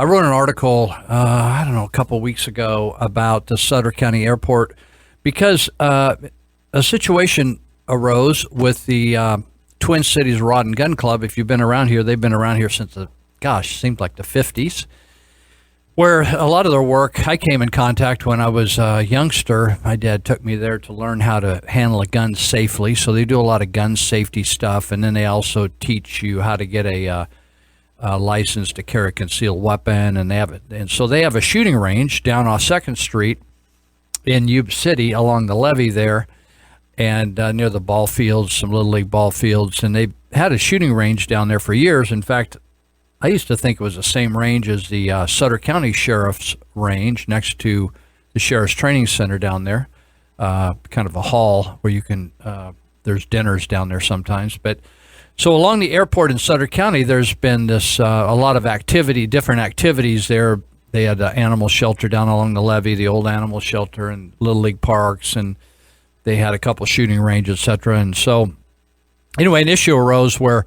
I wrote an article, a couple weeks ago about the Sutter County Airport because a situation arose with the Twin Cities Rod and Gun Club. If you've been around here, they've been around here since seemed like the 50s, where a lot of their work, I came in contact when I was a youngster. My dad took me there to learn how to handle a gun safely. So they do a lot of gun safety stuff, and then they also teach you how to get a license to carry a concealed weapon, and so they have a shooting range down on 2nd Street in Yuba City along the levee there, and near the ball fields, some Little League ball fields, and they've had a shooting range down there for years. In fact, I used to think it was the same range as the Sutter County Sheriff's range next to the Sheriff's Training Center down there, kind of a hall where you can, there's dinners down there sometimes, but so along the airport in Sutter County, there's been this a lot of different activities there. They had an animal shelter down along the levee, the old animal shelter, and Little League parks, and they had a couple shooting ranges, etc. And so, anyway, an issue arose where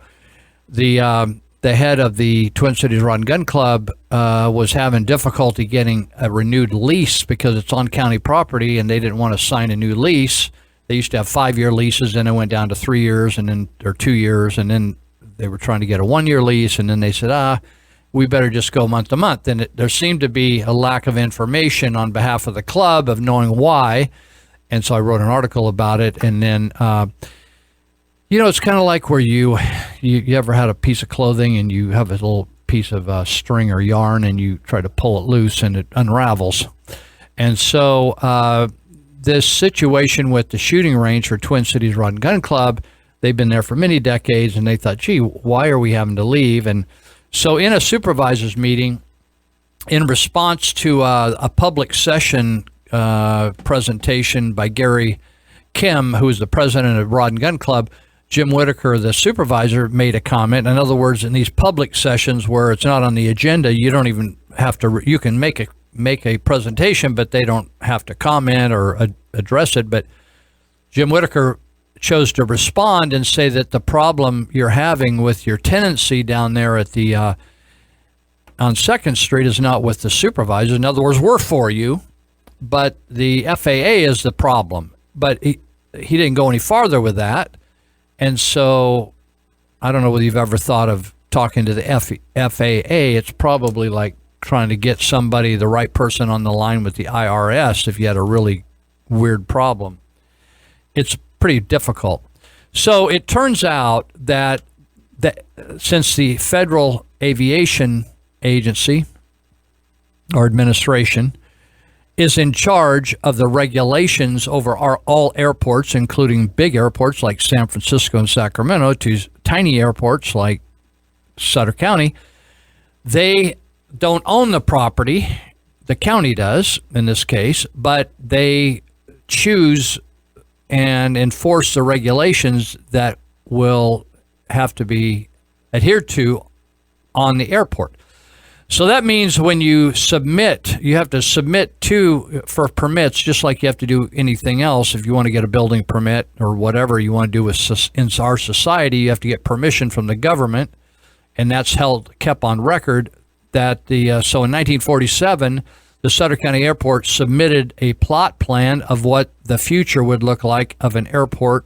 the the head of the Twin Cities Rod and Gun Club was having difficulty getting a renewed lease because it's on county property, and they didn't want to sign a new lease. They used to have 5-year leases, then it went down to 3 years, and then or 2 years, and then they were trying to get a 1-year lease, and then they said, we better just go month to month. And there seemed to be a lack of information on behalf of the club of knowing why, and so I wrote an article about it, and then. It's kind of like where you ever had a piece of clothing and you have a little piece of string or yarn and you try to pull it loose and it unravels. And so this situation with the shooting range for Twin Cities Rod and Gun Club, they've been there for many decades, and they thought, gee, why are we having to leave? And so in a supervisors meeting, in response to a public session presentation by Gary Kim, who is the president of Rod and Gun Club, Jim Whitaker, the supervisor, made a comment. In other words, in these public sessions where it's not on the agenda, you don't even have to. You can make a presentation, but they don't have to comment or address it. But Jim Whitaker chose to respond and say that the problem you're having with your tenancy down there at the on 2nd Street is not with the supervisors. In other words, we're for you, but the FAA is the problem. But he didn't go any farther with that. And so I don't know whether you've ever thought of talking to the FAA. It's probably like trying to get somebody, the right person on the line with the IRS if you had a really weird problem. It's pretty difficult. So it turns out that since the Federal Aviation Agency or administration is in charge of the regulations over all airports, including big airports like San Francisco and Sacramento, to tiny airports like Sutter County, they don't own the property. The county does, in this case, but they choose and enforce the regulations that will have to be adhered to on the airport. So that means when you submit, you have to submit for permits, just like you have to do anything else. If you want to get a building permit or whatever you want to do in our society, you have to get permission from the government, and that's kept on record. So in 1947, the Sutter County Airport submitted a plot plan of what the future would look like of an airport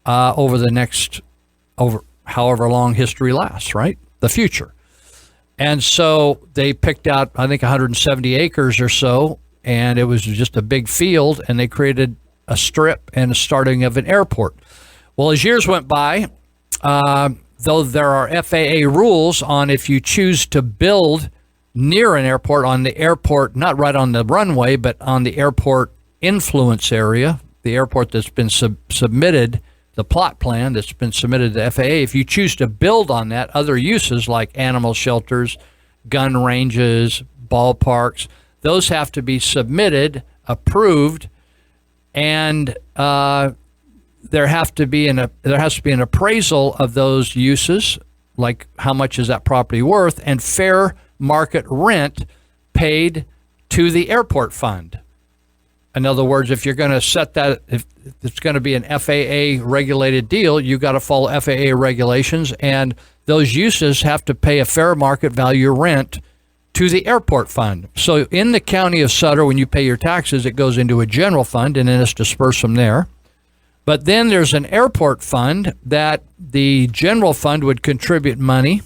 over however long history lasts, right? The future. And so they picked out, I think, 170 acres or so, and it was just a big field, and they created a strip and a starting of an airport. Well, as years went by, though there are FAA rules on if you choose to build near an airport, on the airport, not right on the runway, but on the airport influence area, the airport that's been submitted, the plot plan that's been submitted to the FAA, if you choose to build on that, other uses like animal shelters, gun ranges, ballparks, those have to be submitted, approved, and there has to be an appraisal of those uses, like how much is that property worth, and fair market rent paid to the airport fund. In other words, if you're going to set that, if it's going to be an FAA regulated deal, you've got to follow FAA regulations, and those uses have to pay a fair market value rent to the airport fund. So in the county of Sutter, when you pay your taxes, it goes into a general fund, and then it's dispersed from there. But then there's an airport fund that the general fund would contribute money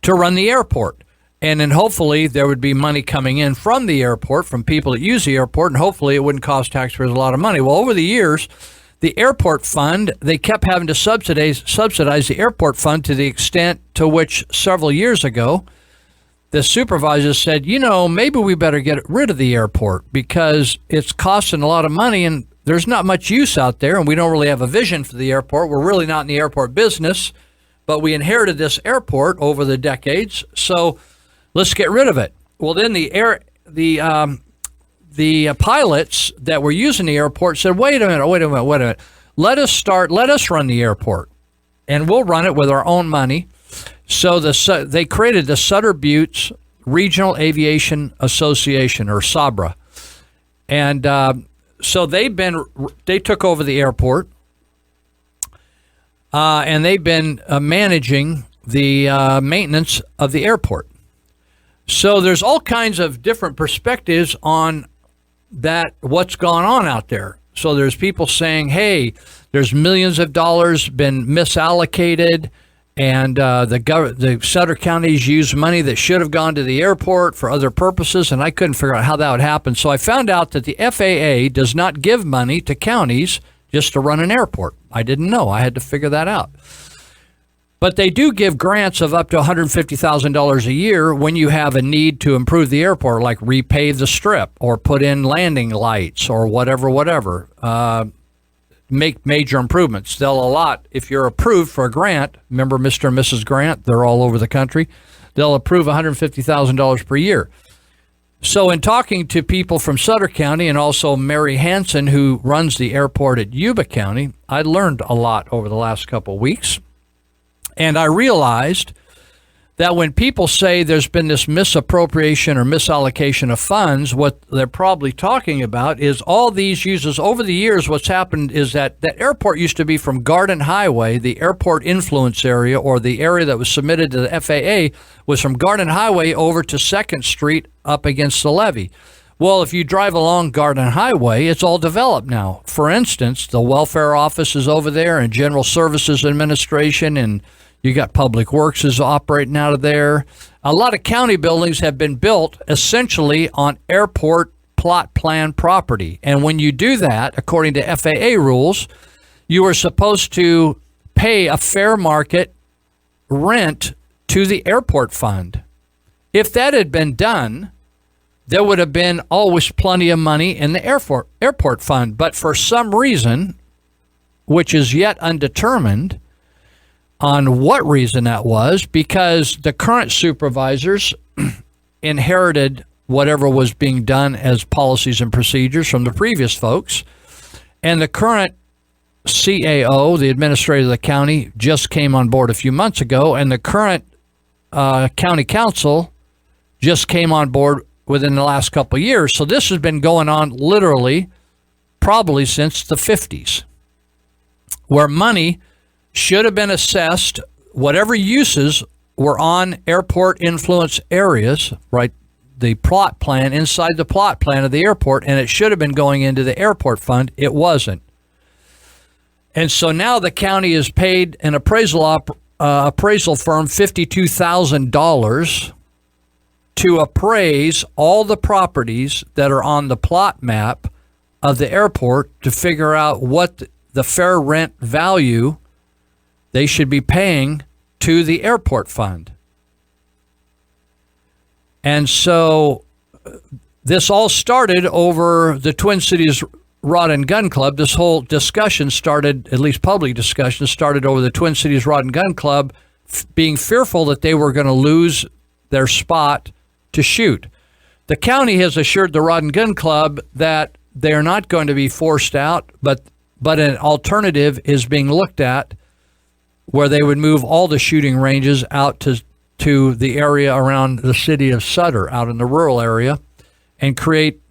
to run the airport. And then hopefully there would be money coming in from the airport, from people that use the airport, and hopefully it wouldn't cost taxpayers a lot of money. Well, over the years, the airport fund, they kept having to subsidize the airport fund to the extent to which several years ago, the supervisors said, maybe we better get rid of the airport because it's costing a lot of money and there's not much use out there, and we don't really have a vision for the airport. We're really not in the airport business, but we inherited this airport over the decades, so let's get rid of it. Well, then the pilots that were using the airport said, wait a minute. Let us run the airport, and we'll run it with our own money. So they created the Sutter Buttes Regional Aviation Association, or SABRA. And so they took over the airport, and they've been managing the maintenance of the airport. So there's all kinds of different perspectives on that, what's gone on out there. So there's people saying, hey, there's millions of dollars been misallocated, and the Sutter counties use money that should have gone to the airport for other purposes, and I couldn't figure out how that would happen. So I found out that the FAA does not give money to counties just to run an airport. I didn't know. I had to figure that out. But they do give grants of up to $150,000 a year when you have a need to improve the airport, like repave the strip or put in landing lights or whatever. Make major improvements. They'll allot, if you're approved for a grant, remember Mr. and Mrs. Grant, they're all over the country, they'll approve $150,000 per year. So in talking to people from Sutter County and also Mary Hansen, who runs the airport at Yuba County, I learned a lot over the last couple of weeks. And I realized that when people say there's been this misappropriation or misallocation of funds, what they're probably talking about is all these uses. Over the years, what's happened is that the airport used to be from Garden Highway, the airport influence area, or the area that was submitted to the FAA was from Garden Highway over to 2nd Street up against the levee. Well, if you drive along Garden Highway, it's all developed now. For instance, the welfare office is over there and General Services Administration, and you got Public Works is operating out of there. A lot of county buildings have been built essentially on airport plot plan property. And when you do that, according to FAA rules, you are supposed to pay a fair market rent to the airport fund. If that had been done, there would have been always plenty of money in the airport fund. But for some reason, which is yet undetermined, on what reason that was, because the current supervisors inherited whatever was being done as policies and procedures from the previous folks, and the current CAO, the administrator of the county, just came on board a few months ago, and the current county council just came on board within the last couple of years. So this has been going on literally probably since the 50s, where money should have been assessed, whatever uses were on airport influence areas, right? The plot plan, inside the plot plan of the airport, and it should have been going into the airport fund. It wasn't. And so now the county has paid an appraisal firm $52,000 to appraise all the properties that are on the plot map of the airport to figure out what the fair rent value they should be paying to the airport fund. And so this all started over the Twin Cities Rod and Gun Club. This whole discussion started, at least public discussion, started over the Twin Cities Rod and Gun Club being fearful that they were going to lose their spot to shoot. The county has assured the Rod and Gun Club that they are not going to be forced out, but an alternative is being looked at where they would move all the shooting ranges out to the area around the city of Sutter, out in the rural area, and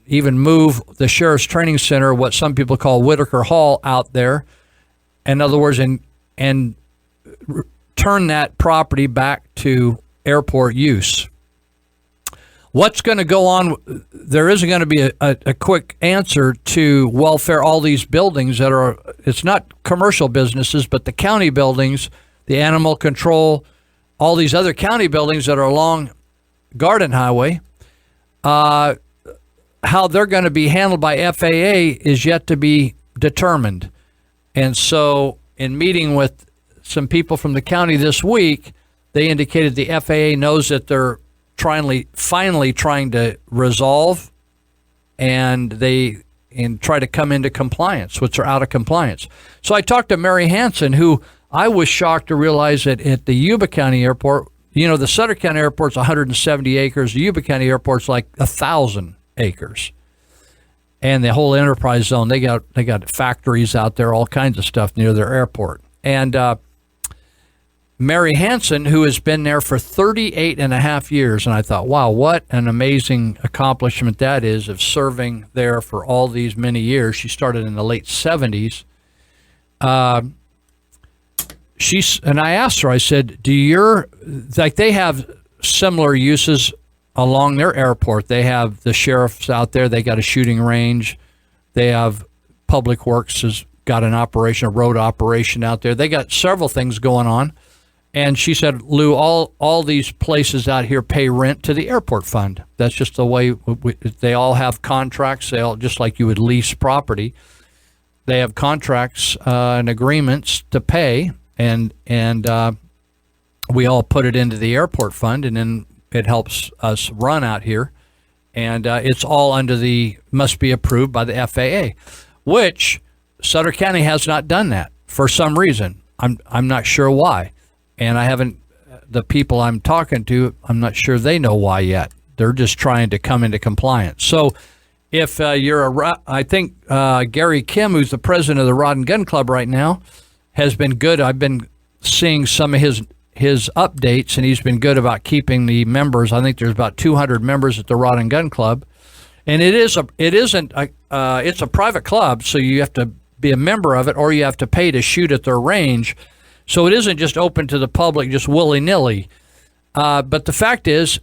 even move the Sheriff's Training Center, what some people call Whitaker Hall, out there. In other words, and turn that property back to airport use. What's going to go on? There isn't going to be a quick answer to welfare. All these buildings that are, it's not commercial businesses, but the county buildings, the animal control, all these other county buildings that are along Garden Highway, how they're going to be handled by FAA is yet to be determined. And so in meeting with some people from the county this week, they indicated the FAA knows that they're finally trying to resolve and try to come into compliance, which are out of compliance. So I talked to Mary Hansen, who I was shocked to realize that at the Yuba County Airport, the Sutter County Airport's 170 acres, the Yuba County Airport's like 1,000 acres. And the whole enterprise zone, they got factories out there, all kinds of stuff near their airport. And Mary Hansen, who has been there for 38 and a half years. And I thought, wow, what an amazing accomplishment that is, of serving there for all these many years. She started in the late 70s. and I asked her, I said, they have similar uses along their airport. They have the sheriffs out there. They got a shooting range. They have Public Works has got a road operation out there. They got several things going on. And she said, Lou, all these places out here pay rent to the airport fund. That's just the way they all have contracts. They all, just like you would lease property, they have contracts and agreements to pay, and we all put it into the airport fund, and then it helps us run out here. And it's all must be approved by the FAA, which Sutter County has not done that for some reason. I'm not sure why. And the people I'm talking to, I'm not sure they know why yet. They're just trying to come into compliance. So if I think Gary Kim, who's the president of the Rod and Gun Club right now, has been good. I've been seeing some of his updates, and he's been good about keeping the members. I think there's about 200 members at the Rod and Gun Club. And it's a private club, so you have to be a member of it, or you have to pay to shoot at their range. So it isn't just open to the public, just willy-nilly. But the fact is,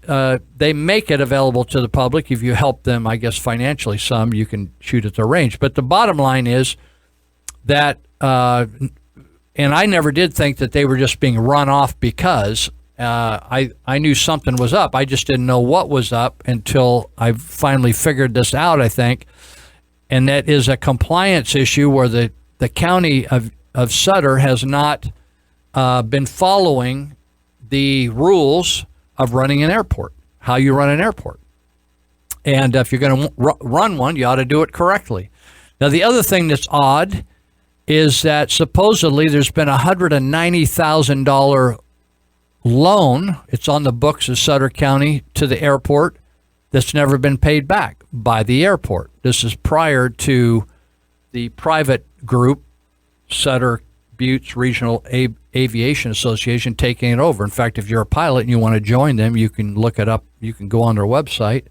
they make it available to the public. If you help them, I guess, financially some, you can shoot at their range. But the bottom line is that, and I never did think that they were just being run off because I knew something was up. I just didn't know what was up until I finally figured this out, I think. And that is a compliance issue where the county of Sutter has not been following the rules of running an airport, how you run an airport. And if you're going to run one, you ought to do it correctly. Now, the other thing that's odd is that supposedly there's been a $190,000 loan. It's on the books of Sutter County to the airport that's never been paid back by the airport. This is prior to the private group, Sutter Buttes Regional Aviation Association, taking it over. In fact, if you're a pilot and you want to join them, you can look it up. You can go on their website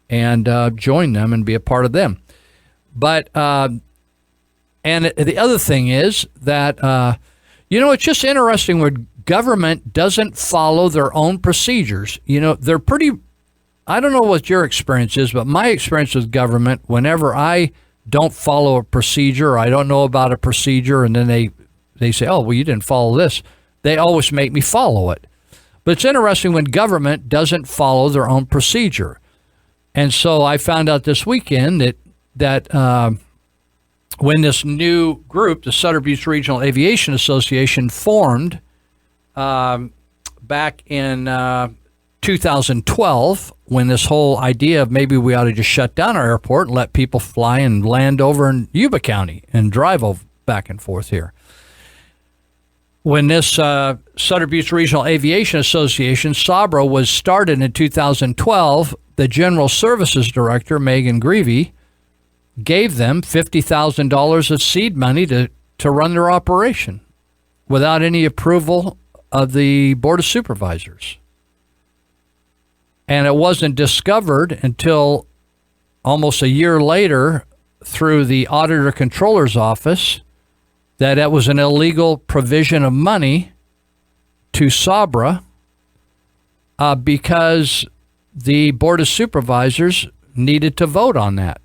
and join them and be a part of them. But and the other thing is that it's just interesting when government doesn't follow their own procedures. They're pretty. I don't know what your experience is, but my experience with government, whenever I don't follow a procedure, or I don't know about a procedure, and then they say, oh, well, you didn't follow this, they always make me follow it. But it's interesting when government doesn't follow their own procedure. And so I found out this weekend that when this new group, the Sutter Buttes Regional Aviation Association, formed back in 2012, when this whole idea of maybe we ought to just shut down our airport and let people fly and land over in Yuba County and drive over back and forth here. When this Sutter Buttes Regional Aviation Association, SABRA, was started in 2012, the General Services Director, Megan Greavy, gave them $50,000 of seed money to run their operation without any approval of the Board of Supervisors. And it wasn't discovered until almost a year later through the Auditor Controller's Office that it was an illegal provision of money to SABRA because the Board of Supervisors needed to vote on that,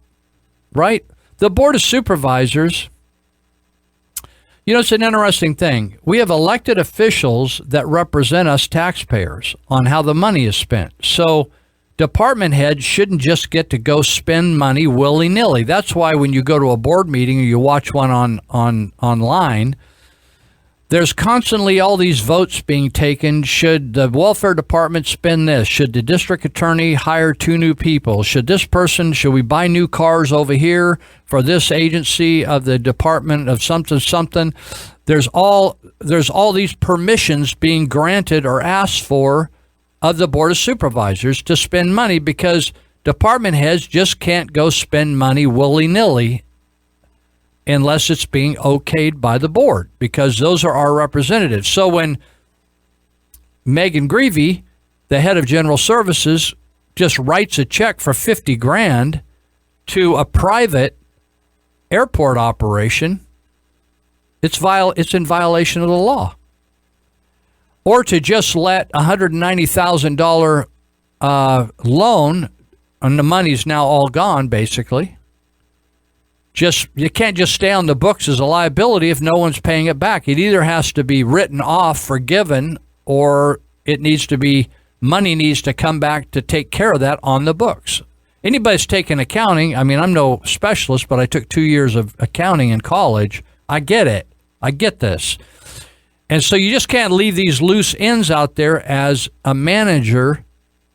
right? The Board of Supervisors, it's an interesting thing. We have elected officials that represent us taxpayers on how the money is spent. So department heads shouldn't just get to go spend money willy-nilly. That's why when you go to a board meeting or you watch one online, there's constantly all these votes being taken. Should the welfare department spend this? Should the district attorney hire 2 new people? Should we buy new cars over here for this agency of the department of something? There's all these permissions being granted or asked for of the Board of Supervisors to spend money because department heads just can't go spend money willy-nilly unless it's being okayed by the board, because those are our representatives. So when Megan Greavy, the head of General Services, just writes a check for $50,000 to a private airport operation, it's in violation of the law. or to just let $190,000 loan, and the money's now all gone, basically. You can't just stay on the books as a liability if no one's paying it back. It either has to be written off, forgiven, or money needs to come back to take care of that on the books. Anybody's taken accounting, I mean, I'm no specialist, but I took 2 years of accounting in college. I get it. I get this. And so you just can't leave these loose ends out there as a manager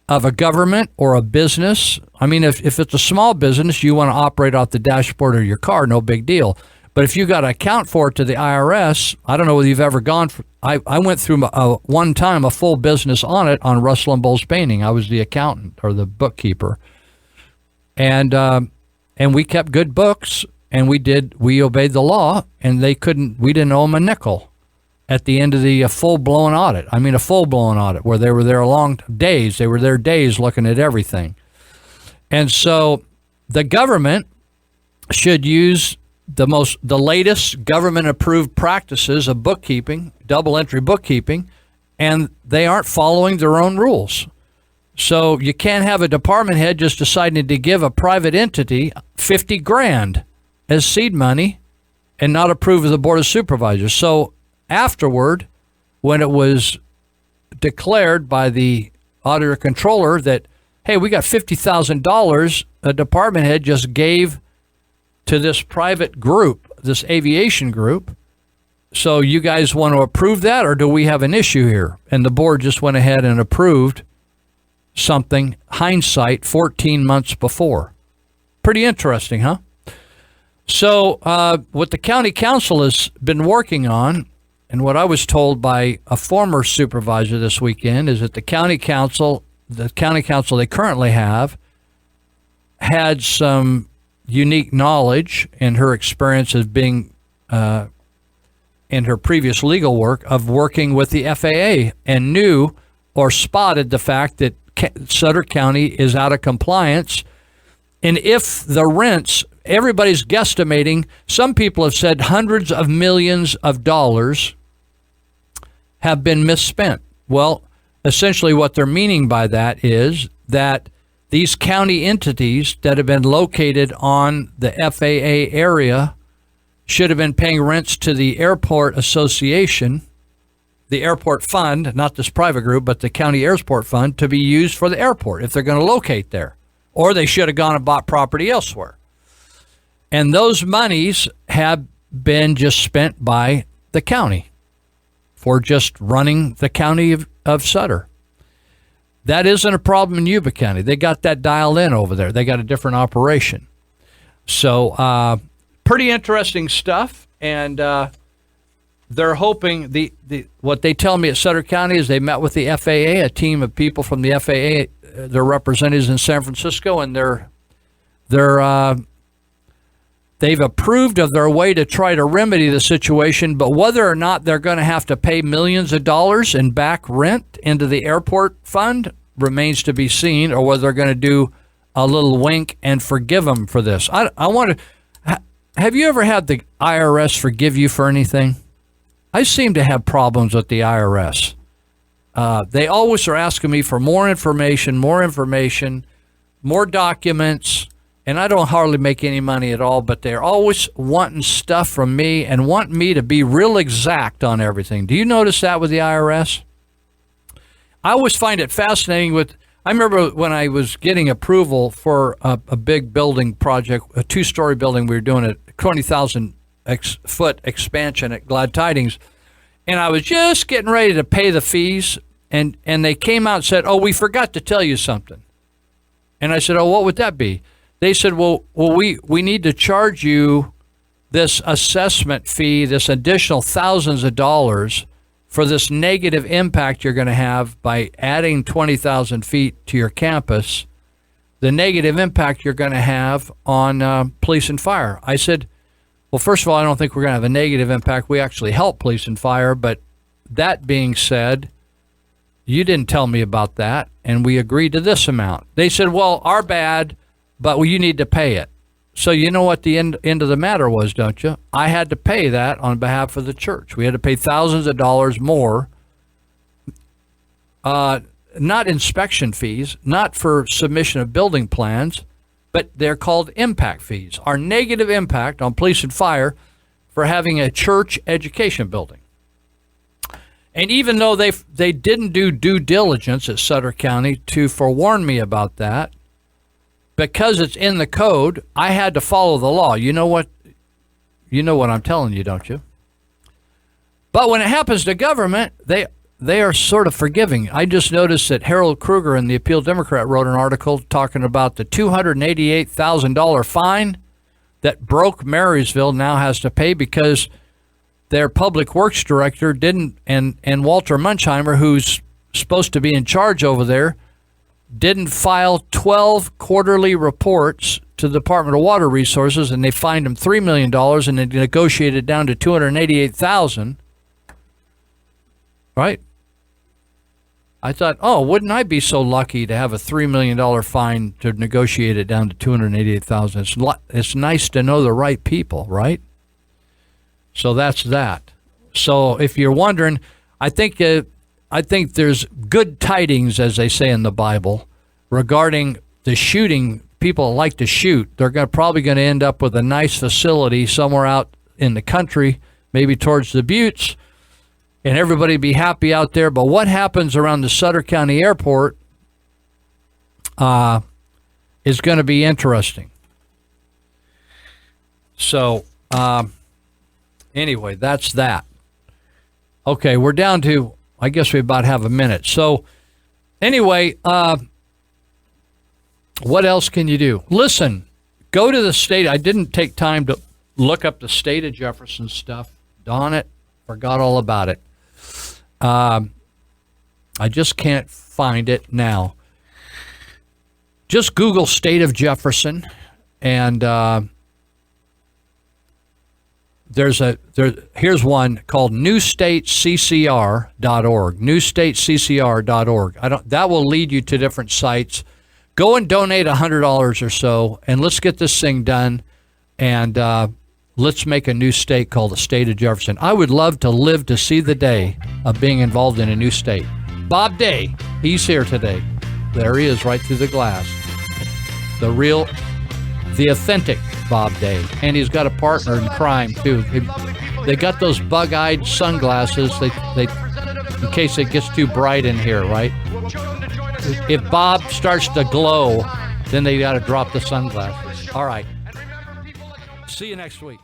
of a government or a business. I mean, if it's a small business, you want to operate off the dashboard of your car, no big deal. But if you got to account for it to the IRS, I don't know whether you've ever gone. I went through one time a full business audit on Russell and Bowles Painting. I was the accountant or the bookkeeper, and we kept good books, and we obeyed the law, and we didn't owe them a nickel at the end of the full-blown audit. I mean, a full-blown audit where they were there days. They were there days looking at everything. And so the government should use the latest government-approved practices of bookkeeping, double-entry bookkeeping, and they aren't following their own rules. So you can't have a department head just deciding to give a private entity $50,000 as seed money and not approve of the Board of Supervisors. So afterward, when it was declared by the auditor controller that, hey, we got $50,000 a department head just gave to this private group, this aviation group, so you guys want to approve that, or do we have an issue here? And the board just went ahead and approved something, hindsight, 14 months before. Pretty interesting, huh? So what the county council has been working on, and what I was told by a former supervisor this weekend, is that the county council they currently have had some unique knowledge in her experience of being in her previous legal work of working with the FAA, and knew or spotted the fact that Sutter County is out of compliance. And if the rents, everybody's guesstimating, some people have said hundreds of millions of dollars have been misspent. Well, essentially what they're meaning by that is that these county entities that have been located on the FAA area should have been paying rents to the Airport Association, the airport fund, not this private group, but the county airport fund, to be used for the airport if they're going to locate there. Or they should have gone and bought property elsewhere. And those monies have been just spent by the county for just running the county of Sutter. That isn't a problem in Yuba County. They got that dialed in over there. They got a different operation. So pretty interesting stuff. And they're hoping, what they tell me at Sutter County is they met with the FAA, a team of people from the FAA, their representatives in San Francisco, and they've approved of their way to try to remedy the situation, but whether or not they're going to have to pay millions of dollars in back rent into the airport fund remains to be seen, or whether they're going to do a little wink and forgive them for this. I want to. Have you ever had the IRS forgive you for anything? I seem to have problems with the IRS. They always are asking me for more information, more documents. And I don't hardly make any money at all, but they're always wanting stuff from me and want me to be real exact on everything. Do you notice that with the IRS? I always find it fascinating I remember when I was getting approval for a big building project, a 2-story building, we were doing a 20,000 foot expansion at Glad Tidings, and I was just getting ready to pay the fees, and they came out and said, "Oh, we forgot to tell you something." And I said, "Oh, what would that be?" They said, well, we need to charge you this assessment fee, this additional thousands of dollars for this negative impact you're going to have by adding 20,000 feet to your campus, the negative impact you're going to have on police and fire. I said, well, first of all, I don't think we're going to have a negative impact. We actually help police and fire. But that being said, you didn't tell me about that, and we agreed to this amount. They said, well, our bad, but you need to pay it. So you know what the end of the matter was, don't you? I had to pay that on behalf of the church. We had to pay thousands of dollars more, not inspection fees, not for submission of building plans, but they're called impact fees, are negative impact on police and fire for having a church education building. And even though they didn't do due diligence at Sutter County to forewarn me about that, because it's in the code, I had to follow the law. You know what I'm telling you, don't you? But when it happens to government, they are sort of forgiving. I just noticed that Harold Kruger in the Appeal Democrat wrote an article talking about the $288,000 fine that Broke Marysville now has to pay because their public works director didn't, and Walter Munchheimer, who's supposed to be in charge over there, didn't file 12 quarterly reports to the Department of Water Resources, and they fined him $3 million, and they negotiated down to $288,000. Right? I thought, oh, wouldn't I be so lucky to have a $3 million fine to negotiate it down to $288,000? It's nice to know the right people, right? So that's that. So if you're wondering, I think there's good tidings, as they say in the Bible, regarding the shooting. People like to shoot. They're probably going to end up with a nice facility somewhere out in the country, maybe towards the Buttes, and everybody be happy out there. But what happens around the Sutter County Airport is going to be interesting. So anyway, that's that. Okay, we're down to, I guess we about have a minute. So anyway, what else can you do? Listen, go to the state. I didn't take time to look up the state of Jefferson stuff. Darn it, forgot all about it. I just can't find it now. Just Google state of Jefferson, and here's one called newstateccr.org. Newstateccr.org. That will lead you to different sites. Go and donate $100 or so, and let's get this thing done, and let's make a new state called the state of Jefferson. I would love to live to see the day of being involved in a new state. Bob Day, he's here today. There he is, right through the glass. The authentic Bob Day. And he's got a partner in crime, too. They got those bug-eyed sunglasses they in case it gets too bright in here, right? If Bob starts to glow, then they got to drop the sunglasses. All right. See you next week.